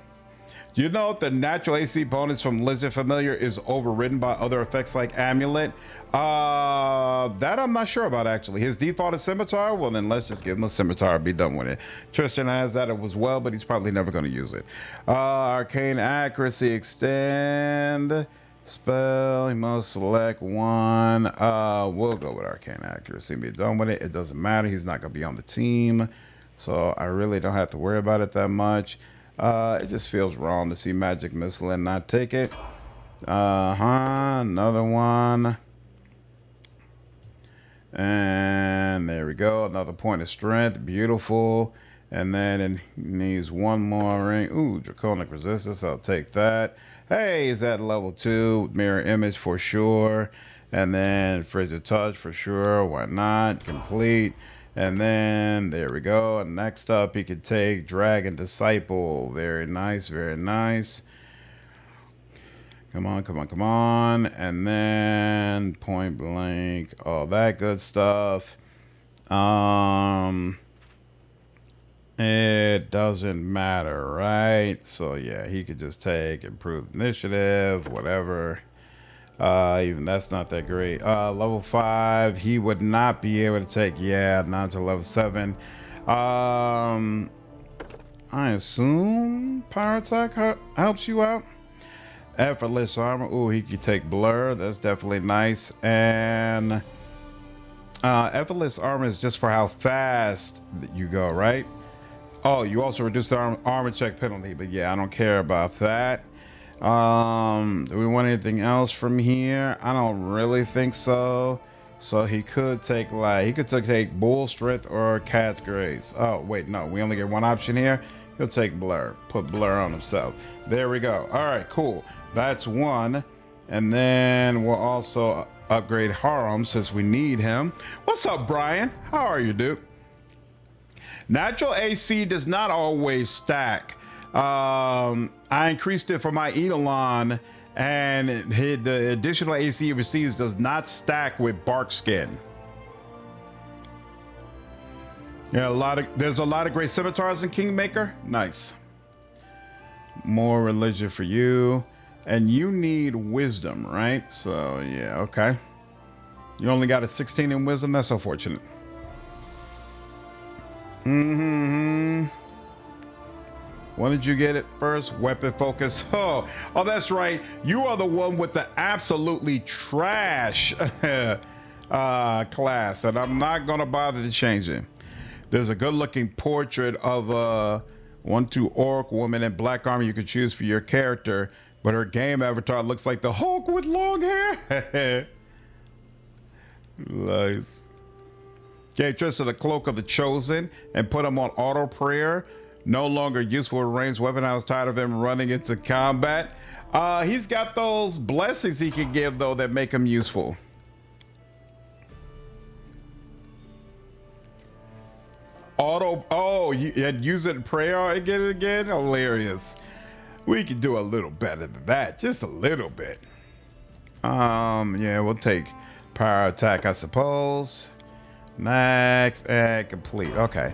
S1: You know if the natural AC bonus from Lizard Familiar is overridden by other effects like Amulet? That I'm not sure about, actually. His default is Scimitar? Well, then let's just give him a Scimitar and be done with it. Tristan has that as well, but he's probably never going to use it. Arcane Accuracy Extend. Spell, he must select one. We'll go with Arcane Accuracy and be done with it. It doesn't matter. He's not going to be on the team. So I really don't have to worry about it that much. It just feels wrong to see Magic Missile and not take it. Another one. And there we go. Another point of strength. Beautiful. And then it needs one more ring. Ooh, Draconic Resistance. I'll take that. Hey, is that level 2? Mirror Image for sure. And then Frigid Touch for sure. Why not? Complete. And then there we go. And next up, he could take Dragon Disciple. Very nice, very nice. Come on. And then Point Blank, all that good stuff. It doesn't matter, right? So yeah, he could just take Improved Initiative, whatever. Even that's not that great. Level 5, he would not be able to take, not to level 7. I assume Power Attack helps you out. Effortless Armor, ooh, he could take Blur, that's definitely nice. And Effortless Armor is just for how fast you go, right? Oh, you also reduce the armor check penalty, but yeah, I don't care about that. Do we want anything else from here? I don't really think so. So he could take take Bull Strength or Cat's Grace. Oh wait, no, we only get one option here. He'll take Blur, put Blur on himself. There we go. All right, cool. That's one. And then we'll also upgrade Harum since we need him. What's up, Brian? How are you, dude? Natural AC does not always stack. I increased it for my Eidolon, and the additional AC it receives does not stack with Bark Skin. Yeah, there's a lot of great scimitars in Kingmaker. Nice. More religion for you, and you need wisdom, right? So yeah, okay. You only got a 16 in wisdom. That's unfortunate. When did you get it first? Weapon focus. Oh, that's right. You are the one with the absolutely trash class, and I'm not gonna bother to change it. There's a good-looking portrait of a 1/2 orc woman in black armor you could choose for your character, but her game avatar looks like the Hulk with long hair. Nice. Gave Tristan the Cloak of the Chosen and put him on auto prayer. No longer useful ranged weapon. I was tired of him running into combat. He's got those blessings he can give though that make him useful. You use it in prayer again? Hilarious. We could do a little better than that. Just a little bit. Yeah, we'll take power attack, I suppose. Next and complete. Okay.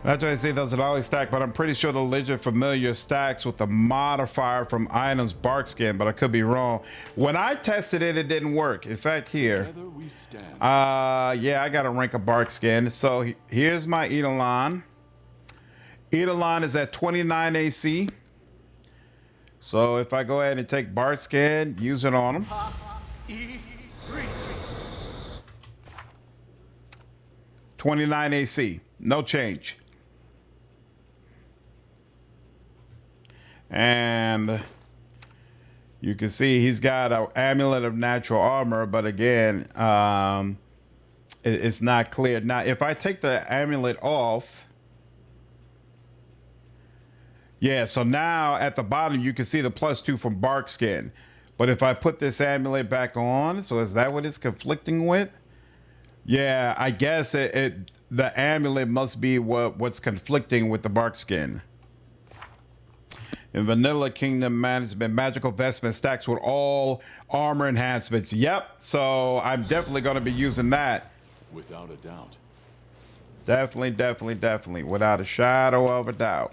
S1: That's why I say doesn't always stack, but I'm pretty sure the Legend Familiar stacks with the modifier from items bark skin, but I could be wrong. When I tested it, it didn't work. In fact, here. Yeah, I got a rank of bark skin. So here's my Eidolon. Edelon is at 29 AC. So if I go ahead and take Bart Scan, use it on him. 29 AC, no change. And you can see he's got an amulet of natural armor, but again, it's not clear. Now, if I take the amulet off, yeah, so now at the bottom, you can see the +2 from bark skin. But if I put this amulet back on, so is that what it's conflicting with? Yeah, I guess the amulet must be what's conflicting with the bark skin. In Vanilla Kingdom Management, magical vestment stacks with all armor enhancements. Yep, so I'm definitely going to be using that.
S3: Without a doubt.
S1: Definitely, without a shadow of a doubt.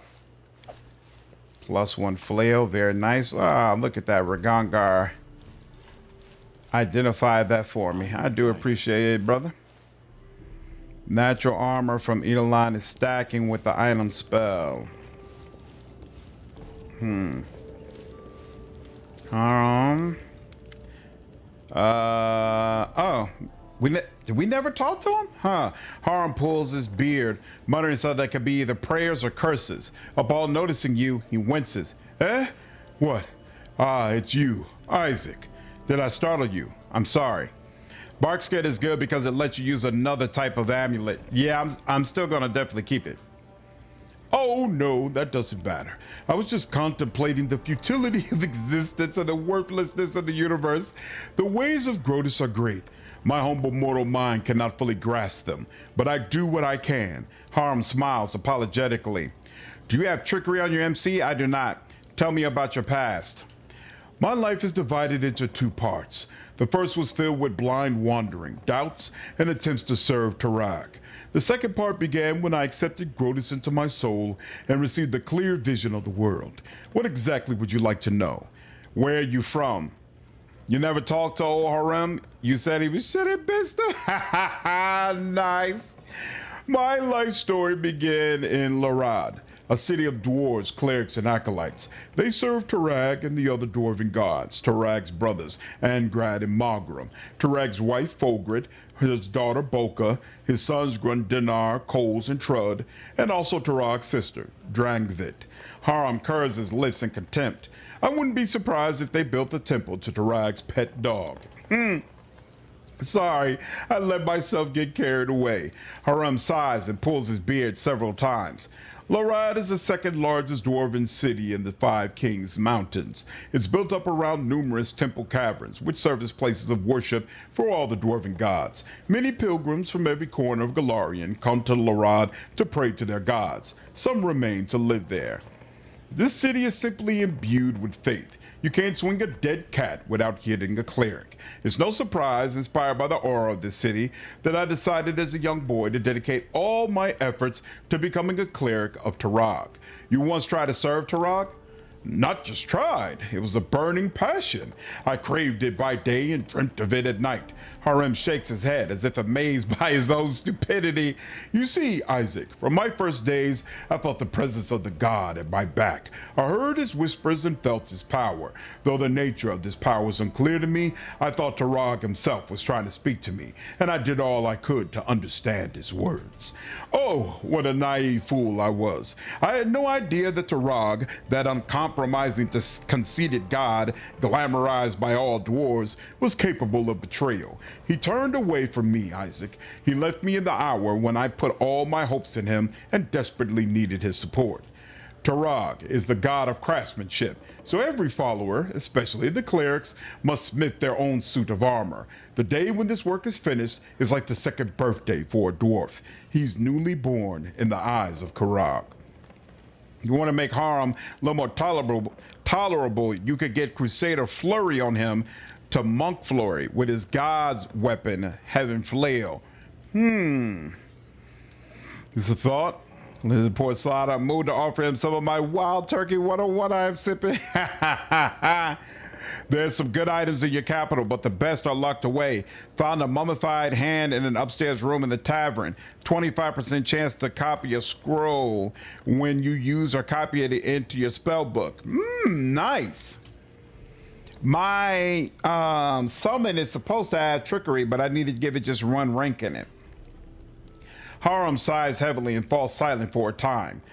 S1: +1 flail, very nice. Ah, look at that, Ragangar. Identified that for me. I do appreciate it, brother. Natural armor from Edelon is stacking with the item spell. Oh, did we never talk to him? Huh. Harm pulls his beard, muttering so that could be either prayers or curses. Upon noticing you, he winces. Eh? What? Ah, it's you, Isaac. Did I startle you? I'm sorry. Barkskin is good because it lets you use another type of amulet. Yeah, I'm still gonna definitely keep it. Oh no, that doesn't matter. I was just contemplating the futility of existence and the worthlessness of the universe. The ways of Grotus are great. My humble mortal mind cannot fully grasp them, but I do what I can. Harm smiles apologetically. Do you have trickery on your MC? I do not. Tell me about your past. My life is divided into 2 parts. The first was filled with blind wandering, doubts, and attempts to serve Tarak. The second part began when I accepted Grotus into my soul and received a clear vision of the world. What exactly would you like to know? Where are you from? You never talked to old Harem? You said he was shit at Bista? Nice. My life story began in Larad, a city of dwarves, clerics, and acolytes. They served Tarag and the other dwarven gods, Tarag's brothers, Angrad and Magram, Tarag's wife, Fogrid, his daughter, Boka, his sons, Grundinar, Coles, and Trud, and also Tarag's sister, Drangvit. Haram curls his lips in contempt. I wouldn't be surprised if they built a temple to Tarag's pet dog. Sorry, I let myself get carried away. Haram sighs and pulls his beard several times. Larad is the second largest dwarven city in the 5 Kings Mountains. It's built up around numerous temple caverns, which serve as places of worship for all the dwarven gods. Many pilgrims from every corner of Galarian come to Larad to pray to their gods. Some remain to live there. This city is simply imbued with faith. You can't swing a dead cat without hitting a cleric. It's no surprise, inspired by the aura of this city, that I decided as a young boy to dedicate all my efforts to becoming a cleric of Tarag. You once tried to serve Tarag? Not just tried, it was a burning passion. I craved it by day and dreamt of it at night. Harem shakes his head as if amazed by his own stupidity. You see, Isaac, from my first days, I felt the presence of the god at my back. I heard his whispers and felt his power. Though the nature of this power was unclear to me, I thought Tarag himself was trying to speak to me, and I did all I could to understand his words. Oh, what a naive fool I was. I had no idea that Tarag, that uncompromising, conceited god, glamorized by all dwarves, was capable of betrayal. He turned away from me, Isaac. He left me in the hour when I put all my hopes in him and desperately needed his support. Tarag is the god of craftsmanship, so every follower, especially the clerics, must smith their own suit of armor. The day when this work is finished is like the second birthday for a dwarf. He's newly born in the eyes of Karag. You want to make Harem a little more tolerable, you could get Crusader Flurry on him to Monk Flurry with his god's weapon, Heaven Flail. It's a thought. There's a poor slide. I'm moved to offer him some of my Wild Turkey 101 I am sipping. There's some good items in your capital, but the best are locked away. Found a mummified hand in an upstairs room in the tavern. 25% chance to copy a scroll when you use or copy it into your spell book. Nice. My summon is supposed to have trickery, but I need to give it just one rank in it. Harum sighs heavily and falls silent for a time.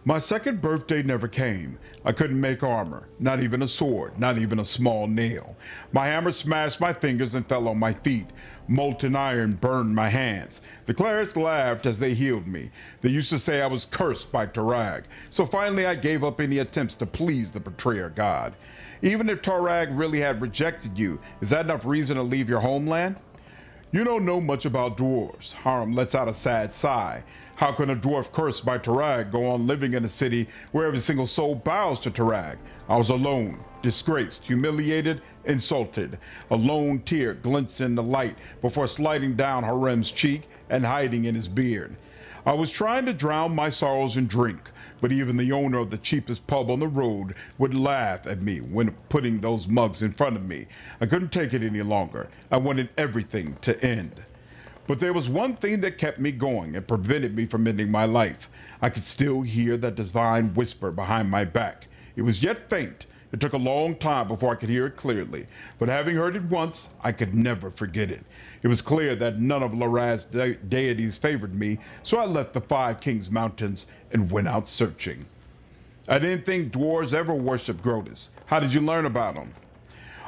S1: My second birthday never came. I couldn't make armor, not even a sword, not even a small nail. My hammer smashed my fingers and fell on my feet. Molten iron burned my hands. The clerics laughed as they healed me. They used to say I was cursed by Torag. So finally I gave up any attempts to please the betrayer god. Even if Torag really had rejected you, is that enough reason to leave your homeland? You don't know much about dwarves. Harum lets out a sad sigh. How can a dwarf cursed by Torag go on living in a city where every single soul bows to Torag? I was alone, disgraced, humiliated, insulted. A lone tear glints in the light before sliding down Harum's cheek and hiding in his beard. I was trying to drown my sorrows in drink, but even the owner of the cheapest pub on the road would laugh at me when putting those mugs in front of me. I couldn't take it any longer. I wanted everything to end. But there was one thing that kept me going and prevented me from ending my life. I could still hear that divine whisper behind my back. It was yet faint. It took a long time before I could hear it clearly, but having heard it once, I could never forget it. It was clear that none of Laraz's deities favored me, so I left the 5 Kings Mountains and went out searching. I didn't think dwarves ever worshipped Grotus. How did you learn about them?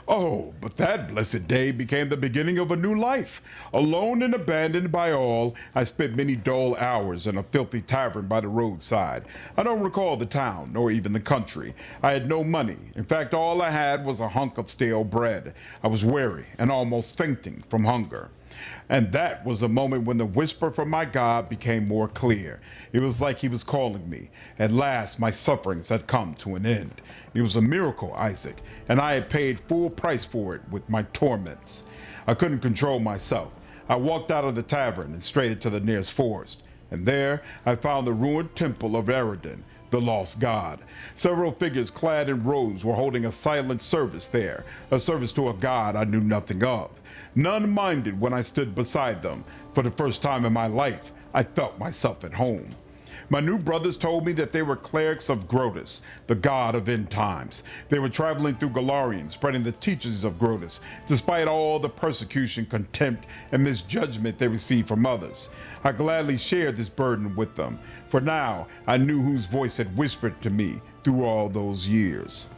S1: Oh, but that blessed day became the beginning of a new life. Alone and abandoned by all, I spent many dull hours in a filthy tavern by the roadside. I don't recall the town, nor even the country. I had no money. In fact, all I had was a hunk of stale bread. I was weary and almost fainting from hunger. And that was the moment when the whisper from my God became more clear. It was like he was calling me. At last, my sufferings had come to an end. It was a miracle, Isaac, and I had paid full price for it with my torments. I couldn't control myself. I walked out of the tavern and straight into the nearest forest. And there, I found the ruined temple of Eredin, the lost god. Several figures clad in robes were holding a silent service there, a service to a god I knew nothing of. None minded when I stood beside them. For the first time in my life, I felt myself at home. My new brothers told me that they were clerics of Grotus, the god of end times. They were traveling through Golarion, spreading the teachings of Grotus, despite all the persecution, contempt, and misjudgment they received from others. I gladly shared this burden with them, for now I knew whose voice had whispered to me through all those years.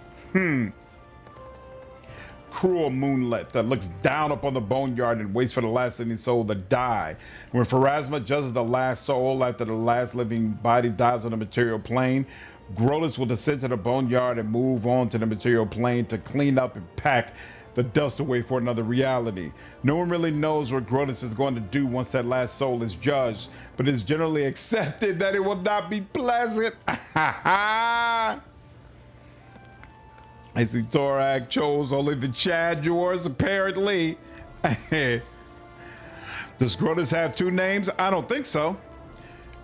S1: Cruel moonlit that looks down upon the boneyard and waits for the last living soul to die. When Pharasma judges the last soul after the last living body dies on the material plane, Grotus will descend to the boneyard and move on to the material plane to clean up and pack the dust away for another reality. No one really knows what Grotus is going to do once that last soul is judged, but it's generally accepted that it will not be pleasant. I see Torag chose only the Chad yours, apparently. Does Grotus have 2 names? I don't think so.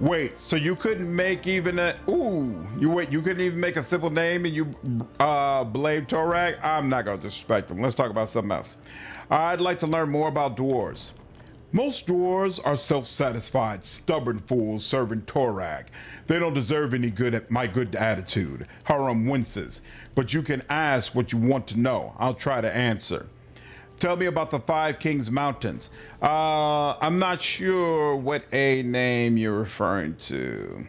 S1: Wait, so you couldn't make even a... you couldn't even make a simple name and you blame Torag? I'm not going to disrespect him. Let's talk about something else. I'd like to learn more about dwarves. Most dwarves are self-satisfied, stubborn fools serving Torag. They don't deserve any my good attitude. Harum winces. But you can ask what you want to know. I'll try to answer. Tell me about the 5 Kings Mountains. I'm not sure what a name you're referring to.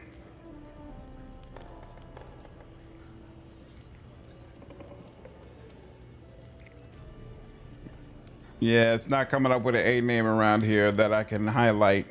S1: Yeah, it's not coming up with an A name around here that I can highlight.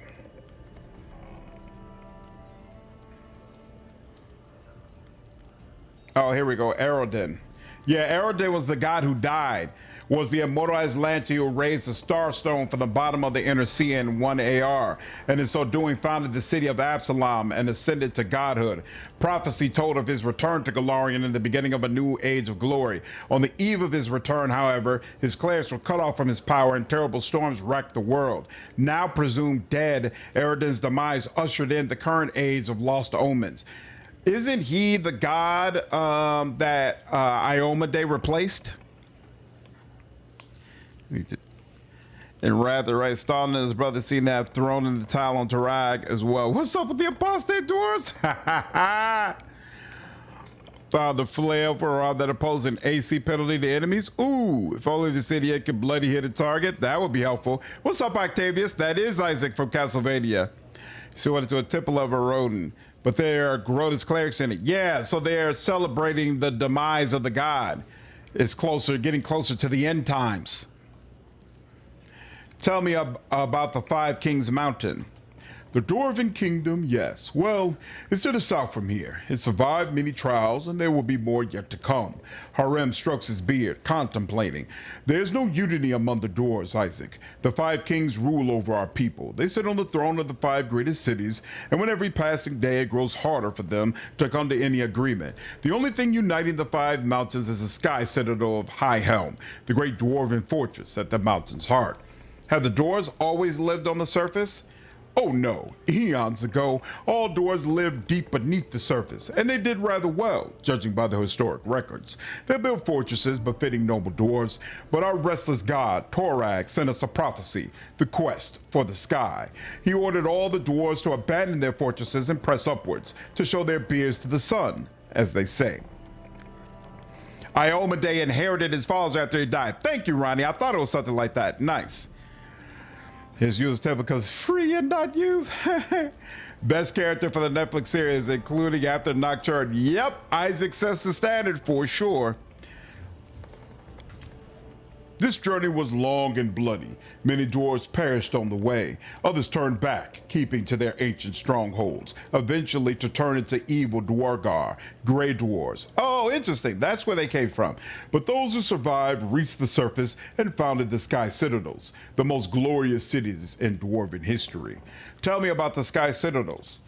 S1: Oh, here we go. Eredin. Yeah, Eredin was the god who died. Was the immortalized Lancer who raised the Star Stone from the bottom of the Inner Sea in 1 AR, and in so doing founded the city of Absalom and ascended to godhood. Prophecy told of his return to Golarion in the beginning of a new age of glory. On the eve of his return, however, his clerics were cut off from his power and terrible storms racked the world. Now presumed dead, Eredin's demise ushered in the current age of lost omens. Isn't he the god that Iomade replaced? And rather, right, Stalin and his brother seem to have thrown in the towel on Tarag as well. What's up with the apostate dwarves? Found a flail for that opposing AC penalty to enemies. Ooh, if only this idiot could bloody hit a target, that would be helpful. What's up, Octavius? That is Isaac from Castlevania. She went to a temple of a rodent, but there are Grotus clerics in it. Yeah, so they're celebrating the demise of the god. It's closer, getting closer to the end times. Tell me about the Five Kings Mountain. The Dwarven Kingdom, yes. Well, it's to the south from here. It survived many trials, and there will be more yet to come. Harem strokes his beard, contemplating. There's no unity among the dwarves, Isaac. The Five Kings rule over our people. They sit on the throne of the five greatest cities, and with every passing day, it grows harder for them to come to any agreement. The only thing uniting the five mountains is the sky citadel of High Helm, the great dwarven fortress at the mountain's heart. Have the dwarves always lived on the surface? Oh no, eons ago, all dwarves lived deep beneath the surface, and they did rather well, judging by the historic records. They built fortresses befitting noble dwarves, but our restless god, Torag, sent us a prophecy, the quest for the sky. He ordered all the dwarves to abandon their fortresses and press upwards, to show their beards to the sun, as they say. Iomade inherited his fathers after he died. Thank you, Ronnie. I thought it was something like that. Nice. His used temple because free and not used. Best character for the Netflix series, including after Nocturne. Yep, Isaac sets the standard for sure. This journey was long and bloody. Many dwarves perished on the way. Others turned back, keeping to their ancient strongholds, eventually to turn into evil Dwargar, gray dwarves. Oh, interesting. That's where they came from. But those who survived reached the surface and founded the Sky Citadels, the most glorious cities in dwarven history. Tell me about the Sky Citadels.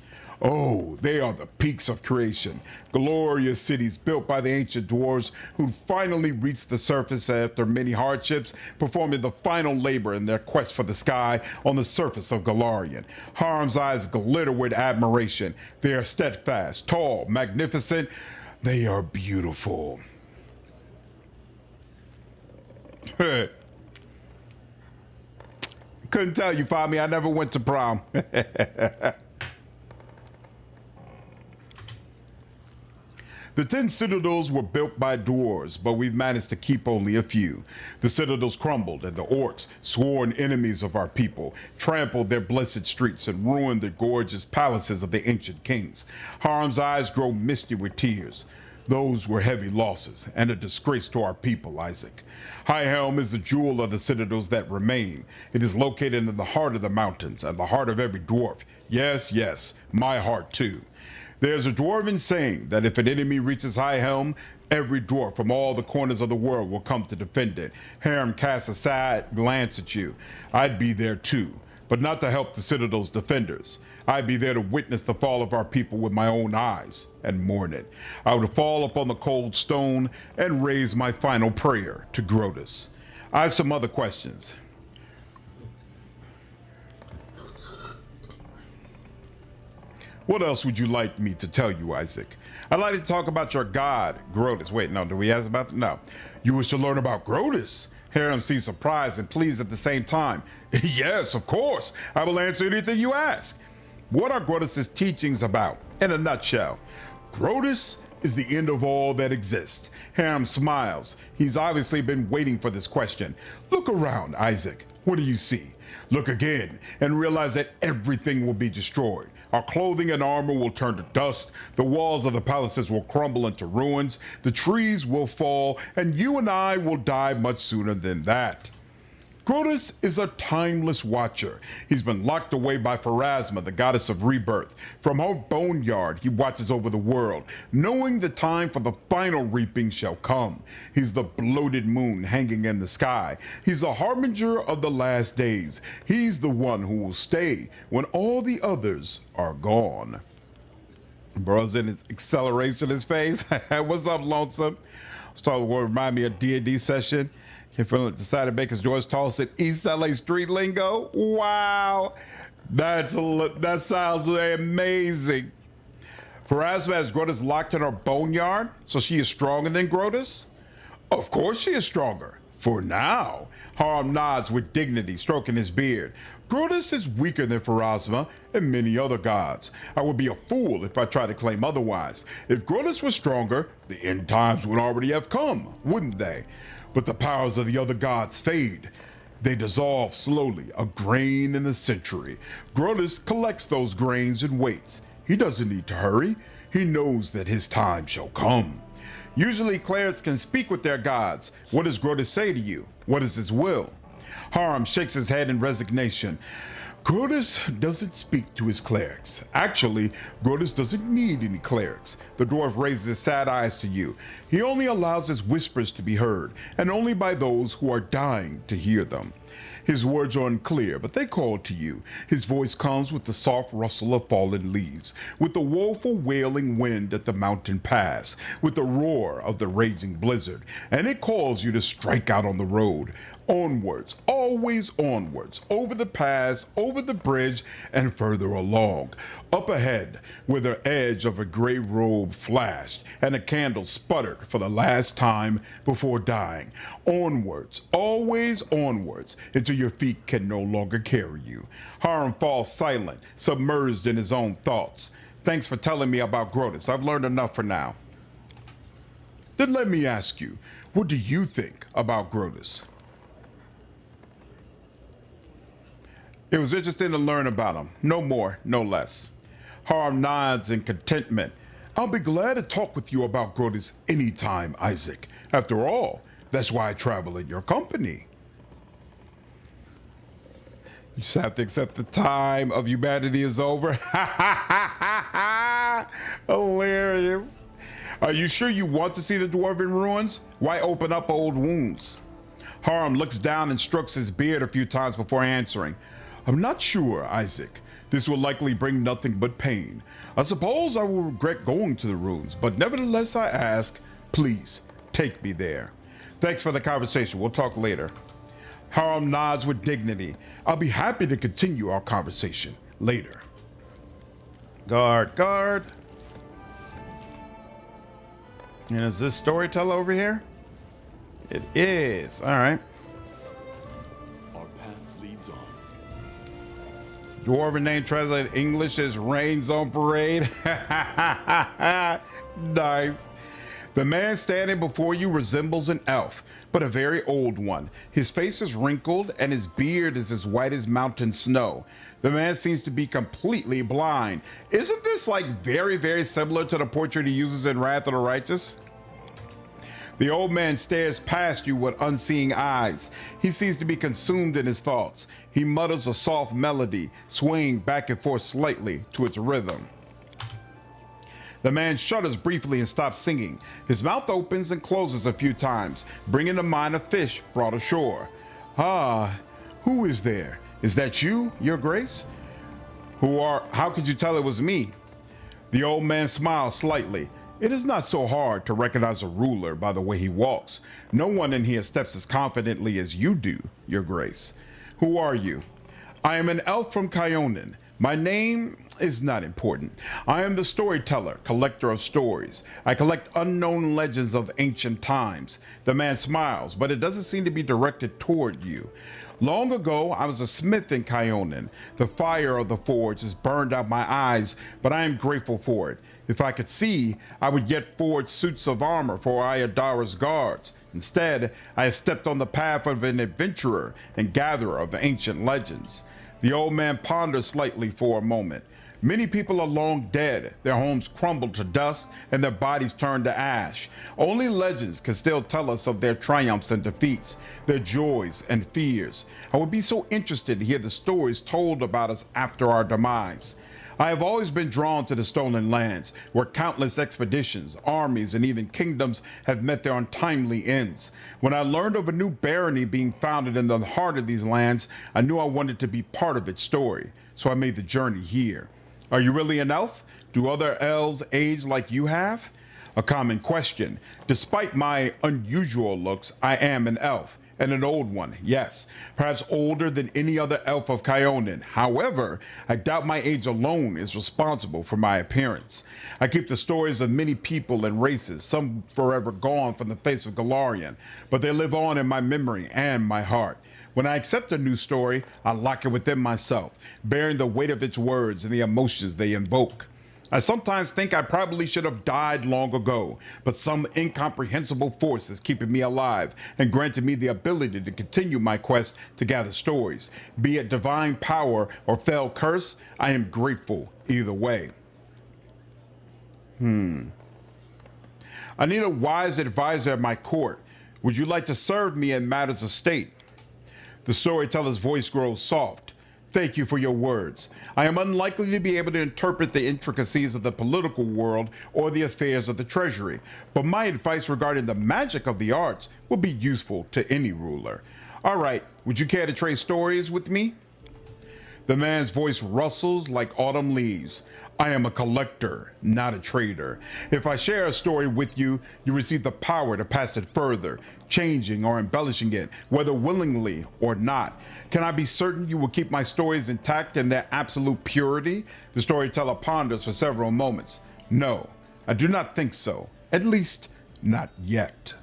S1: Oh, they are the peaks of creation, glorious cities built by the ancient dwarves who finally reached the surface after many hardships, performing the final labor in their quest for the sky on the surface of Galarian. Harm's eyes glitter with admiration. They are steadfast, tall, magnificent. They are beautiful. Couldn't tell you, Fami. I never went to prom. The 10 citadels were built by dwarves, but we've managed to keep only a few. The citadels crumbled, and the orcs, sworn enemies of our people, trampled their blessed streets and ruined the gorgeous palaces of the ancient kings. Harm's eyes grow misty with tears. Those were heavy losses, and a disgrace to our people, Isaac. High Helm is the jewel of the citadels that remain. It is located in the heart of the mountains, and the heart of every dwarf. Yes, yes, my heart too. There's a dwarven saying that if an enemy reaches High Helm, every dwarf from all the corners of the world will come to defend it. Harem casts a sad glance at you. I'd be there too, but not to help the Citadel's defenders. I'd be there to witness the fall of our people with my own eyes and mourn it. I would fall upon the cold stone and raise my final prayer to Grotus. I have some other questions. What else would you like me to tell you, Isaac? I'd like to talk about your god, Grotus. Wait, no, do we ask about that? No. You wish to learn about Grotus? Harem seems surprised and pleased at the same time. Yes, of course. I will answer anything you ask. What are Grotus's teachings about, in a nutshell? Grotus is the end of all that exists. Harem smiles. He's obviously been waiting for this question. Look around, Isaac. What do you see? Look again and realize that everything will be destroyed. Our clothing and armor will turn to dust, the walls of the palaces will crumble into ruins, the trees will fall, and you and I will die much sooner than that. Grotus is a timeless watcher. He's been locked away by Pharasma, the goddess of rebirth. From her boneyard, he watches over the world, knowing the time for the final reaping shall come. He's the bloated moon hanging in the sky. He's the harbinger of the last days. He's the one who will stay when all the others are gone. Bro's in his acceleration, his face. What's up, Lonesome? Star Wars remind me of D&D session. Can Finland decided Baker's George Toss it East LA street lingo? Wow, that sounds amazing. Pharasma has Grotus locked in her boneyard, so she is stronger than Grotus? Of course she is stronger.
S7: For now. Harm nods with dignity, stroking his beard. Grotus is weaker than Pharasma and many other gods. I would be a fool if I tried to claim otherwise. If Grotus was stronger, the end times would already have come, wouldn't they? But the powers of the other gods fade. They dissolve slowly, a grain in the century. Grotus collects those grains and waits. He doesn't need to hurry. He knows that his time shall come. Usually clerics can speak with their gods. What does Grotus say to you? What is his will? Harm shakes his head in resignation. Grotus doesn't speak to his clerics. Actually, Grotus doesn't need any clerics. The dwarf raises his sad eyes to you. He only allows his whispers to be heard, and only by those who are dying to hear them. His words are unclear, but they call to you. His voice comes with the soft rustle of fallen leaves, with the woeful wailing wind at the mountain pass, with the roar of the raging blizzard, and it calls you to strike out on the road. Onwards, always onwards, over the pass, over the bridge, and further along. Up ahead, where the edge of a gray robe flashed, and a candle sputtered for the last time before dying. Onwards, always onwards, until your feet can no longer carry you. Harm falls silent, submerged in his own thoughts. Thanks for telling me about Grotus. I've learned enough for now. Then let me ask you, what do you think about Grotus? It was interesting to learn about him. No more, no less. Harm nods in contentment. I'll be glad to talk with you about Grotus anytime, Isaac. After all, that's why I travel in your company. You just have to accept the time of humanity is over. Hilarious. Are you sure you want to see the dwarven ruins? Why open up old wounds? Harm looks down and strokes his beard a few times before answering. I'm not sure, Isaac. This will likely bring nothing but pain. I suppose I will regret going to the ruins, but nevertheless I ask, please, take me there. Thanks for the conversation. We'll talk later. Harm nods with dignity. I'll be happy to continue our conversation later. Guard, guard. And is this storyteller over here? It is. All right.
S3: Our path leads on.
S7: Dwarven name translated English is Rains on Parade. Nice. The man standing before you resembles an elf, but a very old one. His face is wrinkled and his beard is as white as mountain snow. The man seems to be completely blind. Isn't this like very, very similar to the portrait he uses in Wrath of the Righteous? The old man stares past you with unseeing eyes. He seems to be consumed in his thoughts. He mutters a soft melody, swaying back and forth slightly to its rhythm. The man shudders briefly and stops singing. His mouth opens and closes a few times, bringing to mind a fish brought ashore. Ah, who is there? Is that you, your grace? How could you tell it was me? The old man smiles slightly. It is not so hard to recognize a ruler by the way he walks. No one in here steps as confidently as you do, your grace. Who are you? I am an elf from Kaionen. My name is not important. I am the storyteller, collector of stories. I collect unknown legends of ancient times. The man smiles, but it doesn't seem to be directed toward you. Long ago, I was a smith in Kaionen. The fire of the forge has burned out my eyes, but I am grateful for it. If I could see, I would yet forge suits of armor for Ayadara's guards. Instead, I have stepped on the path of an adventurer and gatherer of the ancient legends. The old man ponders slightly for a moment. Many people are long dead, their homes crumbled to dust, and their bodies turned to ash. Only legends can still tell us of their triumphs and defeats, their joys and fears. I would be so interested to hear the stories told about us after our demise. I have always been drawn to the stolen lands, where countless expeditions, armies, and even kingdoms have met their untimely ends. When I learned of a new barony being founded in the heart of these lands, I knew I wanted to be part of its story, so I made the journey here. Are you really an elf? Do other elves age like you have? A common question. Despite my unusual looks, I am an elf,
S1: and an old one, yes, perhaps older than any other elf of Kyonin. However, I doubt my age alone is responsible for my appearance. I keep the stories of many people and races, some forever gone from the face of Galarian, but they live on in my memory and my heart. When I accept a new story, I lock it within myself, bearing the weight of its words and the emotions they invoke. I sometimes think I probably should have died long ago, but some incomprehensible force is keeping me alive and granted me the ability to continue my quest to gather stories. Be it divine power or fell curse, I am grateful either way. I need a wise advisor at my court. Would you like to serve me in matters of state? The storyteller's voice grows soft. Thank you for your words. I am unlikely to be able to interpret the intricacies of the political world or the affairs of the treasury, but my advice regarding the magic of the arts will be useful to any ruler. All right, would you care to trade stories with me? The man's voice rustles like autumn leaves. I am a collector, not a trader. If I share a story with you, you receive the power to pass it further, changing or embellishing it, whether willingly or not. Can I be certain you will keep my stories intact in their absolute purity? The storyteller ponders for several moments. No, I do not think so. At least, not yet.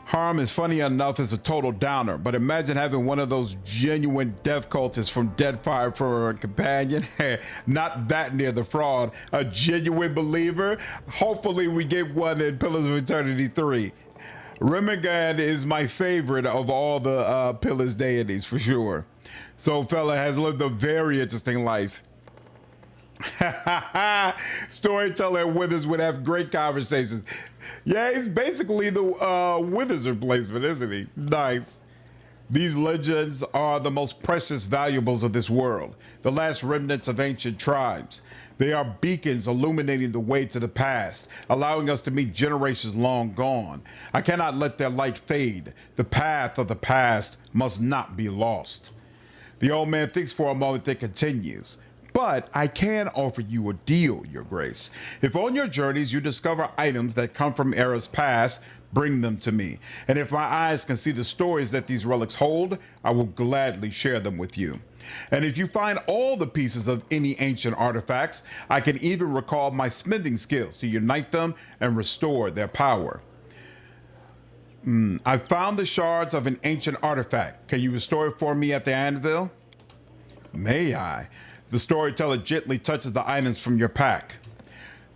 S1: Harm is funny enough as a total downer, but imagine having one of those genuine death cultists from Deadfire for a companion. Not that near the fraud, a genuine believer. Hopefully we get one in Pillars of Eternity 3. Remigad is my favorite of all the Pillars deities for sure. So fella has lived a very interesting life. Storyteller and Withers would have great conversations. Yeah, he's basically the Withers replacement, isn't he? Nice. These legends are the most precious valuables of this world, the last remnants of ancient tribes. They are beacons illuminating the way to the past, allowing us to meet generations long gone. I cannot let their light fade. The path of the past must not be lost. The old man thinks for a moment, then continues. But I can offer you a deal, Your Grace. If on your journeys you discover items that come from eras past, bring them to me. And if my eyes can see the stories that these relics hold, I will gladly share them with you. And if you find all the pieces of any ancient artifacts, I can even recall my smithing skills to unite them and restore their power. I found the shards of an ancient artifact. Can you restore it for me at the anvil? May I? The storyteller gently touches the items from your pack.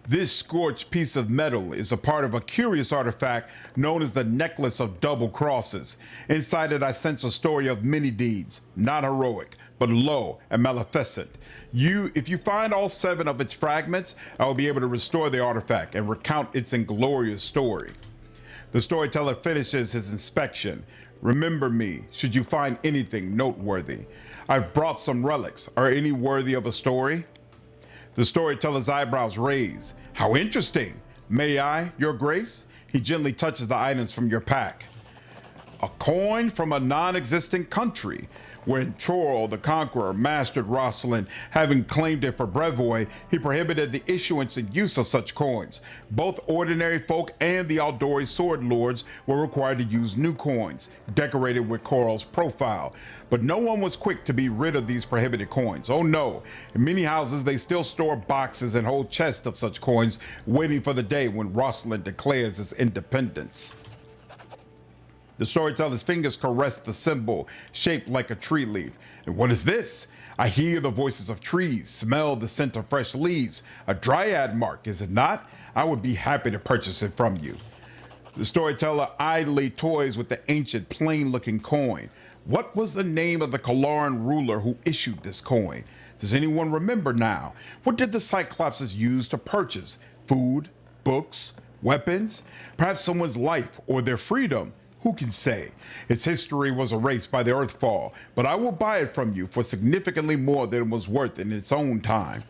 S1: This scorched piece of metal is a part of a curious artifact known as the Necklace of Double Crosses. Inside it I sense a story of many deeds, not heroic, but low and maleficent. If you find all 7 of its fragments, I will be able to restore the artifact and recount its inglorious story. The storyteller finishes his inspection. Remember me, should you find anything noteworthy. I've brought some relics. Are any worthy of a story? The storyteller's eyebrows raise. How interesting. May I, Your Grace? He gently touches the items from your pack. A coin from a non-existent country. When Chorl the Conqueror mastered Rosalind, having claimed it for Brevoy, he prohibited the issuance and use of such coins. Both ordinary folk and the Aldori sword lords were required to use new coins, decorated with Chorl's profile. But no one was quick to be rid of these prohibited coins. Oh no, in many houses they still store boxes and whole chests of such coins, waiting for the day when Rosalind declares its independence. The storyteller's fingers caress the symbol, shaped like a tree leaf. And what is this? I hear the voices of trees, smell the scent of fresh leaves. A dryad mark, is it not? I would be happy to purchase it from you. The storyteller idly toys with the ancient, plain-looking coin. What was the name of the Kalaran ruler who issued this coin? Does anyone remember now? What did the Cyclopses use to purchase? Food, books, weapons? Perhaps someone's life or their freedom? Who can say? Its history was erased by the Earthfall, but I will buy it from you for significantly more than it was worth in its own time.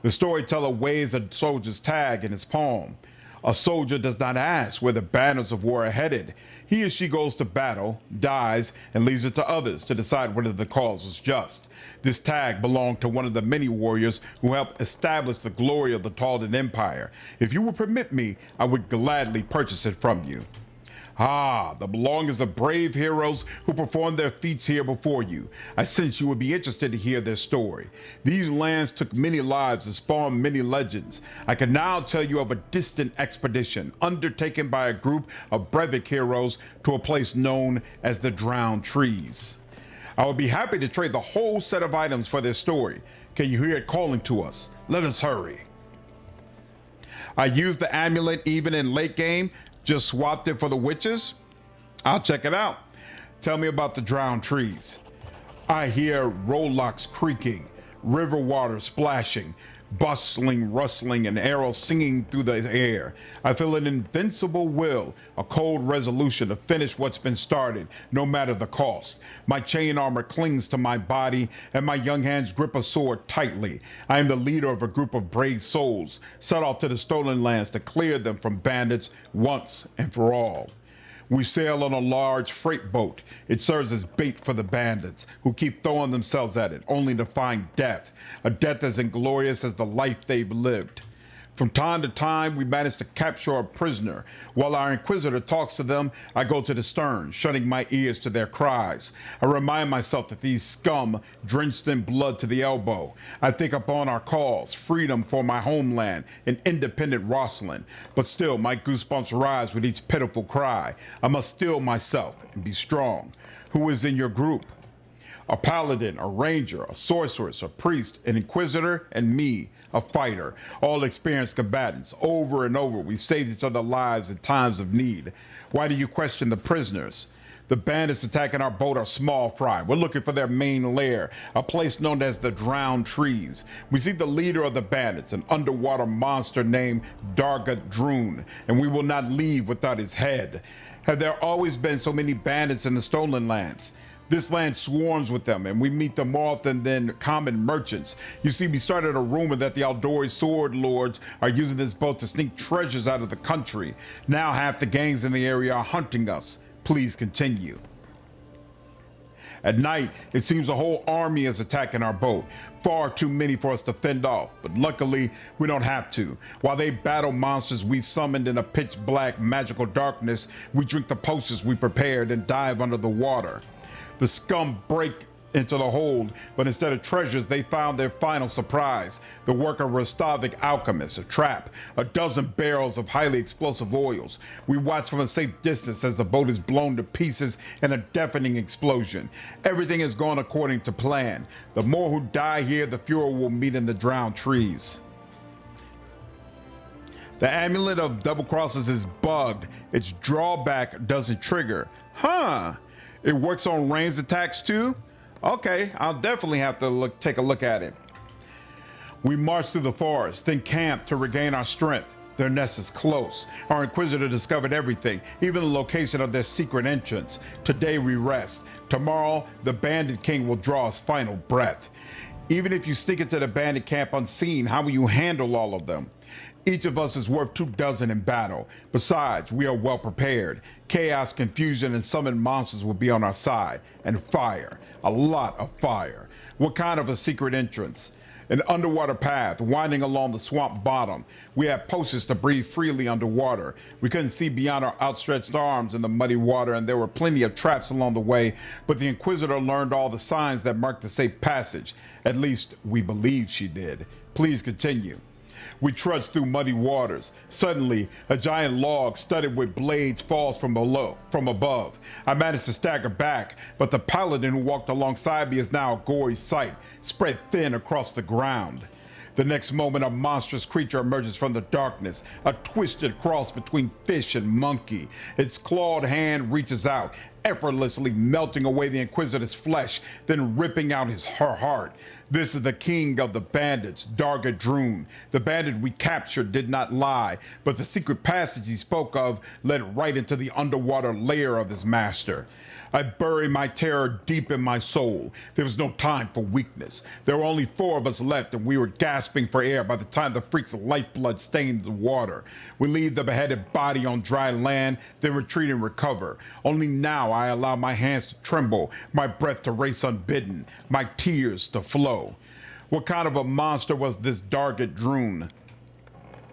S1: The storyteller weighs a soldier's tag in his palm. A soldier does not ask where the banners of war are headed. He or she goes to battle, dies, and leaves it to others to decide whether the cause was just. This tag belonged to one of the many warriors who helped establish the glory of the Taldan Empire. If you would permit me, I would gladly purchase it from you. Ah, the belongings of brave heroes who performed their feats here before you. I sense you would be interested to hear their story. These lands took many lives and spawned many legends. I can now tell you of a distant expedition undertaken by a group of Brevik heroes to a place known as the Drowned Trees. I would be happy to trade the whole set of items for their story. Can you hear it calling to us? Let us hurry. I used the amulet even in late game, just swapped it for the witches. I'll check it out. Tell me about the Drowned Trees. I hear rowlocks creaking, river water splashing, bustling, rustling, and arrows singing through the air. I feel an invincible will, a cold resolution to finish what's been started, no matter the cost. My chain armor clings to my body, and my young hands grip a sword tightly. I am the leader of a group of brave souls, set off to the stolen lands to clear them from bandits once and for all. We sail on a large freight boat. It serves as bait for the bandits, who keep throwing themselves at it, only to find death, a death as inglorious as the life they've lived. From time to time, we manage to capture a prisoner. While our Inquisitor talks to them, I go to the stern, shutting my ears to their cries. I remind myself that these scum, drenched in blood to the elbow. I think upon our cause, freedom for my homeland, an independent Rosslyn. But still, my goosebumps rise with each pitiful cry. I must steel myself and be strong. Who is in your group? A paladin, a ranger, a sorceress, a priest, an inquisitor, and me, a fighter, all experienced combatants. Over and over, we saved each other lives in times of need. Why do you question the prisoners? The bandits attacking our boat are small fry. We're looking for their main lair, a place known as the Drowned Trees. We see the leader of the bandits, an underwater monster named Darga Droon, and we will not leave without his head. Have there always been so many bandits in the stolen lands? This land swarms with them, and we meet them more often than common merchants. You see, we started a rumor that the Aldori sword lords are using this boat to sneak treasures out of the country. Now half the gangs in the area are hunting us. Please continue. At night, it seems a whole army is attacking our boat. Far too many for us to fend off, but luckily, we don't have to. While they battle monsters we've summoned in a pitch black magical darkness, we drink the potions we prepared and dive under the water. The scum break into the hold, but instead of treasures, they found their final surprise, the work of Rostovic alchemists, a trap, a dozen barrels of highly explosive oils. We watch from a safe distance as the boat is blown to pieces in a deafening explosion. Everything is going according to plan. The more who die here, the fewer will meet in the Drowned Trees. The amulet of double crosses is bugged. Its drawback doesn't trigger. Huh? It works on ranged attacks too? Okay, I'll definitely have to take a look at it. We march through the forest, then camp to regain our strength. Their nest is close. Our Inquisitor discovered everything, even the location of their secret entrance. Today we rest. Tomorrow, the Bandit King will draw his final breath. Even if you sneak into the bandit camp unseen, how will you handle all of them? Each of us is worth 24 in battle. Besides, we are well prepared. Chaos, confusion, and summoned monsters will be on our side. And fire. A lot of fire. What kind of a secret entrance? An underwater path winding along the swamp bottom. We had potions to breathe freely underwater. We couldn't see beyond our outstretched arms in the muddy water, and there were plenty of traps along the way, but the Inquisitor learned all the signs that marked the safe passage. At least, we believed she did. Please continue. We trudged through muddy waters. Suddenly, a giant log studded with blades falls from above. I managed to stagger back, but the paladin who walked alongside me is now a gory sight, spread thin across the ground. The next moment, a monstrous creature emerges from the darkness, a twisted cross between fish and monkey. Its clawed hand reaches out, effortlessly melting away the Inquisitor's flesh, then ripping out her heart. This is the king of the bandits, Darga Droon. The bandit we captured did not lie, but the secret passage he spoke of led right into the underwater lair of his master. I buried my terror deep in my soul. There was no time for weakness. There were only 4 of us left, and we were gasping for air by the time the freak's lifeblood stained the water. We leave the beheaded body on dry land, then retreat and recover. Only now I allow my hands to tremble, my breath to race unbidden, my tears to flow. What kind of a monster was this Darga Droon?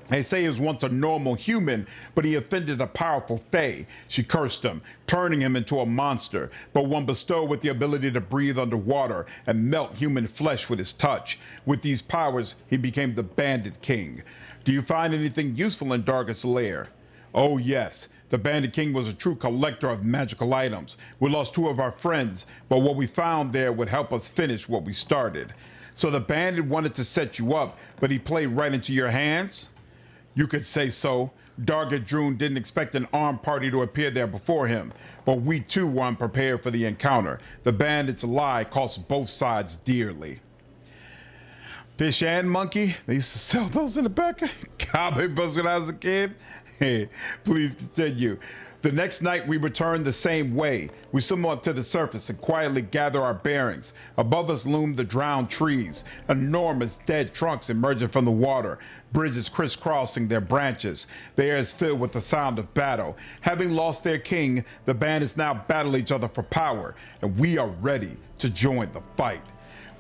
S1: They say he was once a normal human, but he offended a powerful fae. She cursed him, turning him into a monster, but one bestowed with the ability to breathe underwater and melt human flesh with his touch. With these powers, he became the Bandit King. Do you find anything useful in Darget's lair? Oh yes. The Bandit King was a true collector of magical items. We lost 2 of our friends, but what we found there would help us finish what we started. So the bandit wanted to set you up, but he played right into your hands? You could say so. Darget Droon didn't expect an armed party to appear there before him, but we too were unprepared for the encounter. The bandit's lie cost both sides dearly. Fish and monkey, they used to sell those in the back of comic books when I was a kid. Hey, please continue. The next night we returned the same way. We swim up to the surface and quietly gather our bearings. Above us loomed the drowned trees, enormous dead trunks emerging from the water, bridges crisscrossing their branches. The air is filled with the sound of battle. Having lost their king, the bandits now battle each other for power, and we are ready to join the fight.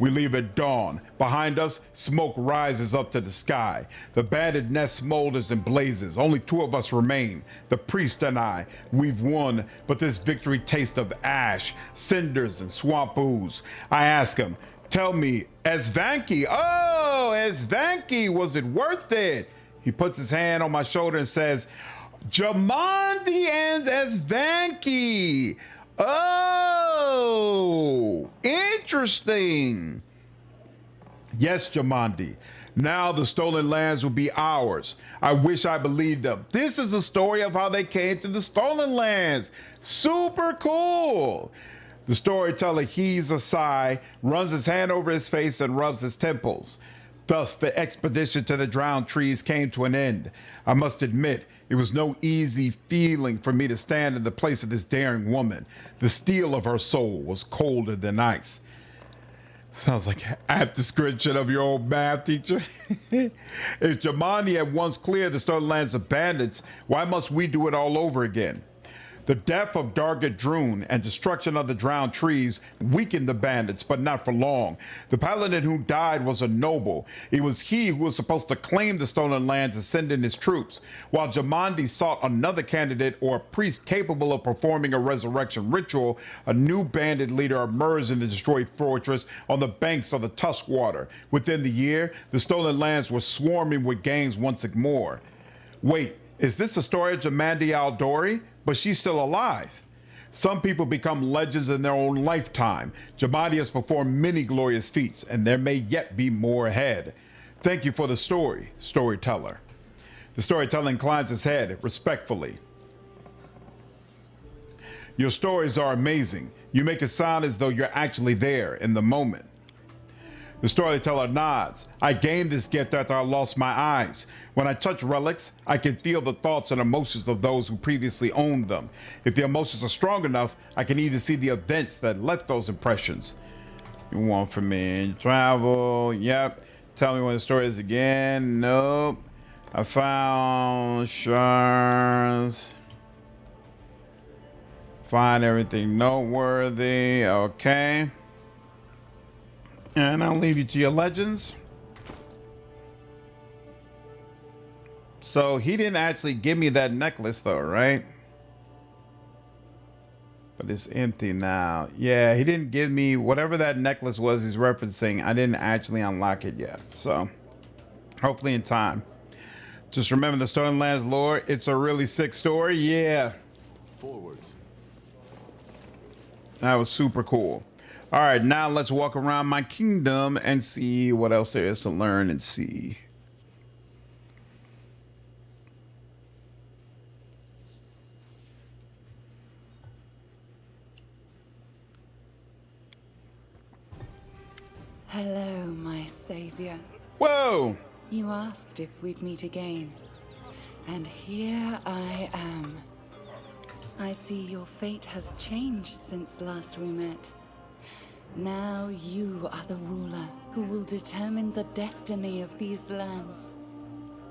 S1: We leave at dawn. Behind us, smoke rises up to the sky. The bandit nest smolders and blazes. Only 2 of us remain, the priest and I. We've won, but this victory tastes of ash, cinders, and swamp ooze. I ask him, tell me, Esvanki, was it worth it? He puts his hand on my shoulder and says, Jamandi and Esvanki. Oh, interesting. Yes, Jamandi. Now the stolen lands will be ours. I wish I believed them. This is the story of how they came to the stolen lands. Super cool. The storyteller heaves a sigh, runs his hand over his face, and rubs his temples. Thus, the expedition to the drowned trees came to an end. I must admit, it was no easy feeling for me to stand in the place of this daring woman. The steel of her soul was colder than ice. Sounds like an apt description of your old math teacher. If Jamandi had once cleared the stolen lands of bandits, why must we do it all over again? The death of Darget Droon and destruction of the drowned trees weakened the bandits, but not for long. The paladin who died was a noble. It was he who was supposed to claim the stolen lands and send in his troops, while Jamandi sought another candidate or a priest capable of performing a resurrection ritual. A new bandit leader emerged in the destroyed fortress on the banks of the Tuskwater. Within the year, the stolen lands were swarming with gangs once more. Wait, is this the story of Jamandi Aldori? But she's still alive. Some people become legends in their own lifetime. Jamandi has performed many glorious feats, and there may yet be more ahead. Thank you for the story, storyteller. The storyteller inclines his head respectfully. Your stories are amazing. You make it sound as though you're actually there in the moment. The storyteller nods. I gained this gift after I lost my eyes. When I touch relics, I can feel the thoughts and emotions of those who previously owned them. If the emotions are strong enough, I can even see the events that left those impressions. You want from me? Travel, yep. Tell me when the story is again. Nope. I found shards. Find everything noteworthy. Okay. And I'll leave you to your legends. So he didn't actually give me that necklace though, right? But it's empty now. Yeah, he didn't give me whatever that necklace was he's referencing. I didn't actually unlock it yet. So hopefully in time. Just remember the Stolen Lands lore. It's a really sick story. Yeah.
S3: Forwards.
S1: That was super cool. All right, now let's walk around my kingdom and see what else there is to learn and see.
S8: Hello, my savior.
S1: Whoa!
S8: You asked if we'd meet again. And here I am. I see your fate has changed since last we met. Now you are the ruler who will determine the destiny of these lands.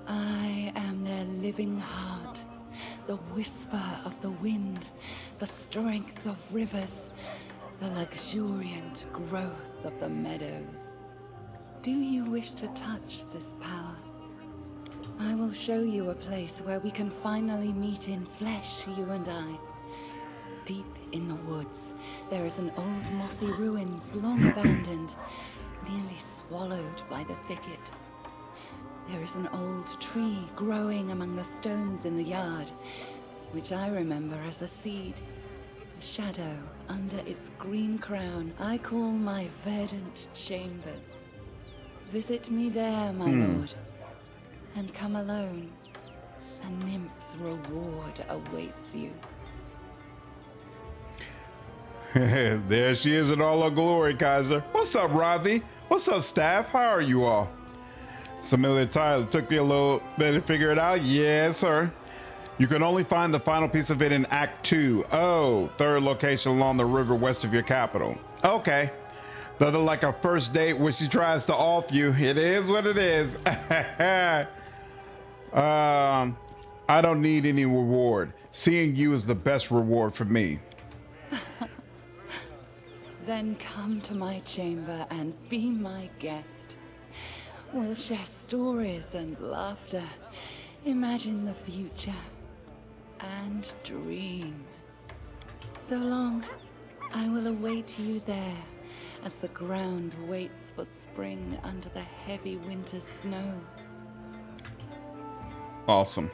S8: I am their living heart, the whisper of the wind, the strength of rivers, the luxuriant growth of the meadows. Do you wish to touch this power? I will show you a place where we can finally meet in flesh, you and I. Deep in the woods, there is an old mossy ruins, long abandoned, nearly swallowed by the thicket. There is an old tree growing among the stones in the yard, which I remember as a seed. A shadow under its green crown I call my verdant chambers. Visit me there, my lord, and come alone. A nymph's reward awaits you.
S1: There she is in all her glory, Kaiser. What's up, Ravi? What's up, staff? How are you all? Familiar title. Took me a little bit to figure it out. Yes, sir. You can only find the final piece of it in Act 2. Oh, third location along the river west of your capital. Okay. Nothing like a first date when she tries to off you. It is what it is. I don't need any reward. Seeing you is the best reward for me.
S8: Then come to my chamber and be my guest. We'll share stories and laughter, imagine the future, and dream. So long, I will await you there, as the ground waits for spring under the heavy winter snow.
S1: Awesome.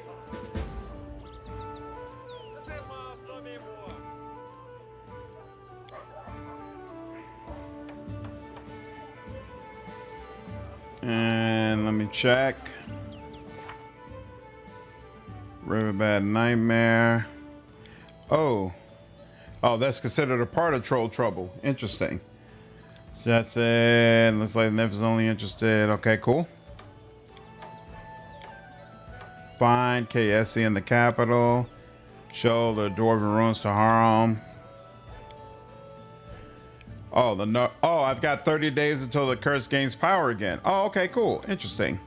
S1: And let me check. Riverbed Nightmare. Oh, that's considered a part of Troll Trouble. Interesting. That's it. Looks like Nymph is only interested. Okay, cool. Find Kaessi in the capital. Show the dwarven ruins to Harem. Oh, I've got 30 days until the curse gains power again. Oh, okay, cool. Interesting.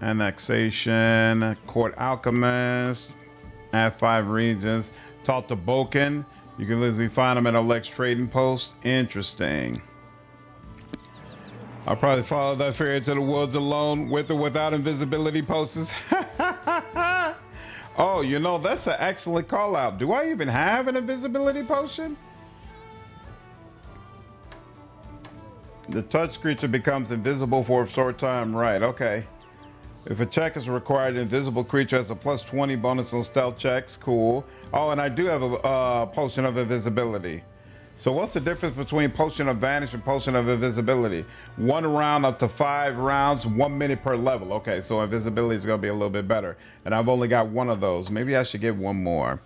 S1: Annexation, Court Alchemist, add 5 regions. Talk to Boken. You can easily find them at Alex Trading Post. Interesting. I'll probably follow that fairy to the woods alone, with or without invisibility posts. Oh, you know, that's an excellent call out. Do I even have an invisibility potion? The touch creature becomes invisible for a short time. Right, okay. If a check is required, invisible creature has a plus 20 bonus on stealth checks. Cool. Oh, and I do have a potion of invisibility. So what's the difference between potion of vanish and potion of invisibility? 1 round up to 5 rounds, 1 minute per level. Okay, so invisibility is going to be a little bit better. And I've only got 1 of those. Maybe I should get 1 more.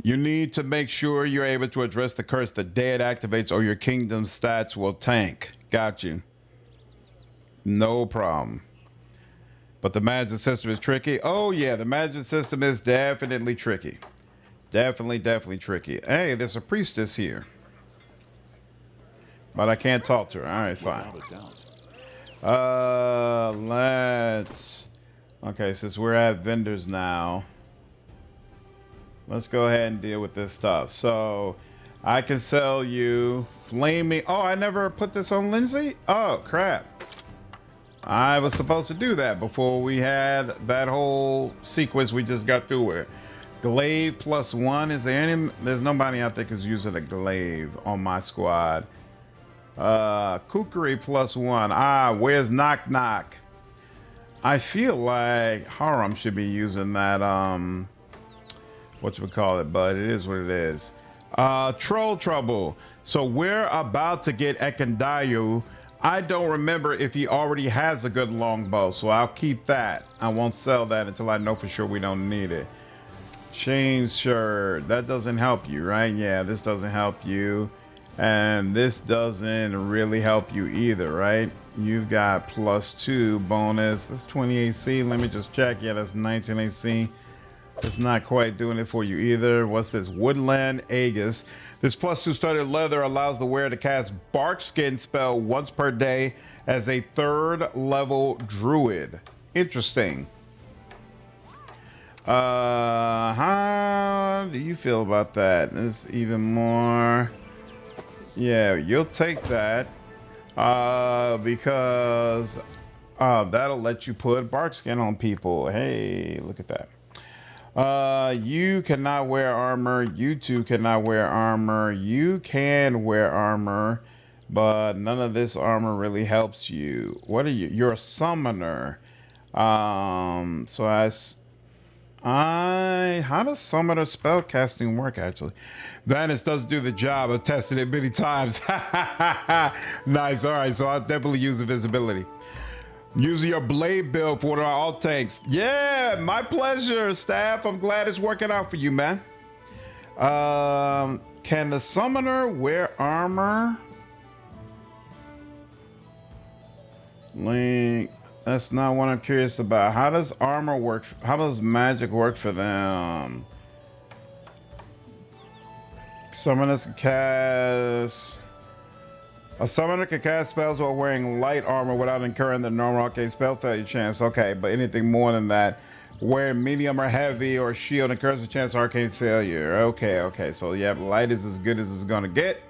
S1: You need to make sure you're able to address the curse the day it activates, or your kingdom's stats will tank. Got you. No problem. But the magic system is tricky. Oh yeah, the magic system is definitely tricky. Definitely tricky. Hey, there's a priestess here. But I can't talk to her. All right, fine.
S3: Without a doubt.
S1: Let's... Okay, since we're at vendors now, let's go ahead and deal with this stuff. So I can sell you flaming... Oh, I never put this on Lindsay? Oh, crap. I was supposed to do that before we had that whole sequence we just got through with. Glaive +1. Is there any... There's nobody out there who's using a glaive on my squad. Kukri +1. Ah, where's Knock Knock? I feel like Harem should be using that, whatchamacallit, but it is what it is. Troll Trouble. So we're about to get Ekandayu. I don't remember if he already has a good longbow, so I'll keep that. I won't sell that until I know for sure we don't need it. Chain shirt. That doesn't help you, right? Yeah, this doesn't help you. And this doesn't really help you either, right? You've got +2 bonus. That's 20 AC. Let me just check. Yeah, that's 19 AC. It's not quite doing it for you either. What's this? Woodland Aegis. This +2 studded leather allows the wearer to cast Bark Skin spell once per day as a 3rd level druid. Interesting. How do you feel about that? There's even more. Yeah, you'll take that.
S3: Because that'll let you put bark skin on people. Hey, look at that. You cannot wear armor. You two cannot wear armor. You can wear armor, but none of this armor really helps you. What are you? You're a summoner. So how does summoner spell casting work actually? Vanish does do the job. I've tested it many times. Nice. All right, so I'll definitely use invisibility. Using your blade build for one of our alt tanks. Yeah, my pleasure, staff. I'm glad it's working out for you, man. Can the summoner wear armor? Link. That's not what I'm curious about. How does armor work? How does magic work for them? Summoners can cast. A summoner can cast spells while wearing light armor without incurring the normal arcane spell failure chance. Okay, but anything more than that, wearing medium or heavy or shield incurs a chance of arcane failure. Okay. So yeah, light is as good as it's gonna get.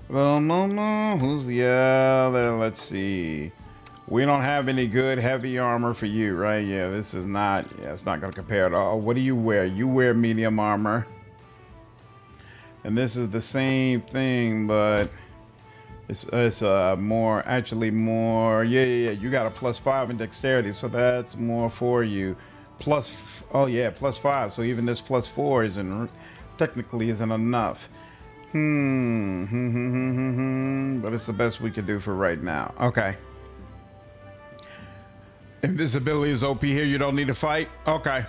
S3: Who's the other? Let's see. We don't have any good heavy armor for you, right? Yeah, this is not. Yeah, it's not gonna compare at all. What do you wear? You wear medium armor. And this is the same thing, but it's more, actually more, yeah, you got a +5 in dexterity, so that's more for you. +5, so even this +4 isn't, technically isn't enough. But it's the best we can do for right now. Okay. Invisibility is OP here, you don't need to fight? Okay.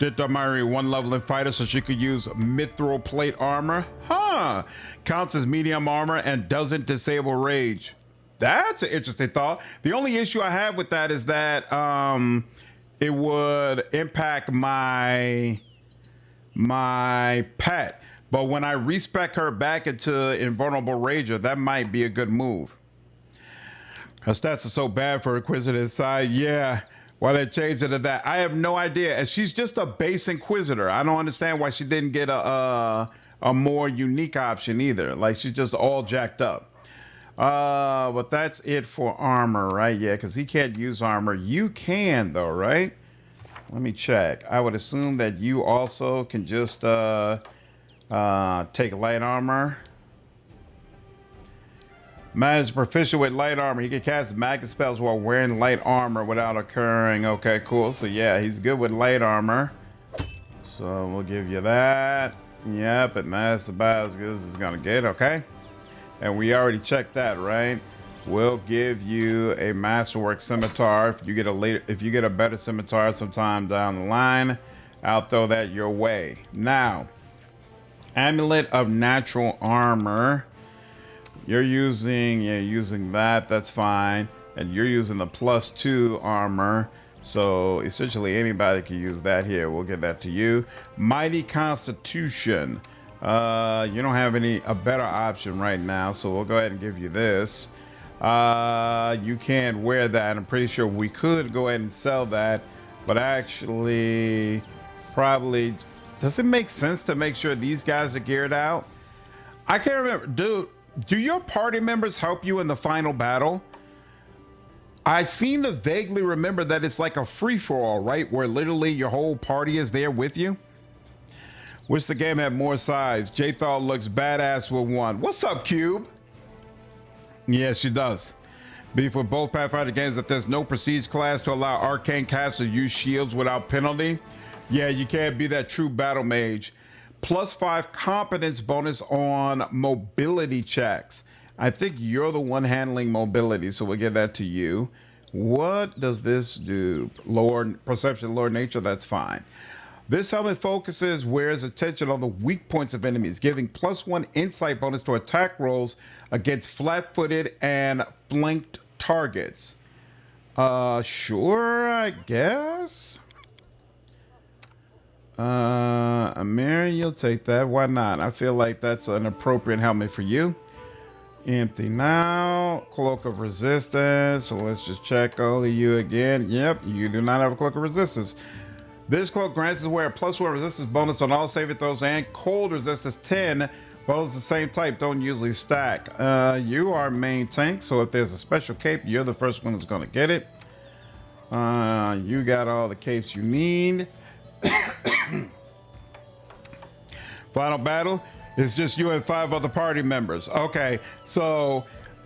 S3: Did Damari one level in fighter so she could use mithril plate armor? Huh. Counts as medium armor and doesn't disable rage. That's an interesting thought. The only issue I have with that is that it would impact my pet. But when I respec her back into invulnerable rager, that might be a good move. Her stats are so bad for Inquisitive side. Yeah. Why they changed it to that? I have no idea. And she's just a base Inquisitor. I don't understand why she didn't get a more unique option either. Like, she's just all jacked up. But that's it for armor, right? Yeah, because he can't use armor. You can, though, right? Let me check. I would assume that you also can just take light armor. Man is proficient with light armor. He can cast magic spells while wearing light armor without occurring. Okay, cool. So yeah, he's good with light armor. So we'll give you that. Yep, and that's about as good as it's gonna get. Okay, and we already checked that, right? We'll give you a masterwork scimitar if you get a better scimitar sometime down the line. I'll throw that your way. Now, amulet of natural armor. You're using that, that's fine. And you're using the +2 armor. So essentially anybody can use that here. We'll give that to you. Mighty Constitution. You don't have a better option right now, so we'll go ahead and give you this. You can't wear that. I'm pretty sure we could go ahead and sell that, but actually probably, does it make sense to make sure these guys are geared out? I can't remember, dude. Do your party members help you in the final battle? I seem to vaguely remember that it's like a free-for-all, right? Where literally your whole party is there with you. Wish the game had more sides. J-Thal looks badass with one. What's up, Cube? Yeah, she does. Beef with both Pathfinder games that there's no prestige class to allow arcane casters to use shields without penalty. Yeah, you can't be that true battle mage. +5 competence bonus on mobility checks. I think you're the one handling mobility, so we'll give that to you. What does this do? Lower perception, lower nature, that's fine. This helmet focuses, wears attention on the weak points of enemies, giving +1 insight bonus to attack rolls against flat-footed and flanked targets. Sure, I guess. Amir, you'll take that. Why not? I feel like that's an appropriate helmet for you. Empty now. Cloak of resistance. So let's just check all of you again. Yep, you do not have a cloak of resistance. This cloak grants us wear a +1 resistance bonus on all saving throws and cold resistance 10 Well, it's the same type, don't usually stack. You are main tank, so if there's a special cape, you're the first one that's gonna get it. You got all the capes you need. Final battle, it's just you and 5 other party members. Okay, so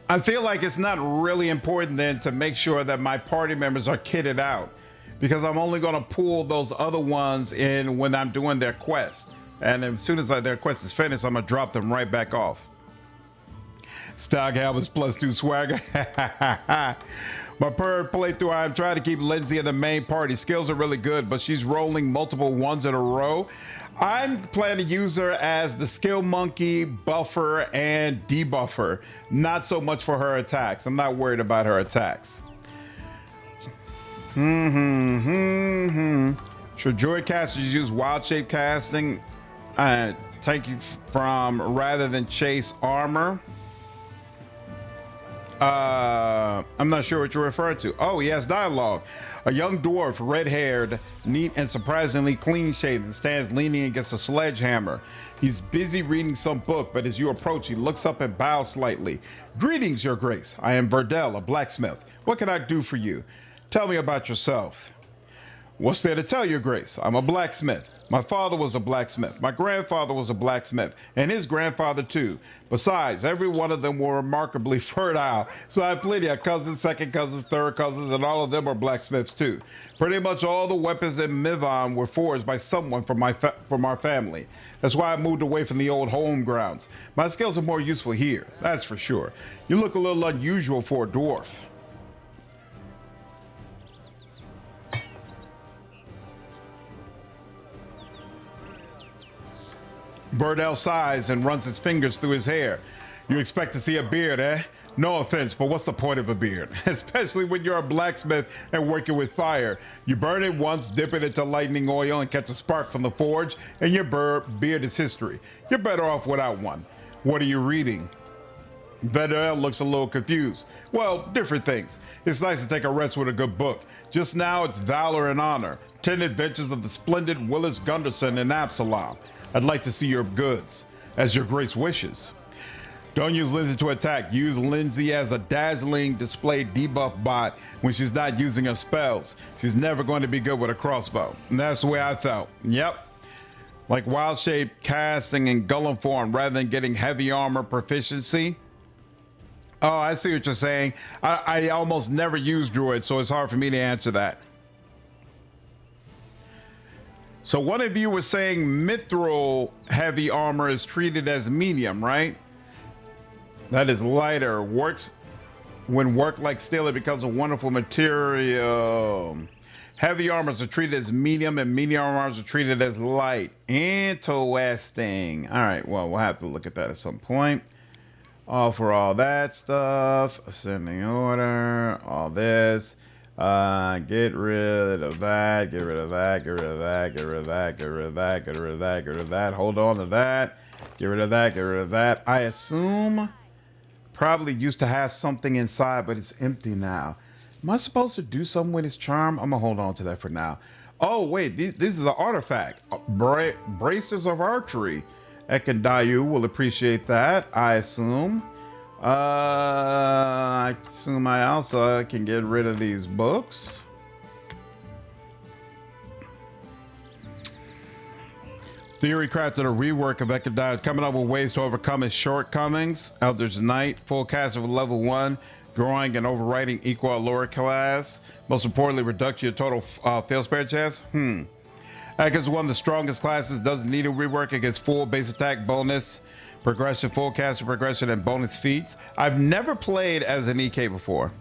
S3: I feel like it's not really important then to make sure that my party members are kitted out, because I'm only gonna pull those other ones in when I'm doing their quest. And as soon as their quest is finished, I'm gonna drop them right back off. Stock helmets +2 swagger. My per playthrough, I'm trying to keep Lindsay in the main party. Skills are really good, but she's rolling multiple ones in a row. I'm planning to use her as the skill monkey, buffer, and debuffer. Not so much for her attacks. I'm not worried about her attacks. Should druid casters use wild shape casting? Take you from rather than chase armor. I'm not sure what you're referring to. Oh, he has dialogue. A young dwarf, red-haired, neat and surprisingly clean-shaven, stands leaning against a sledgehammer. He's busy reading some book, but as you approach, he looks up and bows slightly. Greetings, Your Grace. I am Verdell, a blacksmith. What can I do for you? Tell me about yourself. What's there to tell, Your Grace? I'm a blacksmith. My father was a blacksmith. My grandfather was a blacksmith, and his grandfather too. Besides, every one of them were remarkably fertile. So I have plenty of cousins, second cousins, third cousins, and all of them are blacksmiths too. Pretty much all the weapons in Mivon were forged by someone from our family. That's why I moved away from the old home grounds. My skills are more useful here, that's for sure. You look a little unusual for a dwarf. Verdell sighs and runs his fingers through his hair. You expect to see a beard, eh? No offense, but what's the point of a beard? Especially when you're a blacksmith and working with fire. You burn it once, dip it into lightning oil, and catch a spark from the forge, and your beard is history. You're better off without one. What are you reading? Verdell looks a little confused. Well, different things. It's nice to take a rest with a good book. Just now, it's Valor and Honor. 10 Adventures of the Splendid Willis Gunderson and Absalom. I'd like to see your goods, as your grace wishes. Don't use Lindsay to attack. Use Lindsay as a dazzling display debuff bot when she's not using her spells. She's never going to be good with a crossbow. And that's the way I felt. Yep. Like wild shape casting and Golem form rather than getting heavy armor proficiency. Oh, I see what you're saying. I almost never use druid, so it's hard for me to answer that. So one of you was saying mithril heavy armor is treated as medium, right? That is lighter. Works when worked like steel, it becomes a wonderful material. Heavy armors are treated as medium and medium armors are treated as light. Interesting. All right, well, we'll have to look at that at some point. All for all that stuff. Ascending order, all this. Get rid of that, get rid of that, get rid of that, get rid of that, get rid of that, get rid of that, get rid of that. Hold on to that. Get rid of that, get rid of that. I assume probably used to have something inside, but it's empty now. Am I supposed to do something with his charm? I'm gonna hold on to that for now. Oh wait, this is an artifact. Braces of archery. Ekandayu will appreciate that, I assume. I assume I also can get rid of these books. Theory crafted a rework of Ekandayu, coming up with ways to overcome his shortcomings. Elder's Knight, full cast of level 1, growing and overriding equal lower class. Most importantly, reduction of total fail spare chance. Ek is one of the strongest classes, doesn't need a rework. It gets full base attack bonus, progression, full caster progression, and bonus feats. I've never played as an EK before.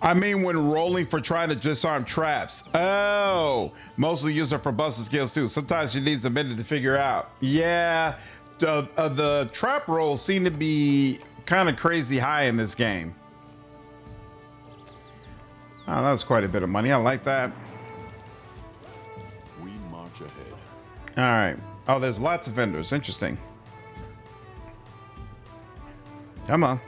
S3: I mean, when rolling for trying to disarm traps. Oh, mostly use her for busting skills too. Sometimes she needs a minute to figure out. Yeah, the trap rolls seem to be kind of crazy high in this game. Oh, that was quite a bit of money. I like that.
S9: We march ahead.
S3: All right. Oh, there's lots of vendors. Interesting. Come on.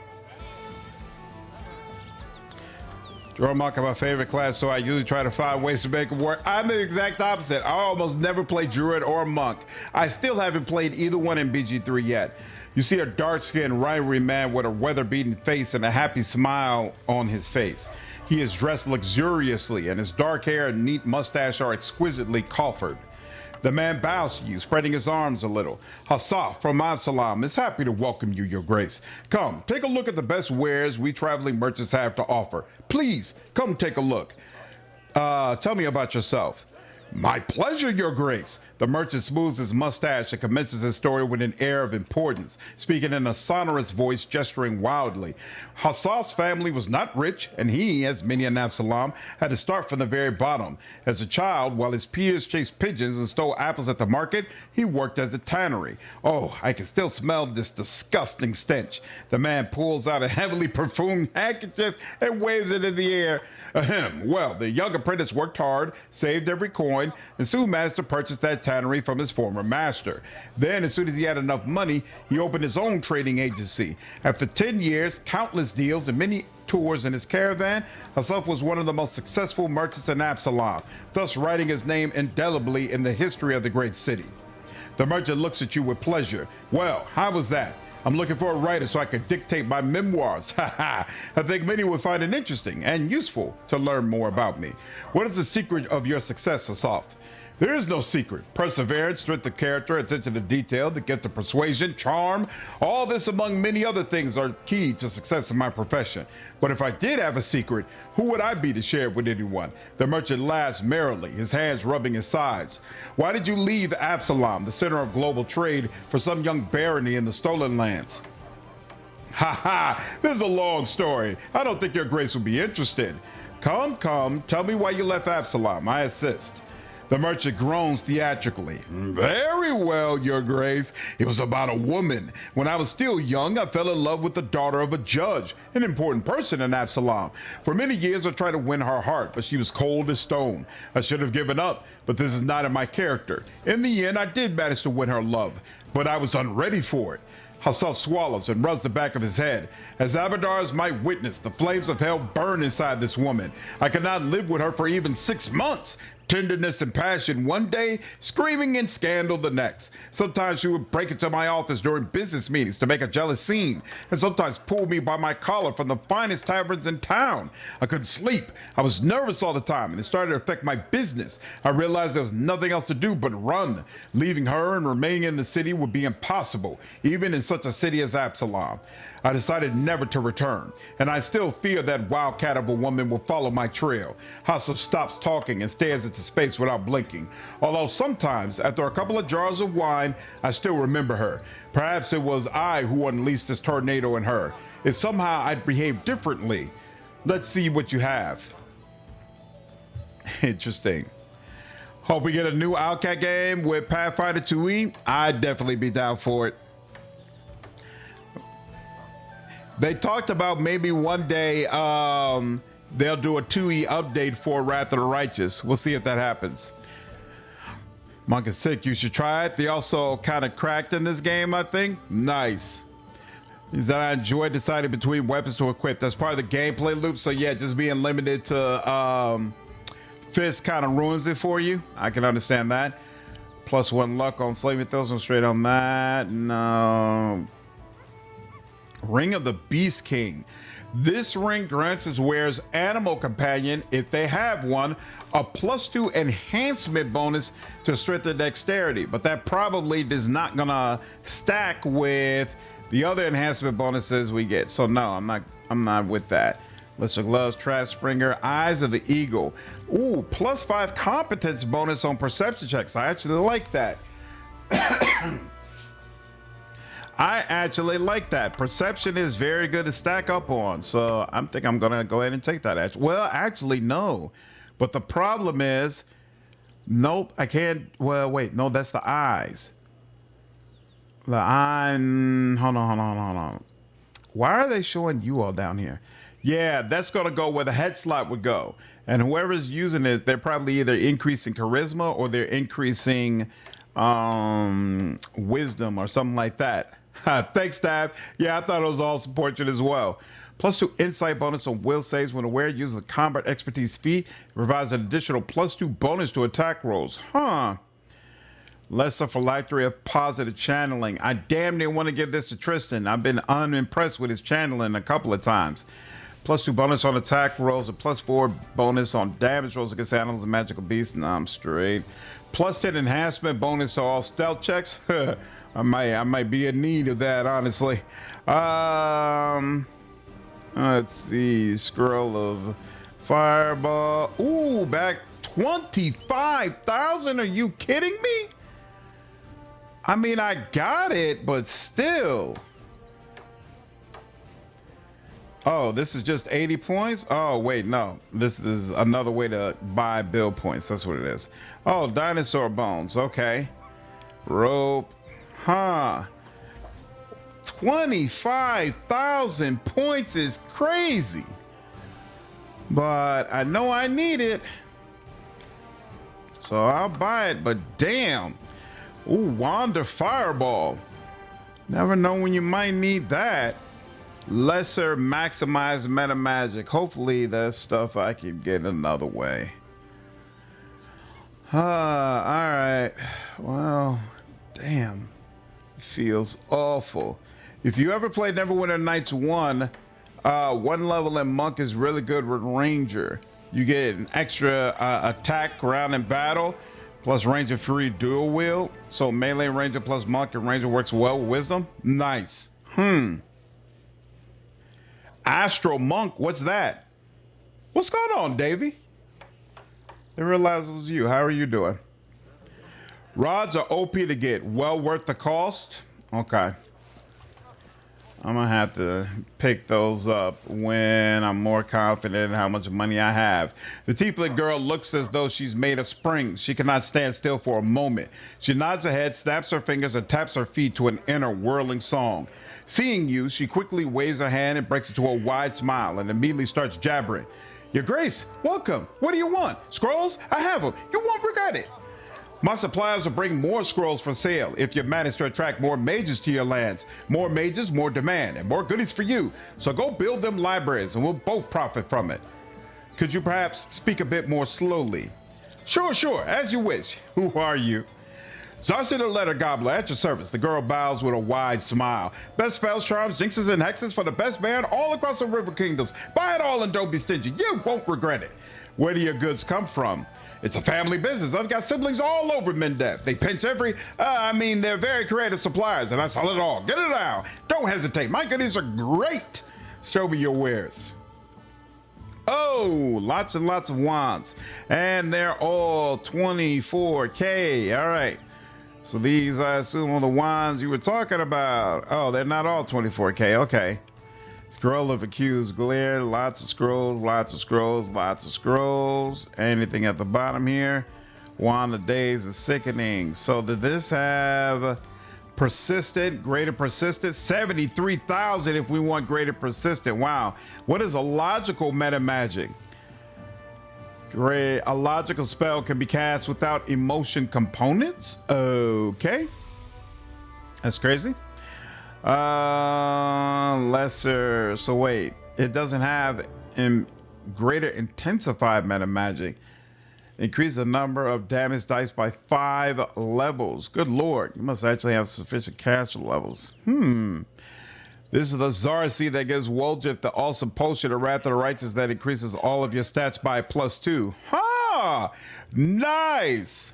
S1: Draw monk are my favorite class, so I usually try to find ways to make them work. I'm the exact opposite. I almost never play druid or monk. I still haven't played either one in BG3 yet. You see a dark-skinned, wiry man with a weather-beaten face and a happy smile on his face. He is dressed luxuriously, and his dark hair and neat mustache are exquisitely coiffured. The man bows to you, spreading his arms a little. Hassaf from Absalom is happy to welcome you, your grace. Come, take a look at the best wares we traveling merchants have to offer. Please, come take a look. Tell me about yourself. My pleasure, your grace. The merchant smooths his mustache and commences his story with an air of importance, speaking in a sonorous voice, gesturing wildly. Hassaf's family was not rich, and he, as many in Absalom, had to start from the very bottom. As a child, while his peers chased pigeons and stole apples at the market, he worked as a tannery. Oh, I can still smell this disgusting stench. The man pulls out a heavily perfumed handkerchief and waves it in the air. Ahem. Well, the young apprentice worked hard, saved every coin, and soon managed to purchase that tannery from his former master. Then, as soon as he had enough money, he opened his own trading agency. After 10 years, countless deals, and many tours in his caravan, Hassaf was one of the most successful merchants in Absalom, thus writing his name indelibly in the history of the great city. The merchant looks at you with pleasure. Well, how was that? I'm looking for a writer so I can dictate my memoirs. I think many would find it interesting and useful to learn more about me. What is the secret of your success, Hassaf? There is no secret. Perseverance, strength of character, attention to detail, the gift of persuasion, charm, all this among many other things are key to success in my profession. But if I did have a secret, who would I be to share it with anyone? The merchant laughs merrily, his hands rubbing his sides. Why did you leave Absalom, the center of global trade, for some young barony in the stolen lands? Ha ha, this is a long story. I don't think your grace will be interested. Come, tell me why you left Absalom. I assist. The merchant groans theatrically. Very well, your grace. It was about a woman. When I was still young, I fell in love with the daughter of a judge, an important person in Absalom. For many years, I tried to win her heart, but she was cold as stone. I should have given up, but this is not in my character. In the end, I did manage to win her love, but I was unready for it. Hassaf swallows and rubs the back of his head. As Abadars might witness, the flames of hell burn inside this woman. I could not live with her for even 6 months. Tenderness and passion one day, screaming and scandal the next. Sometimes she would break into my office during business meetings to make a jealous scene, and sometimes pull me by my collar from the finest taverns in town. I couldn't sleep. I was nervous all the time, and it started to affect my business. I realized there was nothing else to do but run. Leaving her and remaining in the city would be impossible, even in such a city as Absalom. I decided never to return, and I still fear that wildcat of a woman will follow my trail. Hassaf stops talking and stares into space without blinking. Although sometimes, after a couple of jars of wine, I still remember her. Perhaps it was I who unleashed this tornado in her. If somehow I'd behave differently. Let's see what you have. Interesting. Hope we get a new Outcat game with Pathfinder 2E. I'd definitely be down for it. They talked about maybe one day they'll do a 2E update for Wrath of the Righteous. We'll see if that happens. Monk is sick. You should try it. They also kind of cracked in this game, I think. Nice. Is that I enjoy deciding between weapons to equip. That's part of the gameplay loop. So yeah, just being limited to fist kind of ruins it for you. I can understand that. +1 luck on slaving throws. I'm straight on that. No. Ring of the Beast King. This ring grants his wearer's animal companion, if they have one, a +2 enhancement bonus to strength and dexterity, but that probably is not gonna stack with the other enhancement bonuses we get. So no, I'm not with that. List of gloves, trap springer, eyes of the eagle. Ooh, +5 competence bonus on perception checks. I actually like that. I actually like that. Perception is very good to stack up on. So I think I'm going to go ahead and take that. Well, actually, no. But the problem is, nope, I can't. Well, wait, no, that's the eyes. The eye, hold on. Why are they showing you all down here? Yeah, that's going to go where the head slot would go. And whoever's using it, they're probably either increasing charisma or they're increasing wisdom or something like that.
S3: Thanks, Stab. Yeah, I thought it was awesome portrait as well. +2 insight bonus on will saves when aware uses the combat expertise feat. It provides an additional +2 bonus to attack rolls. Huh. Lesser phylactery of positive channeling. I damn near want to give this to Tristan. I've been unimpressed with his channeling a couple of times. +2 bonus on attack rolls, a +4 bonus on damage rolls against animals and magical beasts. Nah, I'm straight. +10 enhancement bonus to all stealth checks. I might be in need of that, honestly. Let's see. Scroll of fireball. Ooh, back 25,000. Are you kidding me? I mean, I got it, but still. Oh, this is just 80 points? Oh, wait, no. This is another way to buy build points. That's what it is. Oh, dinosaur bones. Okay. Rope. Huh. 25,000 points is crazy. But I know I need it. So I'll buy it, but damn. Ooh, Wander Fireball. Never know when you might need that. Lesser maximized meta magic. Hopefully that's stuff I can get another way. Alright. Well, damn. It feels awful. If you ever played Neverwinter Nights 1, one level in Monk is really good with Ranger. You get an extra attack round in battle, plus Ranger free dual wield. So melee Ranger plus Monk and Ranger works well with Wisdom. Nice. Astro Monk, what's that? What's going on, Davey? I realized it was you. How are you doing? Rods are OP to get. Well worth the cost. Okay. I'm gonna have to pick those up when I'm more confident in how much money I have. The tiefling girl looks as though she's made of springs. She cannot stand still for a moment. She nods her head, snaps her fingers, and taps her feet to an inner whirling song. Seeing you, she quickly waves her hand and breaks into a wide smile and immediately starts jabbering. Your Grace, welcome. What do you want? Scrolls? I have them. You won't regret it. My suppliers will bring more scrolls for sale if you manage to attract more mages to your lands. More mages, more demand, and more goodies for you. So go build them libraries and we'll both profit from it. Could you perhaps speak a bit more slowly? Sure, as you wish. Who are you? Zarsi the Letter Gobbler at your service. The girl bows with a wide smile. Best spells, charms, jinxes, and hexes for the best man all across the River Kingdoms. Buy it all and don't be stingy. You won't regret it. Where do your goods come from? It's a family business. I've got siblings all over Mendef. They pinch they're very creative suppliers, and I sell it all. Get it now. Don't hesitate. My goodies are great. Show me your wares. Oh, lots and lots of wands. And they're all 24K. All right. So these, I assume, are the wands you were talking about. Oh, they're not all 24K. Okay. Scroll of Accused Glare, lots of scrolls, lots of scrolls, lots of scrolls. Anything at the bottom here? Wand of Days is Sickening. So did this have Persistent, Greater Persistent? 73,000 if we want Greater Persistent. Wow. What is a logical meta magic? Great. A logical spell can be cast without emotion components? Okay. That's crazy. Lesser. So wait, it doesn't have greater intensified meta magic. Increase the number of damage dice by 5 levels. Good lord, you must actually have sufficient caster levels. This is the Zarsi that gives Woljif the awesome potion of Wrath of the Righteous that increases all of your stats by +2. Ha! Nice!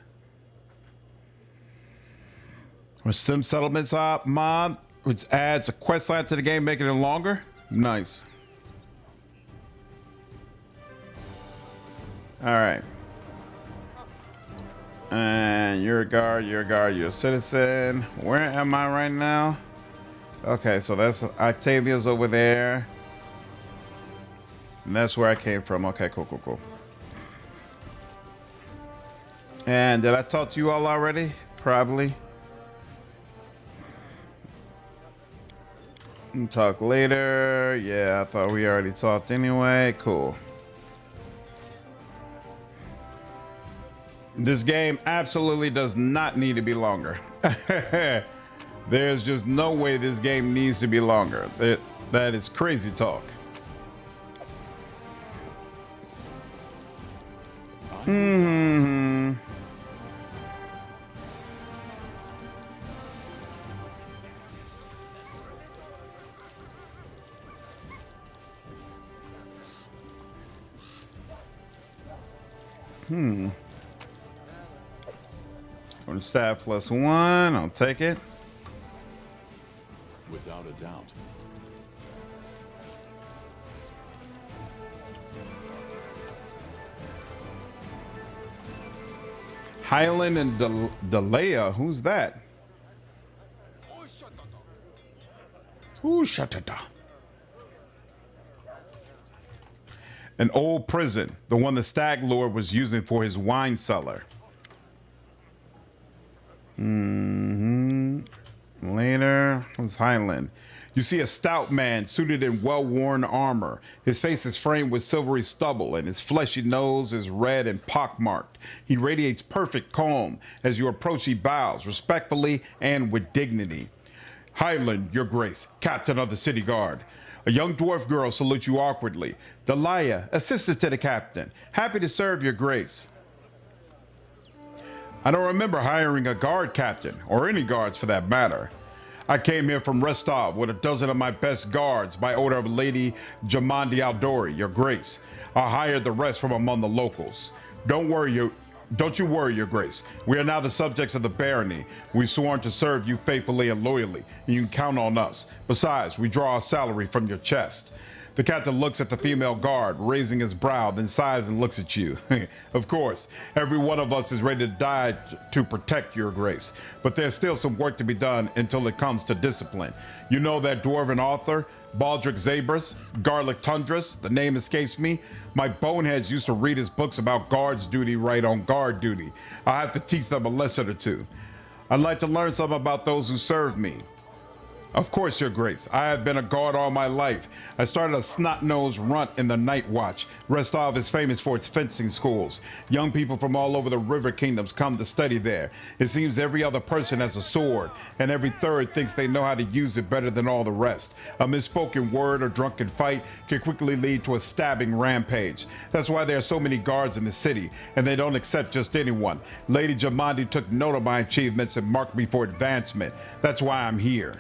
S3: Or Sim Settlements mod, which adds a quest line to the game, making it longer. Nice. All right. And you're a guard, you're a citizen. Where am I right now? Okay, so that's Octavia's over there. And that's where I came from. Okay, cool. And did I talk to you all already? Probably. Talk later. Yeah, I thought we already talked anyway. Cool. This game absolutely does not need to be longer. There's just no way this game needs to be longer. That is crazy talk. Hmm. On staff +1, I'll take it.
S9: Without a doubt.
S3: Highland and Delea, who's that?
S1: Ooh, shatata.
S3: An old prison, the one the Stag Lord was using for his wine cellar. Later, who's Highland? You see a stout man suited in well-worn armor. His face is framed with silvery stubble, and his fleshy nose is red and pockmarked. He radiates perfect calm. As you approach, he bows respectfully and with dignity.
S1: Highland, your grace, captain of the city guard. A young dwarf girl salutes you awkwardly.
S3: Delia, assistant to the captain. Happy to serve your grace.
S1: I don't remember hiring a guard captain, or any guards for that matter. I came here from Restov with a dozen of my best guards by order of Lady Jamandi Aldori, your grace. I hired the rest from among the locals. Don't you worry, your grace. We are now the subjects of the barony. We've sworn to serve you faithfully and loyally, and you can count on us. Besides, we draw our salary from your chest. The captain looks at the female guard, raising his brow, then sighs and looks at you. Of course, every one of us is ready to die to protect your grace, but there's still some work to be done until it comes to discipline. You know that dwarven author, Baldric Zabras, Garlic Tundras, the name escapes me. My boneheads used to read his books about guards duty right on guard duty. I have to teach them a lesson or two. I'd like to learn something about those who served me. Of course, your grace. I have been a guard all my life. I started a snot-nosed runt in the night watch. Restov is famous for its fencing schools. Young people from all over the river kingdoms come to study there. It seems every other person has a sword, and every third thinks they know how to use it better than all the rest. A misspoken word or drunken fight can quickly lead to a stabbing rampage. That's why there are so many guards in the city, and they don't accept just anyone. Lady Jamandi took note of my achievements and marked me for advancement. That's why I'm here.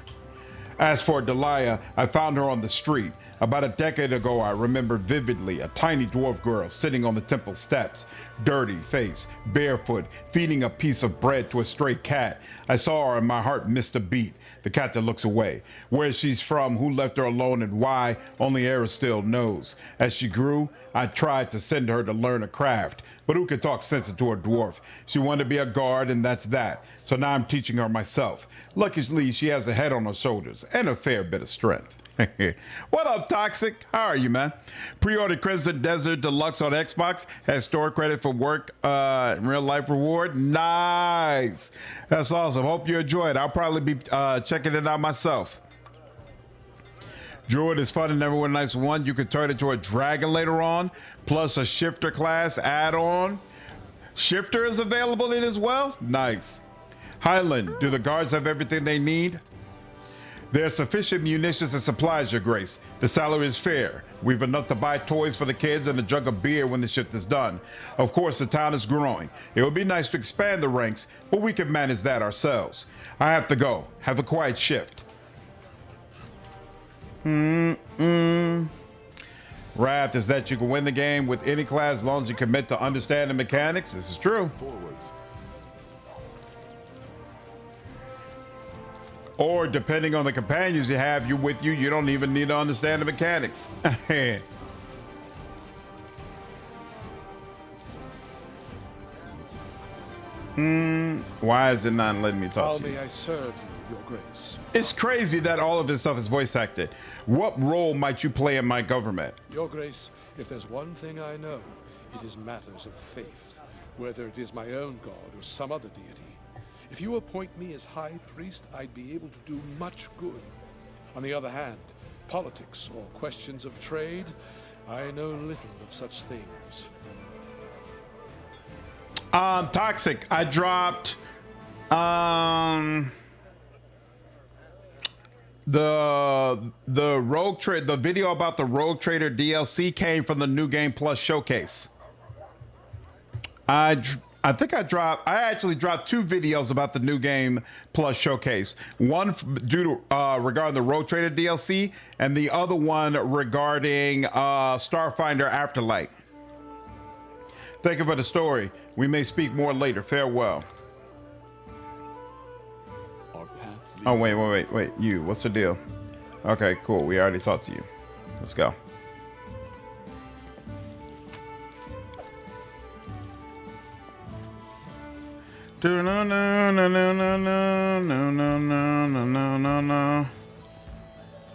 S1: As for Delia, I found her on the street. About a decade ago, I remember vividly a tiny dwarf girl sitting on the temple steps, dirty face, barefoot, feeding a piece of bread to a stray cat. I saw her and my heart missed a beat. The captain looks away. Where she's from, who left her alone, and why, only Aristil knows. As she grew, I tried to send her to learn a craft, but who could talk sense into a dwarf? She wanted to be a guard, and that's that. So now I'm teaching her myself. Luckily, she has a head on her shoulders and a fair bit of strength. What up, Toxic? How are you, man? Pre-ordered Crimson Desert Deluxe on Xbox. Has store credit for work, real life reward. Nice. That's awesome. Hope you enjoy it. I'll probably be checking it out myself. Druid is fun and everyone nice one. You can turn it into a dragon later on, plus a shifter class add-on. Shifter is available in as well. Nice. Highland, do the guards have everything they need? There's sufficient munitions and supplies, your grace. The salary is fair. We've enough to buy toys for the kids and a jug of beer when the shift is done. Of course, the town is growing. It would be nice to expand the ranks, but we can manage that ourselves. I have to go. Have a quiet shift. Wrath is that you can win the game with any class as long as you commit to understand the mechanics. This is true.
S9: Forwards.
S3: Or depending on the companions you have with you, you don't even need to understand the mechanics. Why is it not letting me talk
S10: How
S3: to you?
S10: may I serve you, your grace?
S3: It's crazy that all of this stuff is voice acted. What role might you play in my government?
S10: Your grace, if there's one thing I know, it is matters of faith, whether it is my own god or some other deity. If you appoint me as high priest, I'd be able to do much good. On the other hand, politics or questions of trade, I know little of such things.
S3: Toxic. I dropped
S1: the Rogue Trade, the video about the Rogue Trader DLC came from the New Game Plus showcase. I think I actually dropped 2 videos about the New Game Plus showcase. One due to regarding the Rogue Trader DLC, and the other one regarding Starfinder Afterlight. Thank you for the story. We may speak more later. Farewell. Oh, wait. You, what's the deal? Okay, cool. We already talked to you. Let's go.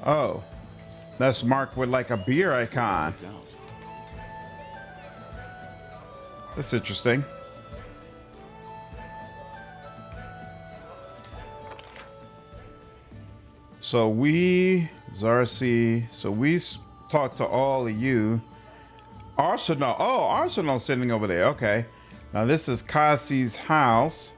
S1: Oh, that's marked with like a beer icon. That's interesting. So we, Zarcy, talked to all of you. Arsenal, Arsenal's sitting over there, okay. Now this is Kaessi's house.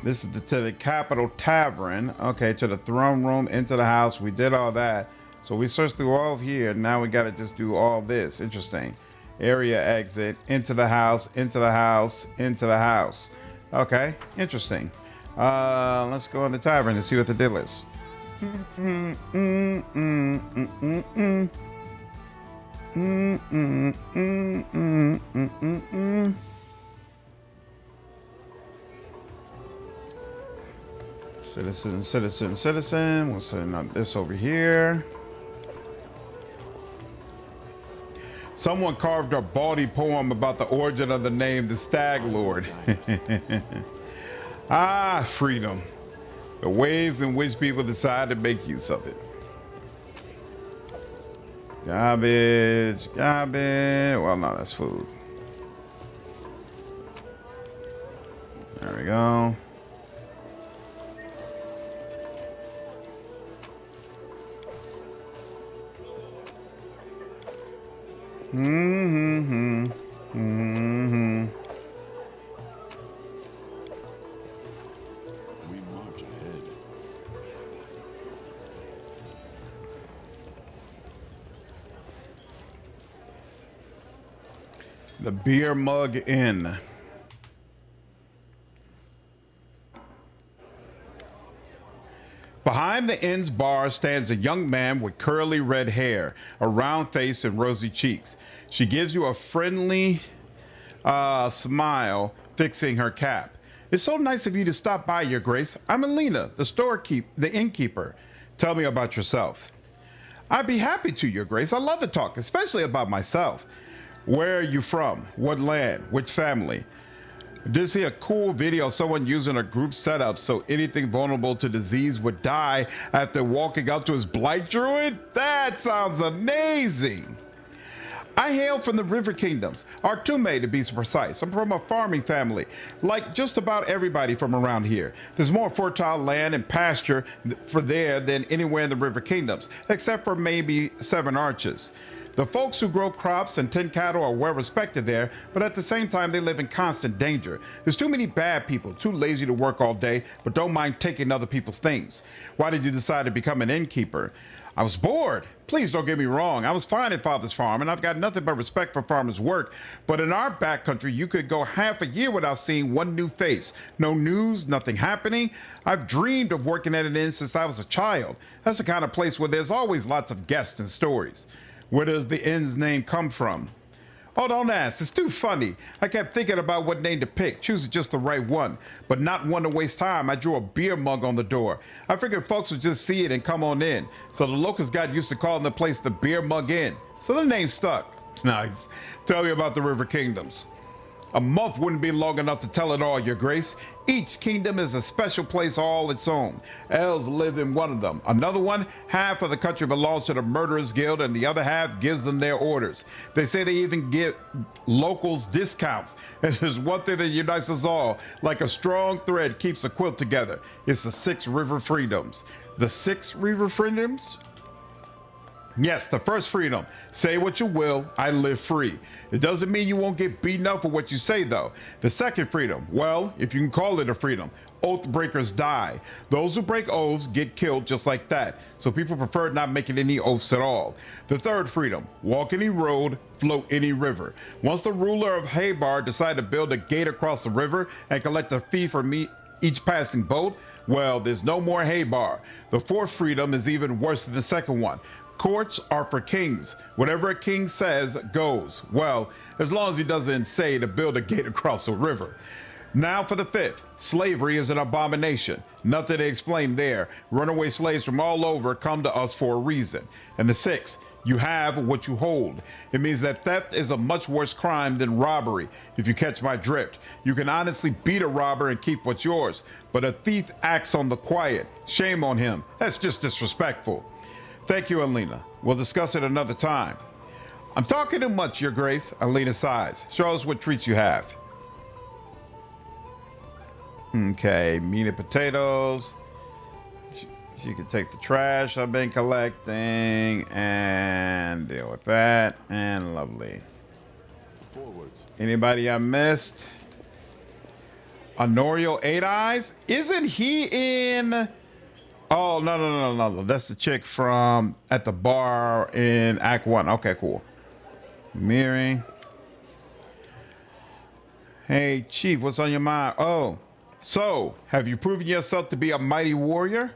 S1: This is to the Capital Tavern, okay, to the throne room, into the house. We did all that. So we searched through all of here, now we gotta just do all this, interesting. Area exit, into the house, into the house, into the house. Okay, interesting. Let's go in the tavern and see what the deal is. Citizen. We'll send out this over here. Someone carved a bawdy poem about the origin of the name, the Stag Lord. Ah, freedom. The ways in which people decide to make use of it. Garbage. Well, no, that's food. There we go. The Beer Mug Inn. Behind the inn's bar stands a young man with curly red hair, a round face, and rosy cheeks. She gives you a friendly smile, fixing her cap. It's so nice of you to stop by, Your Grace. I'm Alina, the innkeeper. Tell me about yourself. I'd be happy to, Your Grace. I love to talk, especially about myself. Where are you from? What land? Which family? Did see a cool video of someone using a group setup so anything vulnerable to disease would die after walking up to his blight druid? That sounds amazing. I hail from the River Kingdoms, Artume to be precise. I'm from a farming family, like just about everybody from around here. There's more fertile land and pasture for there than anywhere in the River Kingdoms, except for maybe Seven Arches. The folks who grow crops and tend cattle are well respected there, but at the same time, they live in constant danger. There's too many bad people, too lazy to work all day, but don't mind taking other people's things. Why did you decide to become an innkeeper? I was bored. Please don't get me wrong. I was fine at Father's Farm, and I've got nothing but respect for farmers' work. But in our backcountry, you could go half a year without seeing one new face. No news, nothing happening. I've dreamed of working at an inn since I was a child. That's the kind of place where there's always lots of guests and stories. Where does the inn's name come from? Oh, don't ask. It's too funny. I kept thinking about what name to pick, choosing just the right one, but not one to waste time. I drew a beer mug on the door. I figured folks would just see it and come on in. So the locals got used to calling the place the Beer Mug Inn. So the name stuck. Nice. Tell me about the River Kingdoms. A month wouldn't be long enough to tell it all, Your Grace. Each kingdom is a special place all its own. Elves live in one of them. Another one, half of the country belongs to the Murderers Guild and the other half gives them their orders. They say they even give locals discounts. And there's one thing that unites us all, like a strong thread keeps a quilt together. It's the 6 River Freedoms. The 6 River Freedoms? Yes, the first freedom. Say what you will, I live free. It doesn't mean you won't get beaten up for what you say, though. The second freedom, well, if you can call it a freedom, oath breakers die. Those who break oaths get killed just like that. So people prefer not making any oaths at all. The third freedom, walk any road, float any river. Once the ruler of Haybar decided to build a gate across the river and collect a fee for each passing boat, well, there's no more Haybar. The fourth freedom is even worse than the second one. Courts are for kings. Whatever a king says goes. Well, as long as he doesn't say to build a gate across a river. Now for the fifth. Slavery is an abomination. Nothing to explain there. Runaway slaves from all over come to us for a reason. And the sixth. You have what you hold. It means that theft is a much worse crime than robbery, if you catch my drift. You can honestly beat a robber and keep what's yours, but a thief acts on the quiet. Shame on him. That's just disrespectful. Thank you, Alina. We'll discuss it another time. I'm talking too much, Your Grace. Alina sighs. Show us what treats you have. Okay, meat and potatoes. She can take the trash I've been collecting and deal with that. And lovely.
S9: Forwards.
S3: Anybody I missed? Honorio Eight Eyes? Isn't he in... Oh, no. That's the chick from at the bar in Act 1. Okay, cool. Miri. Hey, Chief, what's on your mind? Oh, so have you proven yourself to be a mighty warrior?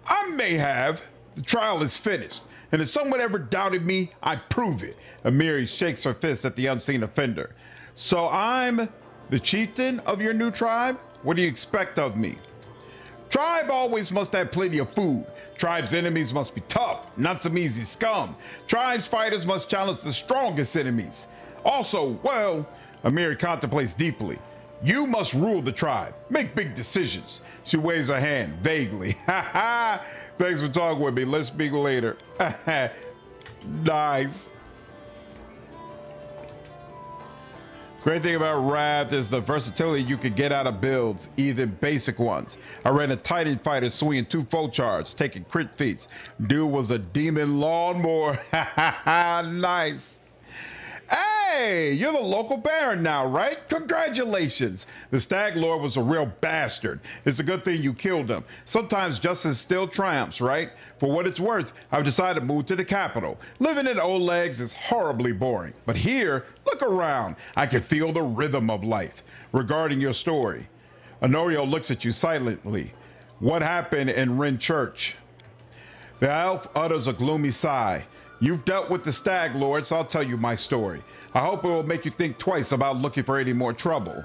S3: I may have. The trial is finished. And if someone ever doubted me, I'd prove it. Amiri shakes her fist at the unseen offender. So I'm the chieftain of your new tribe? What do you expect of me? Tribe always must have plenty of food. Tribe's enemies must be tough, not some easy scum. Tribe's fighters must challenge the strongest enemies. Also, well, Amiri contemplates deeply. You must rule the tribe. Make big decisions. She waves her hand vaguely. Ha ha! Thanks for talking with me. Let's speak later. Nice. Great thing about Wrath is the versatility you can get out of builds, even basic ones. I ran a Titan fighter swinging 2 full charges, taking crit feats. Dude was a demon lawnmower. Nice. Hey, you're the local baron now, right? Congratulations. The Stag Lord was a real bastard. It's a good thing you killed him. Sometimes justice still triumphs, right? For what it's worth, I've decided to move to the capital. Living in old legs is horribly boring. But here, look around. I can feel the rhythm of life. Regarding your story, Honorio looks at you silently. What happened in Ren Church? The elf utters a gloomy sigh. You've dealt with the Stag Lord, so I'll tell you my story. I hope it will make you think twice about looking for any more trouble.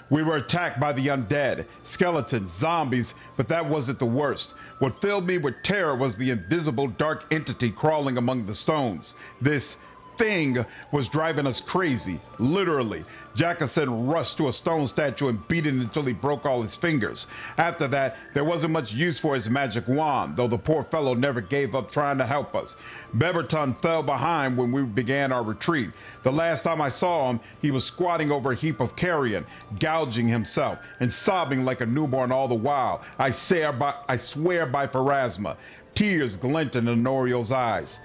S3: We were attacked by the undead, skeletons, zombies, but that wasn't the worst. What filled me with terror was the invisible dark entity crawling among the stones. This thing was driving us crazy, literally. Jackason rushed to a stone statue and beat it until he broke all his fingers. After that, there wasn't much use for his magic wand, though the poor fellow never gave up trying to help us. Beberton fell behind when we began our retreat. The last time I saw him, he was squatting over a heap of carrion, gouging himself and sobbing like a newborn all the while. I swear by Pharasma. Tears glint in Honorio's eyes.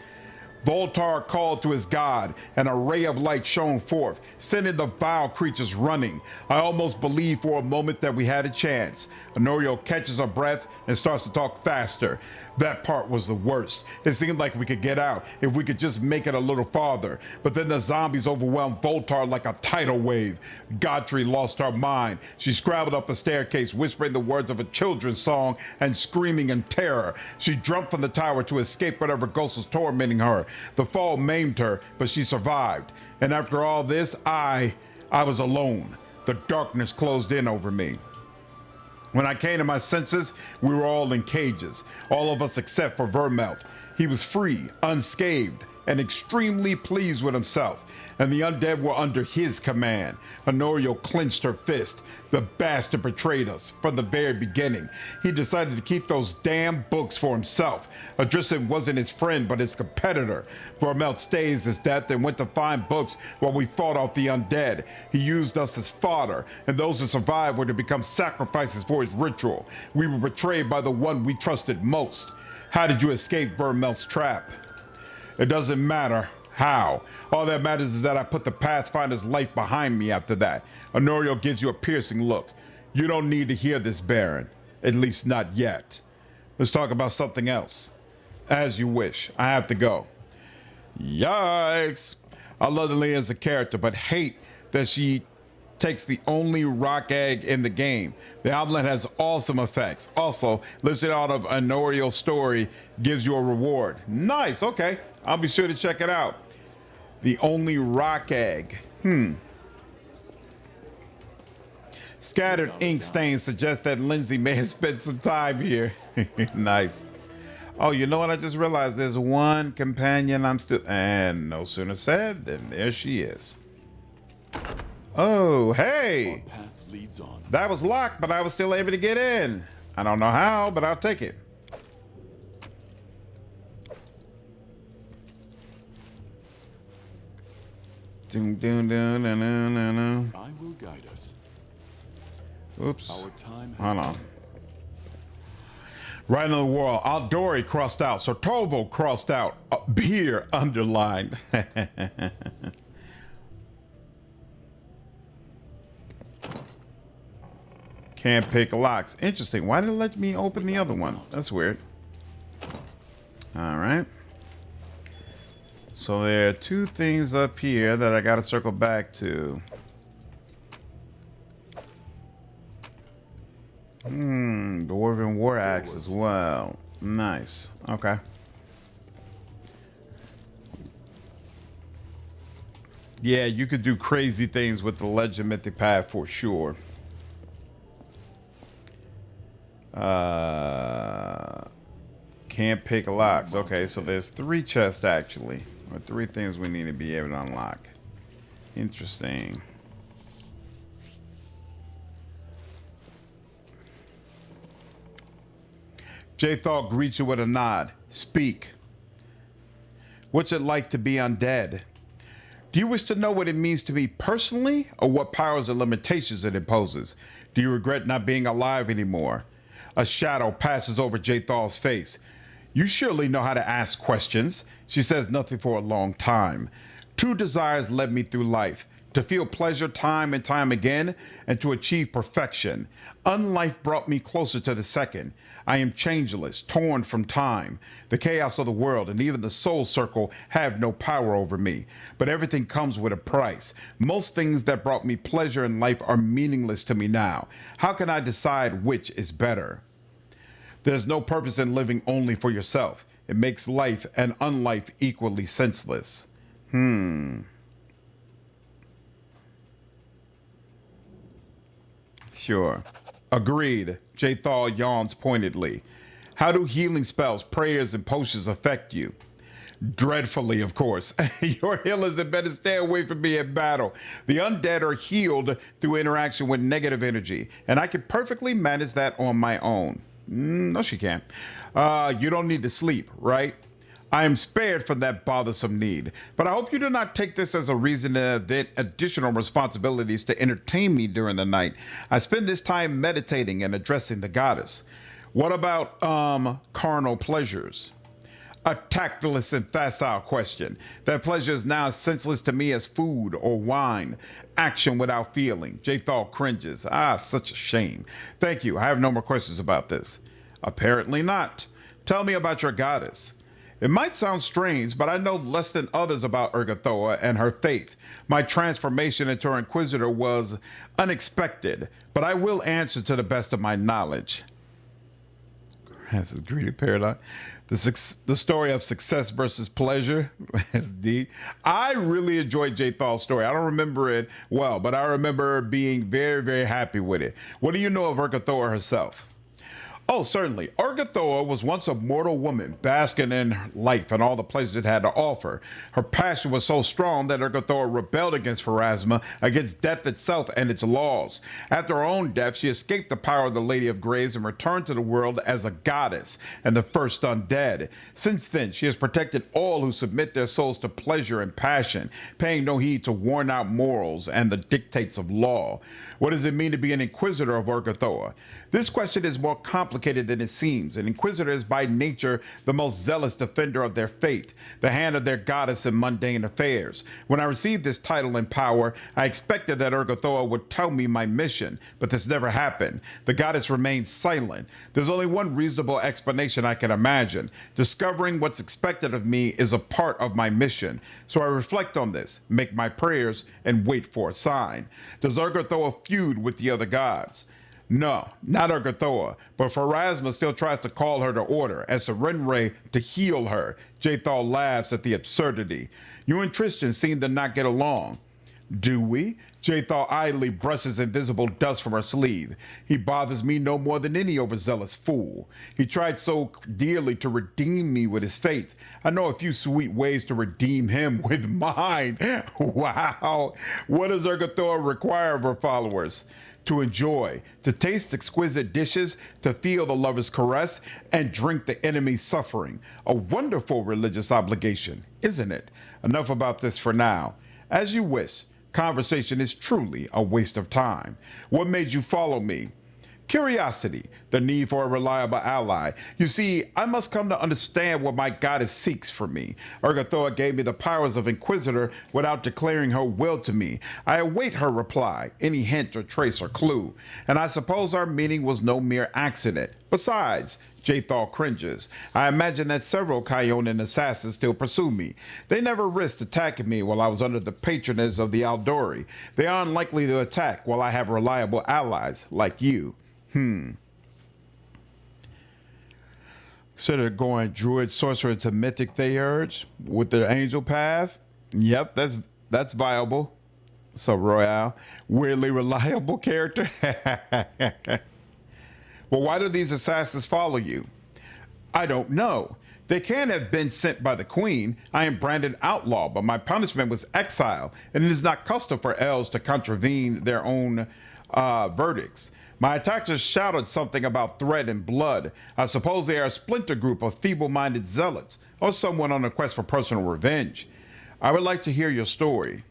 S3: Voltar called to his god, and a ray of light shone forth, sending the vile creatures running. I almost believed for a moment that we had a chance. Honorio catches her breath and starts to talk faster. That part was the worst. It seemed like we could get out if we could just make it a little farther. But then the zombies overwhelmed Voltar like a tidal wave. Godfrey lost her mind. She scrambled up a staircase, whispering the words of a children's song and screaming in terror. She jumped from the tower to escape whatever ghost was tormenting her. The fall maimed her, but she survived. And after all this, I was alone. The darkness closed in over me. When I came to my senses, we were all in cages, all of us except for Vermelt. He was free, unscathed, and extremely pleased with himself, and the undead were under his command. Honorio clenched her fist. The bastard betrayed us from the very beginning. He decided to keep those damn books for himself. Adrisson wasn't his friend, but his competitor. Vermelt staged his death and went to find books while we fought off the undead. He used us as fodder, and those who survived were to become sacrifices for his ritual. We were betrayed by the one we trusted most. How did you escape Vermelt's trap?
S1: It doesn't matter how. All that matters is that I put the Pathfinder's life behind me after that. Honorio gives you a piercing look. You don't need to hear this, Baron. At least not yet. Let's talk about something else. As you wish. I have to go. Yikes. I love Lily as a character, but hate that she takes the only rock egg in the game. The omelet has awesome effects. Also, listed out of Honorio's story gives you a reward. Nice, okay. I'll be sure to check it out. The only rock egg. Scattered ink stains suggest that Lindsay may have spent some time here. Nice. Oh, you know what? I just realized there's one companion I'm still... And no sooner said than there she is. Oh, hey.
S9: Our path leads on.
S1: That was locked, but I was still able to get in. I don't know how, but I'll take it. Doom, doom, doom, doom, doom, doom.
S9: I will guide us.
S1: Oops.
S9: Our time has
S1: Hold on.
S9: come.
S1: Right on the wall. Aldori crossed out. Sortovo crossed out. Beer underlined. Can't pick locks. Interesting. Why did it let me open the other one? That's weird. All right. So there are two things up here that I got to circle back to. Dwarven war axe as well. Nice. Okay. Yeah, you could do crazy things with the Legend Mythic Path for sure. Can't pick locks. Okay, so there's 3 chests actually. Or 3 things we need to be able to unlock. Interesting. J-Thal greets you with a nod. Speak. What's it like to be undead? Do you wish to know what it means to me personally, or what powers and limitations it imposes? Do you regret not being alive anymore? A shadow passes over J-Thal's face. You surely know how to ask questions. She says nothing for a long time. 2 desires led me through life. To feel pleasure time and time again, and to achieve perfection. Unlife brought me closer to the second. I am changeless, torn from time. The chaos of the world and even the soul circle have no power over me. But everything comes with a price. Most things that brought me pleasure in life are meaningless to me now. How can I decide which is better? There's no purpose in living only for yourself. It makes life and unlife equally senseless. Sure. Agreed. J-Thal yawns pointedly. How do healing spells, prayers, and potions affect you? Dreadfully, of course. Your healers had better stay away from me in battle. The undead are healed through interaction with negative energy, and I can perfectly manage that on my own. No, she can't. You don't need to sleep, right? I am spared from that bothersome need, but I hope you do not take this as a reason to get additional responsibilities to entertain me during the night. I spend this time meditating and addressing the goddess. What about, carnal pleasures? A tactless and facile question. That pleasure is now as senseless to me as food or wine. Action without feeling. J-Thal cringes. Ah, such a shame. Thank you. I have no more questions about this. Apparently not. Tell me about your goddess. It might sound strange, but I know less than others about Urgathoa and her faith. My transformation into her Inquisitor was unexpected, but I will answer to the best of my knowledge. That's a greedy paradox. The story of success versus pleasure is deep. I really enjoyed J-Thal's story. I don't remember it well, but I remember being very, very happy with it. What do you know of Urgathoa herself? Oh, certainly. Urgathoa was once a mortal woman, basking in life and all the pleasures it had to offer. Her passion was so strong that Urgathoa rebelled against Pharasma, against death itself and its laws. After her own death, she escaped the power of the Lady of Graves and returned to the world as a goddess and the first undead. Since then, she has protected all who submit their souls to pleasure and passion, paying no heed to worn-out morals and the dictates of law. What does it mean to be an Inquisitor of Urgathoa? This question is more complicated
S3: complicated than it seems. An Inquisitor is by nature the most zealous defender of their faith, the hand of their goddess in mundane affairs. When I received this title and power, I expected that Urgathoa would tell me my mission, but this never happened. The goddess remained silent. There's only one reasonable explanation I can imagine. Discovering what's expected of me is a part of my mission. So I reflect on this, make my prayers, and wait for a sign. Does Urgathoa feud with the other gods? No, not Urgathoa, but Pharasma still tries to call her to order, and Serenre to heal her. Jaethal laughs at the absurdity. You and Tristan seem to not get along. Do we? Jaethal idly brushes invisible dust from her sleeve. He bothers me no more than any overzealous fool. He tried so dearly to redeem me with his faith. I know a few sweet ways to redeem him with mine. Wow. What does Urgathoa require of her followers? To enjoy, to taste exquisite dishes, to feel the lover's caress, and drink the enemy's suffering. A wonderful religious obligation, isn't it? Enough about this for now. As you wish. Conversation is truly a waste of time. What made you follow me? Curiosity, the need for a reliable ally. You see, I must come to understand what my goddess seeks from me. Urgathoa gave me the powers of Inquisitor without declaring her will to me. I await her reply, any hint or trace or clue. And I suppose our meeting was no mere accident. Besides, Jaethal cringes. I imagine that several Kaionan assassins still pursue me. They never risked attacking me while I was under the patronage of the Aldori. They are unlikely to attack while I have reliable allies like you. Consider going druid sorcerer to mythic Theurge with the angel path. Yep, that's viable. So Royale, weirdly reliable character. Well, why do these assassins follow you? I don't know. They can't have been sent by the queen. I am branded outlaw, but my punishment was exile, and it is not custom for elves to contravene their own verdicts. My attackers shouted something about threat and blood. I suppose they are a splinter group of feeble-minded zealots, or someone on a quest for personal revenge. I would like to hear your story.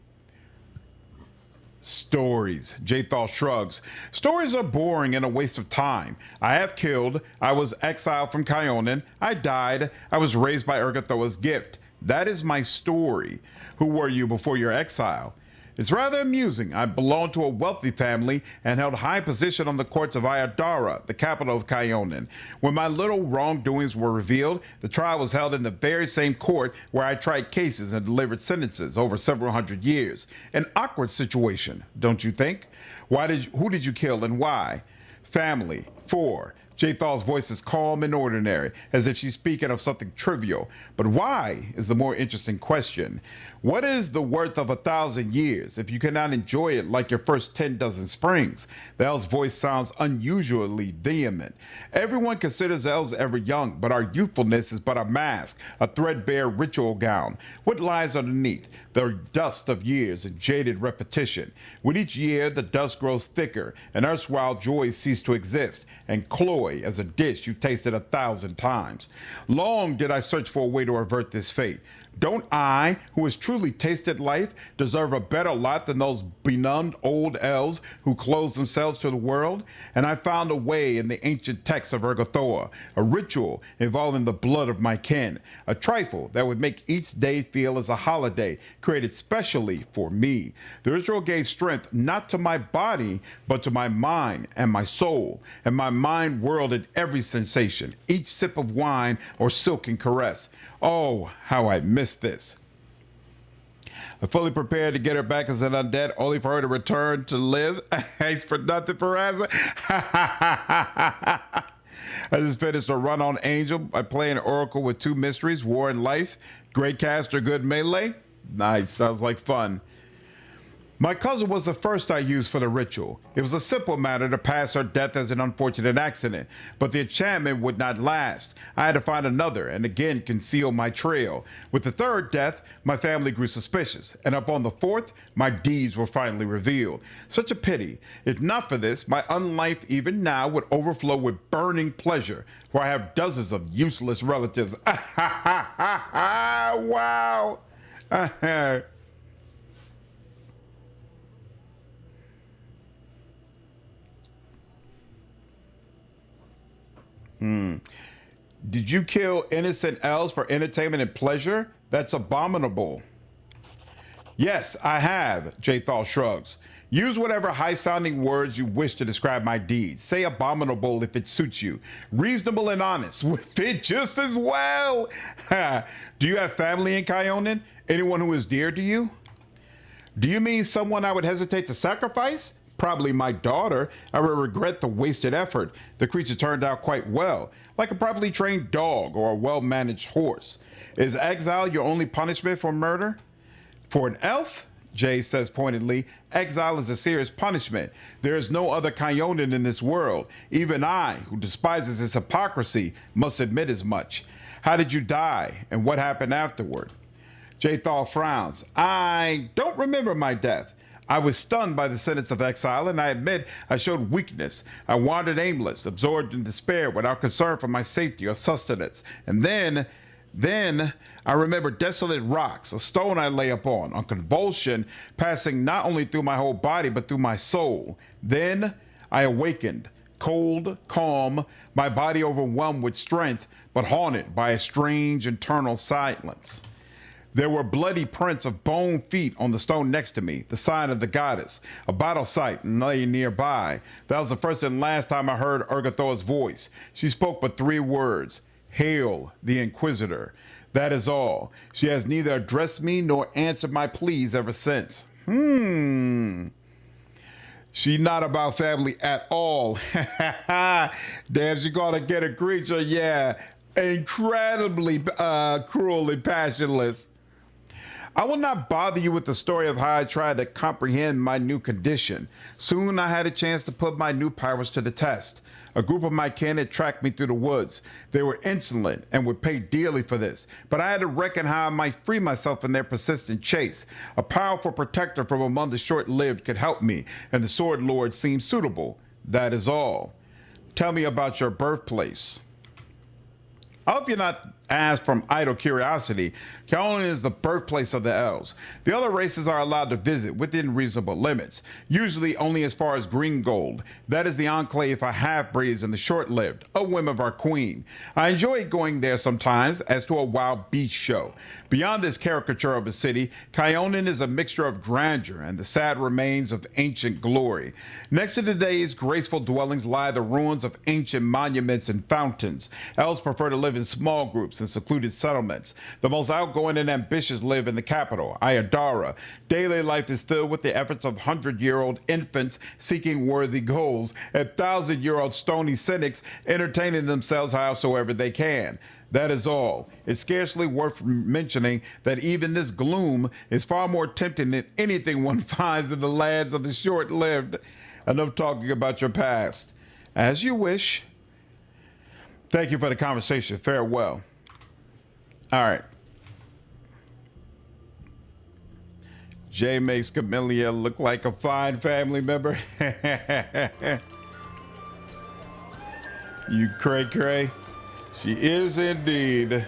S3: Stories. Jaethal shrugs. Stories are boring and a waste of time. I have killed. I was exiled from Kaionan. I died. I was raised by Urgathoa's gift. That is my story. Who were you before your exile? It's rather amusing. I belonged to a wealthy family and held high position on the courts of Ayadara, the capital of Kaionan. When my little wrongdoings were revealed, the trial was held in the very same court where I tried cases and delivered sentences over several hundred years. An awkward situation, don't you think? Who did you kill and why? Family. 4. Jaethal's voice is calm and ordinary, as if she's speaking of something trivial. But why is the more interesting question. What is the worth of 1,000 years if you cannot enjoy it like your first 10 dozen springs? The elf's voice sounds unusually vehement. Everyone considers elves ever young, but our youthfulness is but a mask, a threadbare ritual gown. What lies underneath? The dust of years and jaded repetition. With each year, the dust grows thicker, and erstwhile joys cease to exist, and cloy as a dish you tasted 1,000 times. Long did I search for a way to avert this fate. Don't I, who has truly tasted life, deserve a better lot than those benumbed old elves who close themselves to the world? And I found a way in the ancient texts of Urgathoa, a ritual involving the blood of my kin, a trifle that would make each day feel as a holiday, created specially for me. The ritual gave strength not to my body, but to my mind and my soul, and my mind whirled every sensation, each sip of wine or silken caress. Oh, how I miss this. I'm fully prepared to get her back as an undead, only for her to return to live. Thanks for nothing, Pharasma. I just finished a run on Angel by playing Oracle with 2 mysteries, War and Life. Great caster, good melee. Nice, sounds like fun. My cousin was the first I used for the ritual. It was a simple matter to pass her death as an unfortunate accident, but the enchantment would not last. I had to find another and again conceal my trail. With the 3rd death, my family grew suspicious, and upon the 4th, my deeds were finally revealed. Such a pity. If not for this, my unlife even now would overflow with burning pleasure, for I have dozens of useless relatives. Wow.
S1: Did you kill innocent elves for entertainment and pleasure? That's abominable. Yes, I have, Jathal shrugs. Use whatever high-sounding words you wish to describe my deeds. Say abominable if it suits you. Reasonable and honest would fit just as well. Do you have family in Kyonin? Anyone who is dear to you? Do you mean someone I would hesitate to sacrifice? Probably my daughter. I would regret the wasted effort. The creature turned out quite well, like a properly trained dog or a well-managed horse. Is exile your only punishment for murder? For an elf? Jay says pointedly, exile is a serious punishment. There is no other Kyonin in this world. Even I, who despises its hypocrisy, must admit as much. How did you die, and what happened afterward? Jathal frowns. I don't remember my death. I was stunned by the sentence of exile, and I admit I showed weakness. I wandered aimless, absorbed in despair, without concern for my safety or sustenance. And then I remember desolate rocks, a stone I lay upon, a convulsion passing not only through my whole body, but through my soul. Then I awakened, cold, calm, my body overwhelmed with strength, but haunted by a strange internal silence. There were bloody prints of bone feet on the stone next to me, the sign of the goddess. A battle site lay nearby. That was the first and last time I heard Urgathoa's voice. She spoke but 3 words. Hail, the Inquisitor. That is all. She has neither addressed me nor answered my pleas ever since. She's not about family at all. Damn, she gonna get a creature, yeah. Incredibly cruel and passionless. I will not bother you with the story of how I tried to comprehend my new condition. Soon I had a chance to put my new powers to the test. A group of my kin had tracked me through the woods. They were insolent and would pay dearly for this, but I had to reckon how I might free myself from their persistent chase. A powerful protector from among the short-lived could help me, and the Sword Lord seemed suitable. That is all. Tell me about your birthplace. I hope you're not asked from idle curiosity. Kyonin is the birthplace of the elves. The other races are allowed to visit within reasonable limits, usually only as far as Green Gold. That is the enclave for half-breeds and the short-lived, a whim of our queen. I enjoy going there sometimes as to a wild beast show. Beyond this caricature of a city, Kyonin is a mixture of grandeur and the sad remains of ancient glory. Next to today's graceful dwellings lie the ruins of ancient monuments and fountains. Elves prefer to live in small groups and secluded settlements. The most outgoing and ambitious live in the capital, Ayadara. Daily life is filled with the efforts of 100-year-old infants seeking worthy goals, and 1,000-year-old stony cynics entertaining themselves howsoever they can. That is all. It's scarcely worth mentioning that even this gloom is far more tempting than anything one finds in the lands of the short-lived. Enough talking about your past. As you wish. Thank you for the conversation. Farewell. All right. Jay makes Camellia look like a fine family member. You cray-cray. She is indeed.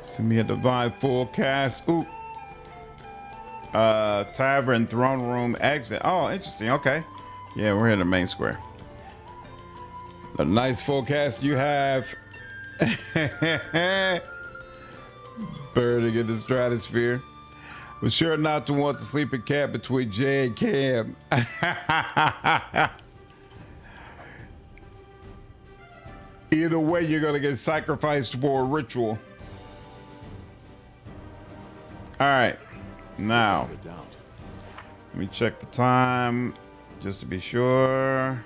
S1: Send me a divine full cast. Ooh. Tavern, throne room, exit. Oh, interesting. Okay. Yeah, we're in the main square. A nice full cast you have. Burning in the stratosphere. Was sure not to want to sleep in camp between Jay and Cam. Either way, you're gonna get sacrificed for a ritual. All right, now let me check the time just to be sure.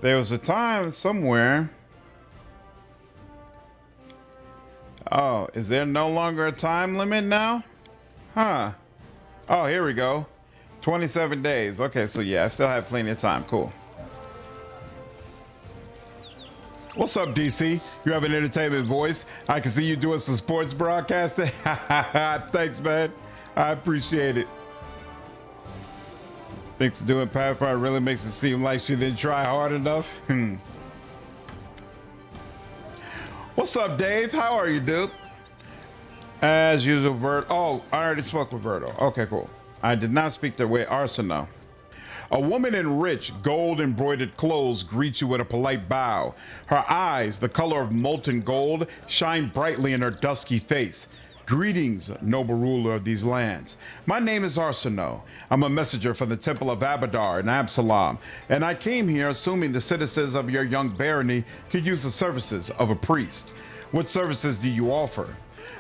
S1: There was a time somewhere. Oh, is there no longer a time limit now? Huh. Oh, here we go. 27 days. Okay, so yeah, I still have plenty of time. Cool. What's up, DC? You have an entertainment voice. I can see you doing some sports broadcasting. Thanks, man. I appreciate it. Thinks doing Pathfinder really makes it seem like she didn't try hard enough. What's up, Dave? How are you, dude? As usual, Oh, I already spoke with Verto. Okay, cool.
S3: I did not speak the way Arsino. A woman in rich, gold-embroidered clothes greets you with a polite bow. Her eyes, the color of molten gold, shine brightly in her dusky face. Greetings, noble ruler of these lands. My name is Arsino. I'm a messenger from the Temple of Abadar in Absalom, and I came here assuming the citizens of your young barony could use the services of a priest. What services do you offer?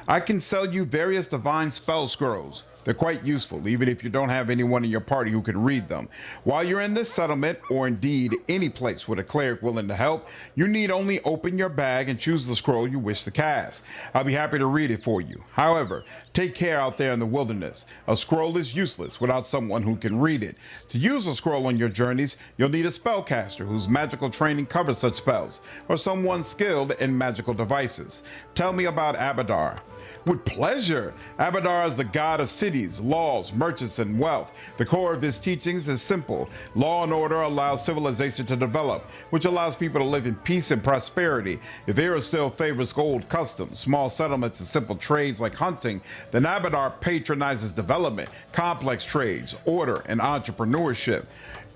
S3: I can sell you various divine spell scrolls. They're quite useful, even if you don't have anyone in your party who can read them. While you're in this settlement, or indeed any place with a cleric willing to help, you need only open your bag and choose the scroll you wish to cast. I'll be happy to read it for you. However, take care out there in the wilderness. A scroll is useless without someone who can read it. To use a scroll on your journeys, you'll need a spellcaster whose magical training covers such spells, or someone skilled in magical devices. Tell me about Abadar. With pleasure. Abadar is the god of cities, laws, merchants, and wealth. The core of his teachings is simple. Law and order allows civilization to develop, which allows people to live in peace and prosperity. If Era still favors old customs, small settlements, and simple trades like hunting, then Abadar patronizes development, complex trades, order, and entrepreneurship.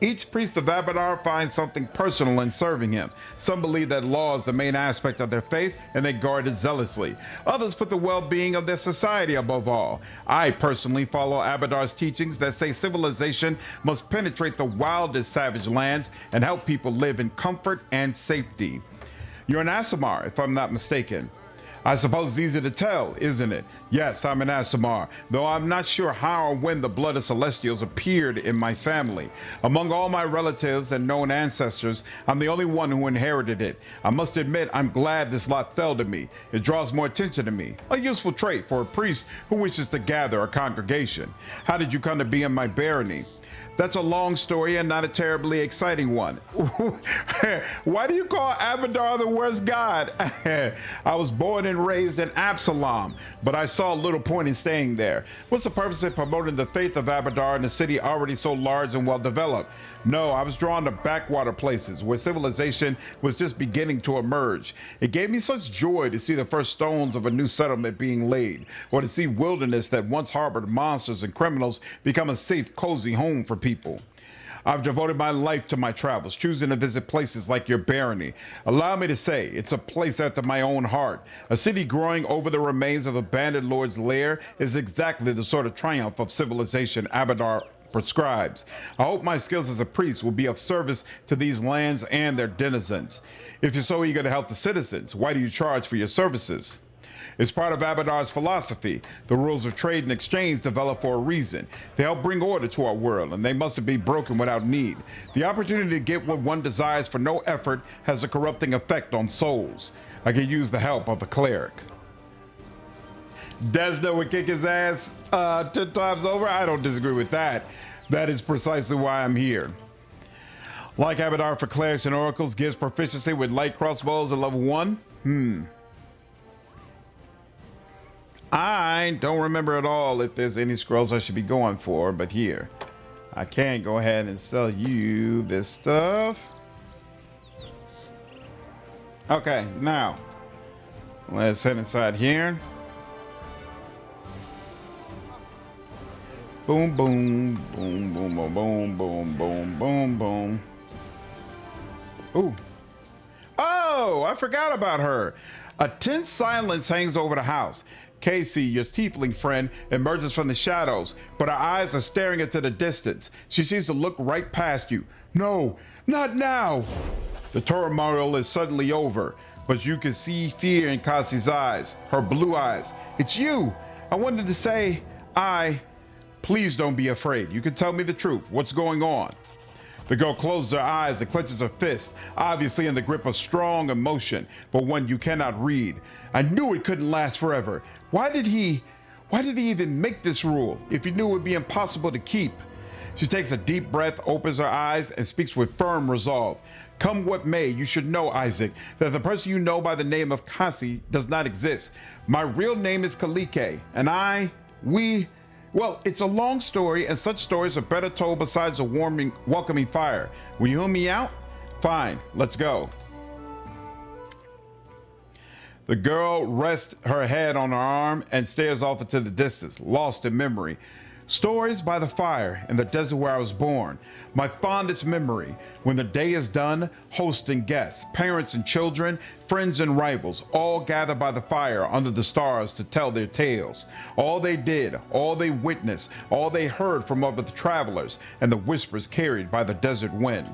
S3: Each priest of Abadar finds something personal in serving him. Some believe that law is the main aspect of their faith and they guard it zealously. Others put the well-being of their society above all. I personally follow Abadar's teachings that say civilization must penetrate the wildest savage lands and help people live in comfort and safety. You're an Aasimar, if I'm not mistaken. I suppose it's easy to tell, isn't it? Yes, I'm an Aasimar, though I'm not sure how or when the blood of Celestials appeared in my family. Among all my relatives and known ancestors, I'm the only one who inherited it. I must admit, I'm glad this lot fell to me. It draws more attention to me, a useful trait for a priest who wishes to gather a congregation. How did you come to be in my barony? That's a long story and not a terribly exciting one. Why do you call Abadar the worst god? I was born and raised in Absalom, but I saw little point in staying there. What's the purpose of promoting the faith of Abadar in a city already so large and well developed? No, I was drawn to backwater places where civilization was just beginning to emerge. It gave me such joy to see the first stones of a new settlement being laid, or to see wilderness that once harbored monsters and criminals become a safe, cozy home for people. I've devoted my life to my travels, choosing to visit places like your barony. Allow me to say, it's a place after my own heart. A city growing over the remains of a bandit lord's lair is exactly the sort of triumph of civilization Abadar prescribes. I hope my skills as a priest will be of service to these lands and their denizens. If you're so eager to help the citizens, why do you charge for your services? It's part of Abadar's philosophy. The rules of trade and exchange develop for a reason. They help bring order to our world, and they mustn't be broken without need. The opportunity to get what one desires for no effort has a corrupting effect on souls. I can use the help of a cleric. Desna would kick his ass 10 times over? I don't disagree with that. That is precisely why I'm here. Like Abadar for clerics and oracles gives proficiency with light crossbows at level 1? I don't remember at all if there's any scrolls I should be going for, but here. I can go ahead and sell you this stuff. Okay, now. Let's head inside here. Boom, boom, boom, boom, boom, boom, boom, boom, boom, boom. Ooh. Oh, I forgot about her. A tense silence hangs over the house. Kaessi, your tiefling friend, emerges from the shadows, but her eyes are staring into the distance. She seems to look right past you. No, not now. The turmoil is suddenly over, but you can see fear in Kaessi's eyes, her blue eyes. It's you. I wanted to say, please don't be afraid. You can tell me the truth. What's going on? The girl closes her eyes and clenches her fist, obviously in the grip of strong emotion, but one you cannot read. I knew it couldn't last forever. Why did he even make this rule if he knew it would be impossible to keep? She takes a deep breath, opens her eyes, and speaks with firm resolve. Come what may, you should know, Isaac, that the person you know by the name of Kaessi does not exist. My real name is Kalike, and well, it's a long story, and such stories are better told besides a welcoming fire. Will you hear me out? Fine, let's go. The girl rests her head on her arm and stares off into the distance, lost in memory.
S1: Stories by the fire in the desert where I was born. My fondest memory, when the day is done, hosting guests, parents and children, friends and rivals, all gather by the fire under the stars to tell their tales. All they did, all they witnessed, all they heard from other travelers, and the whispers carried by the desert wind.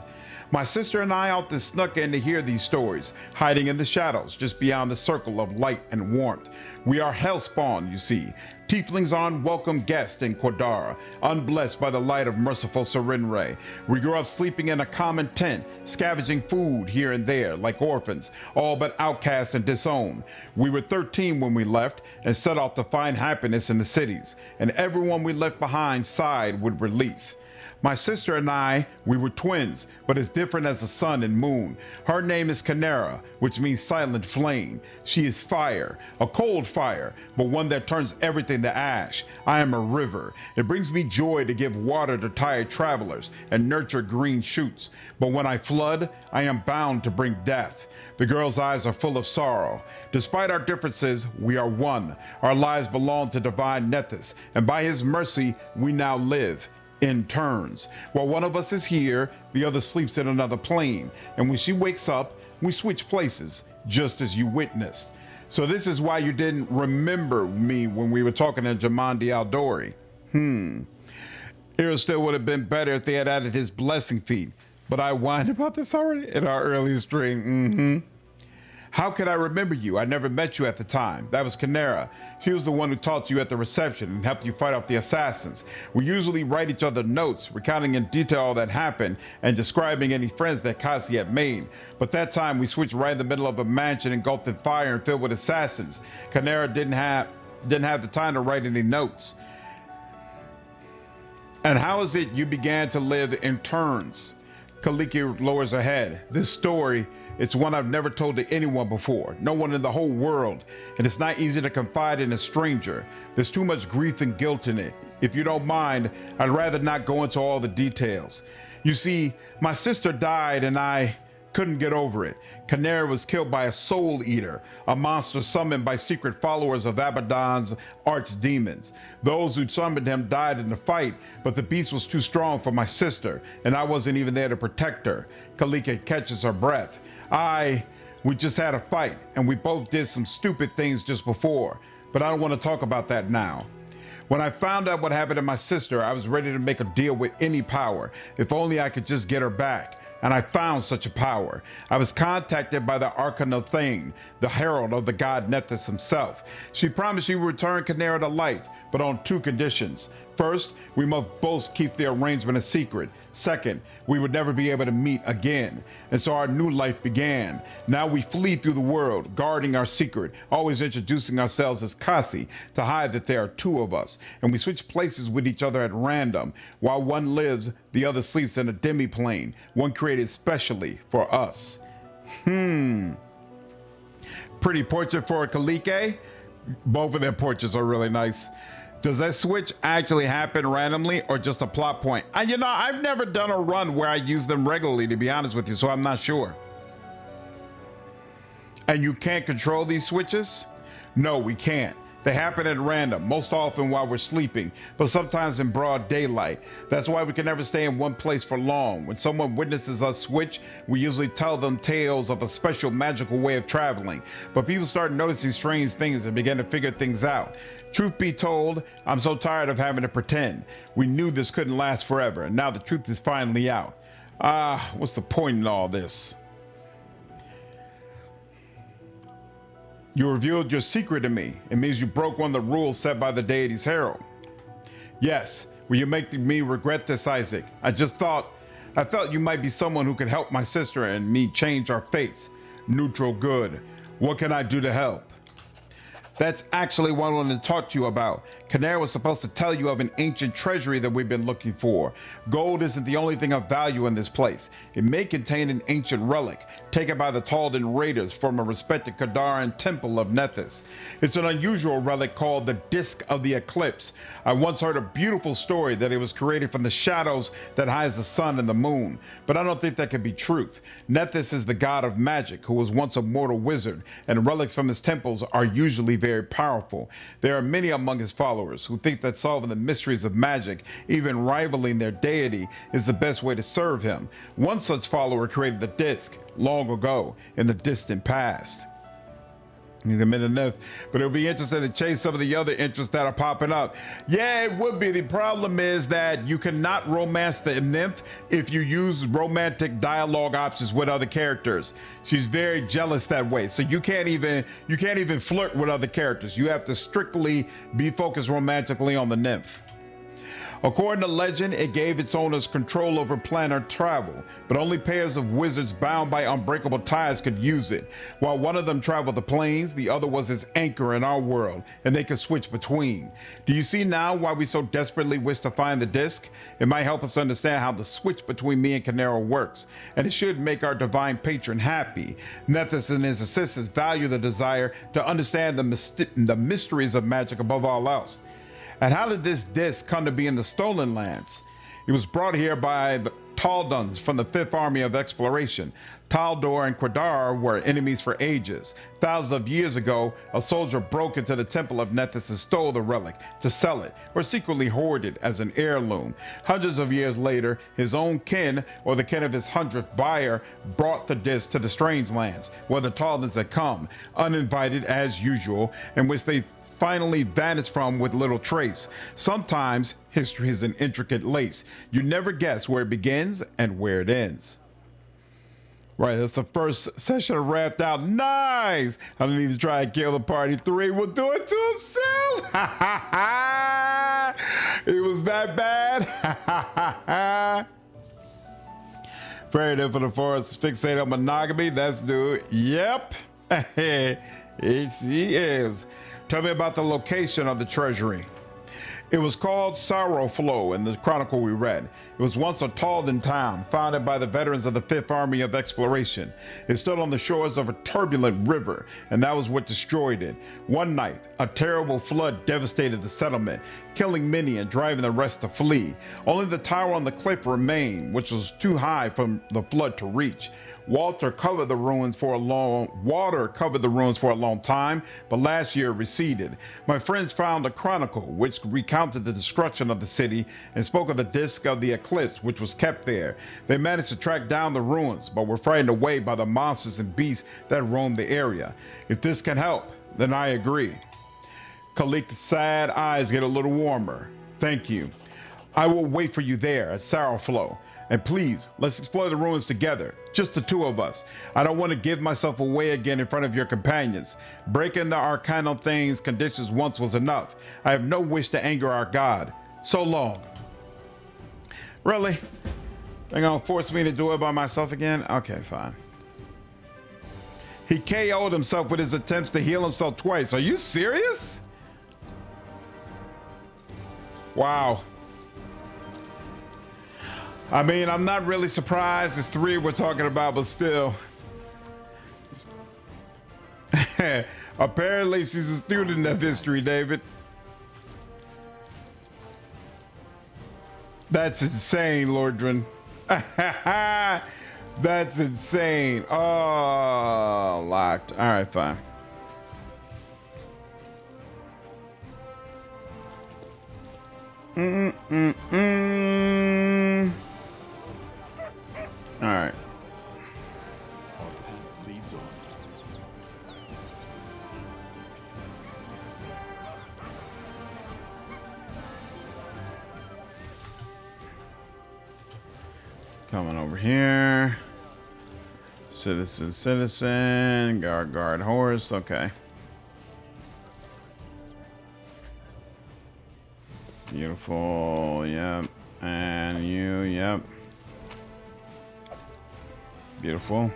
S1: My sister and I often snuck in to hear these stories, hiding in the shadows just beyond the circle of light and warmth. We are hellspawn, you see. Tieflings are unwelcome guests in Quadara, unblessed by the light of merciful Serenre. We grew up sleeping in a common tent, scavenging food here and there, like orphans, all but outcasts and disowned. We were 13 when we left and set off to find happiness in the cities, and everyone we left behind sighed with relief. My sister and I, we were twins, but as different as the sun and moon. Her name is Canera, which means silent flame. She is fire, a cold fire, but one that turns everything to ash. I am a river. It brings me joy to give water to tired travelers and nurture green shoots. But when I flood, I am bound to bring death. The girl's eyes are full of sorrow. Despite our differences, we are one. Our lives belong to divine Nethys, and by his mercy, we now live in turns. While one of us is here, the other sleeps in another plane. And when she wakes up, we switch places, just as you witnessed. So this is why you didn't remember me when we were talking to Jamandi Aldori. It still would have been better if they had added his blessing feat. But I whined about this already in our earlier stream. How could I remember you? I never met you at the time. That was Canera. She was the one who taught you at the reception and helped you fight off the assassins. We usually write each other notes, recounting in detail all that happened and describing any friends that Kaessi had made. But that time we switched right in the middle of a mansion engulfed in fire and filled with assassins. Canera didn't have the time to write any notes. And how is it you began to live in turns? Kaliki lowers her head. This story, it's one I've never told to anyone before, no one in the whole world, and it's not easy to confide in a stranger. There's too much grief and guilt in it. If you don't mind, I'd rather not go into all the details. You see, my sister died and I couldn't get over it. Canera was killed by a soul eater, a monster summoned by secret followers of Abaddon's archdemons. Those who summoned him died in the fight, but the beast was too strong for my sister, and I wasn't even there to protect her. Kalika catches her breath. We just had a fight, and we both did some stupid things just before, but I don't want to talk about that now. When I found out what happened to my sister, I was ready to make a deal with any power, if only I could just get her back. And I found such a power. I was contacted by the Arcanothane, the herald of the god Nethys himself. She promised she would return Canera to life, but on two conditions. First, we must both keep the arrangement a secret. Second, we would never be able to meet again. And so our new life began. Now we flee through the world, guarding our secret, always introducing ourselves as Kaessi to hide that there are two of us. And we switch places with each other at random. While one lives, the other sleeps in a demi-plane, one created specially for us. Pretty portrait for a Kalike. Both of their portraits are really nice. Does that switch actually happen randomly or just a plot point? I've never done a run where I use them regularly, to be honest with you, so I'm not sure. And you can't control these switches? No, we can't. They happen at random, most often while we're sleeping, but sometimes in broad daylight. That's why we can never stay in one place for long. When someone witnesses us switch, we usually tell them tales of a special magical way of traveling. But people start noticing strange things and begin to figure things out. Truth be told, I'm so tired of having to pretend. We knew this couldn't last forever, and now the truth is finally out. What's the point in all this? You revealed your secret to me. It means you broke one of the rules set by the deity's herald. Yes, will you make me regret this, Isaac? I felt you might be someone who could help my sister and me change our fates. Neutral good. What can I do to help? That's actually what I wanted to talk to you about. Canera was supposed to tell you of an ancient treasury that we've been looking for. Gold isn't the only thing of value in this place. It may contain an ancient relic taken by the Taldan raiders from a respected Kadaran temple of Nethys. It's an unusual relic called the Disk of the Eclipse. I once heard a beautiful story that it was created from the shadows that hides the sun and the moon, but I don't think that could be truth. Nethys is the god of magic who was once a mortal wizard, and relics from his temples are usually very powerful. There are many among his followers
S3: followers who think that solving the mysteries of magic, even rivaling their deity, is the best way to serve him. One such follower created the disc long ago in the distant past. Need a minute enough, but it'll be interesting to chase some of the other interests that are popping up. Yeah, it would be. The problem is that you cannot romance the nymph if you use romantic dialogue options with other characters. She's very jealous that way, so you can't even flirt with other characters. You have to strictly be focused romantically on the nymph. According to legend, it gave its owners control over planar travel, but only pairs of wizards bound by unbreakable ties could use it. While one of them traveled the planes, the other was its anchor in our world, and they could switch between. Do you see now why we so desperately wish to find the disc? It might help us understand how the switch between me and Canero works, and it should make our divine patron happy. Nethys and his assistants value the desire to understand the mysteries of magic above all else. And how did this disc come to be in the Stolen Lands? It was brought here by the Talduns from the 5th Army of Exploration. Taldor and Quadar were enemies for ages. Thousands of years ago, a soldier broke into the temple of Nethys and stole the relic to sell it, or secretly hoard it as an heirloom. Hundreds of years later, his own kin, or the kin of his 100th buyer, brought the disc to the Strange Lands, where the Talduns had come, uninvited as usual, in which they finally vanished from with little trace. Sometimes history is an intricate lace. You never guess where it begins and where it ends. Right, that's the first session wrapped out. Nice! I don't need to try and kill the party 3. Will do it to himself. It was that bad. Very different for the forest fixate on monogamy. That's dude. Yep. He is. Tell me about the location of the treasury. It was called Sorrowflow in the chronicle we read. It was once a Taldan town founded by the veterans of the 5th Army of Exploration. It stood on the shores of a turbulent river, and that was what destroyed it. One night, a terrible flood devastated the settlement, killing many and driving the rest to flee. Only the tower on the cliff remained, which was too high for the flood to reach. Water covered the ruins for a long time, but last year it receded. My friends found a chronicle which recounted the destruction of the city and spoke of the disk of the eclipse which was kept there. They managed to track down the ruins, but were frightened away by the monsters and beasts that roamed the area. If this can help, then I agree. Kalik's sad eyes get a little warmer. Thank you. I will wait for you there at Sorrowflow. And please, let's explore the ruins together, just the two of us. I don't want to give myself away again in front of your companions. Breaking the arcanal things conditions once was enough. I have no wish to anger our god. So long. Really? They're gonna force me to do it by myself again? Okay, fine. He KO'd himself with his attempts to heal himself twice. Are you serious? Wow. I mean, I'm not really surprised. It's 3 we're talking about, but still. Apparently, she's a student of history, David. That's insane, Lordran. That's insane. Oh, locked. All right, fine. All right.
S9: Our path leads on.
S3: Coming over here. Citizen. Guard, horse. Okay. Beautiful. Yep. And you. Yep. Beautiful.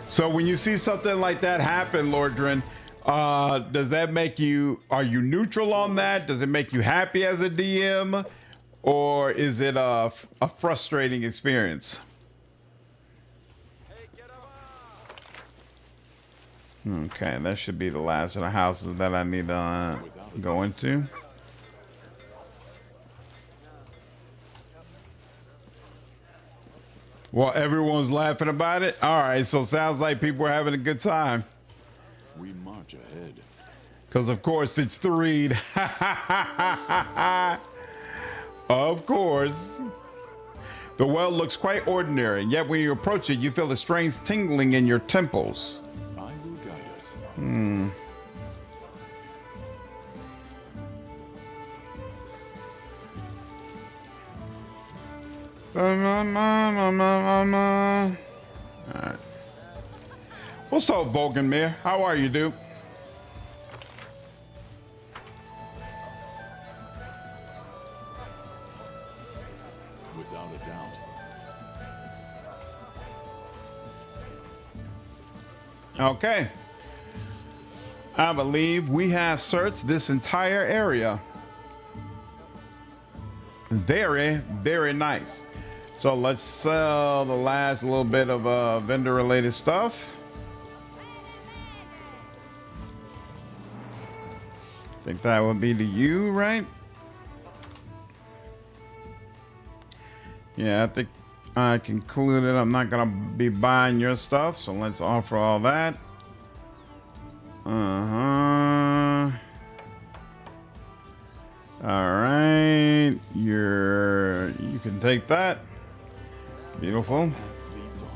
S3: So when you see something like that happen, Lordran, does that make you, are you neutral on that? Does it make you happy as a DM? Or is it a frustrating experience? Okay, that should be the last of the houses that I need to go into. Well, everyone's laughing about it. All right, so sounds like people are having a good time.
S9: We march ahead.
S1: Because, of course, it's the reed. Of course. The well looks quite ordinary, and yet when you approach it, you feel a strange tingling in your temples.
S9: I will guide us.
S1: Alright. What's up, Vulcanmere? How are you, dude?
S9: Without a doubt.
S1: Okay. I believe we have searched this entire area. Very, very nice. So let's sell the last little bit of vendor related stuff. I think that would be to you, right? Yeah, I think I concluded I'm not gonna be buying your stuff, so let's offer all that. All right, you can take that. Beautiful.
S9: Leads on.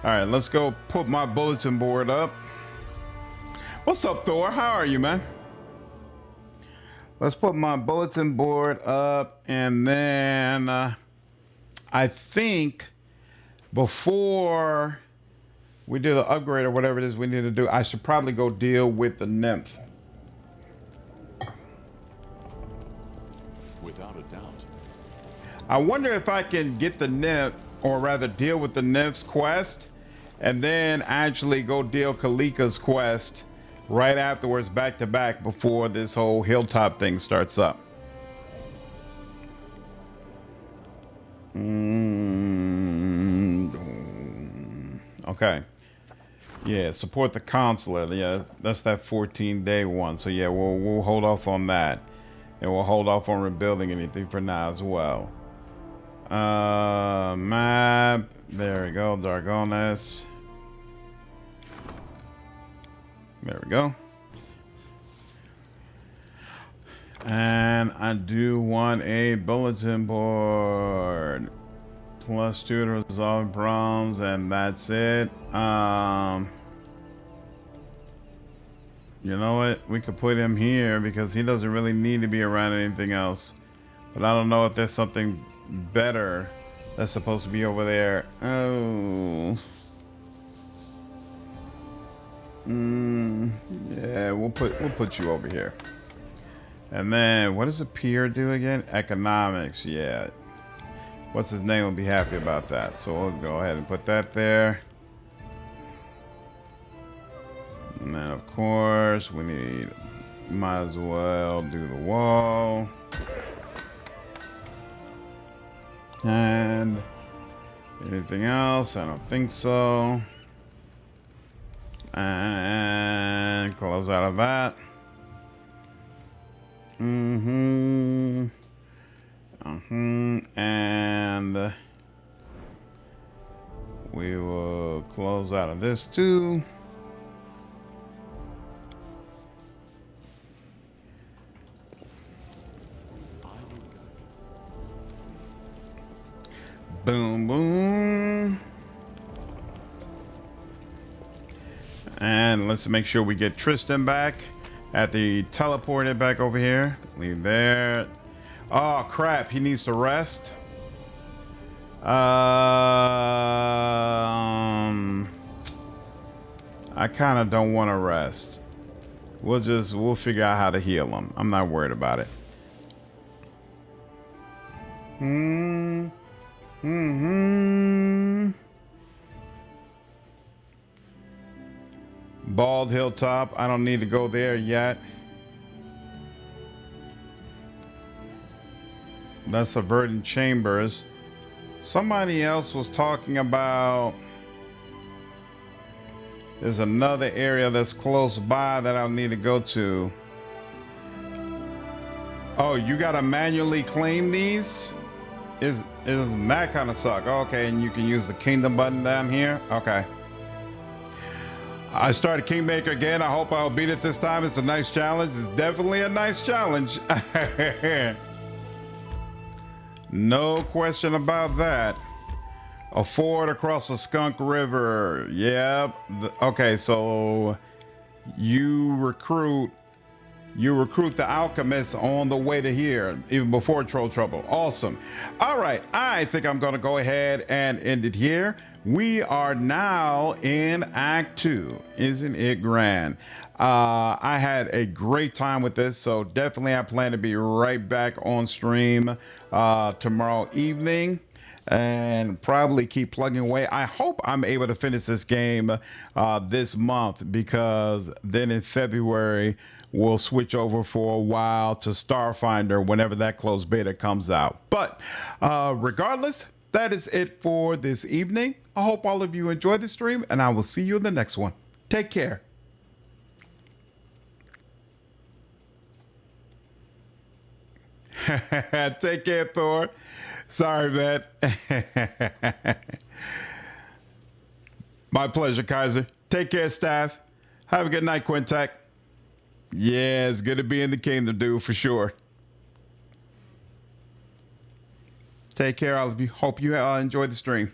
S1: All right, let's go put my bulletin board up. What's up, Thor? How are you, man? Let's put my bulletin board up, and then I think before we do the upgrade or whatever it is we need to do, I should probably go deal with the Nymph.
S9: Without a doubt.
S1: I wonder if I can get the Nymph, or rather deal with the Nymph's quest, and then actually go deal Kalika's quest right afterwards, back to back, before this whole hilltop thing starts up. Okay. Yeah, support the consulate. Yeah, that's that 14-day one. So yeah, we'll hold off on that, and we'll hold off on rebuilding anything for now as well. Map. There we go. Dargonis. There we go. And I do want a bulletin board. +2 to resolve problems, and that's it. You know what? We could put him here because he doesn't really need to be around anything else. But I don't know if there's something better that's supposed to be over there. Oh. Yeah, we'll put you over here. And then what does a peer do again? Economics, yeah. What's his name will be happy about that. So we'll go ahead and put that there. And then of course we might as well do the wall. And anything else? I don't think so. And close out of that. And we will close out of this too. Boom, boom. And let's make sure we get Tristan back at the teleported back over here. Leave there. Oh crap, he needs to rest. I kind of don't want to rest. We'll figure out how to heal him. I'm not worried about it. Bald Hilltop. I don't need to go there yet. That's the Verdant Chambers. Somebody else was talking about there's another area that's close by that I'll need to go to. Oh, you gotta manually claim these? Isn't that kind of suck? Okay, and you can use the kingdom button down here. Okay.
S3: I started Kingmaker again. I hope I'll beat it this time. It's a nice challenge. It's definitely a nice challenge. No question about that. A ford across the Skunk River. Yep. Okay, so you recruit the alchemists on the way to here, even before Troll Trouble. Awesome. All right, I think I'm going to go ahead and end it here. We are now in Act 2. Isn't it grand? I had a great time with this, so definitely I plan to be right back on stream tomorrow evening and probably keep plugging away. I hope I'm able to finish this game this month, because then in February we'll switch over for a while to Starfinder whenever that closed beta comes out. But regardless, that is it for this evening. I hope all of you enjoyed the stream, and I will see you in the next one. Take care. Take care, Thor. Sorry, man. My pleasure, Kaiser. Take care, staff. Have a good night, Quintek. Yeah, it's good to be in the kingdom, dude, for sure. Take care, all of you. Hope you enjoyed the stream.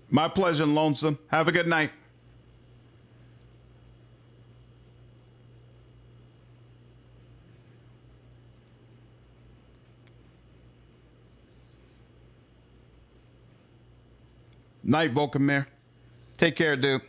S3: My pleasure, Lonesome. Have a good night. Night, Volcamere. Take care, dude.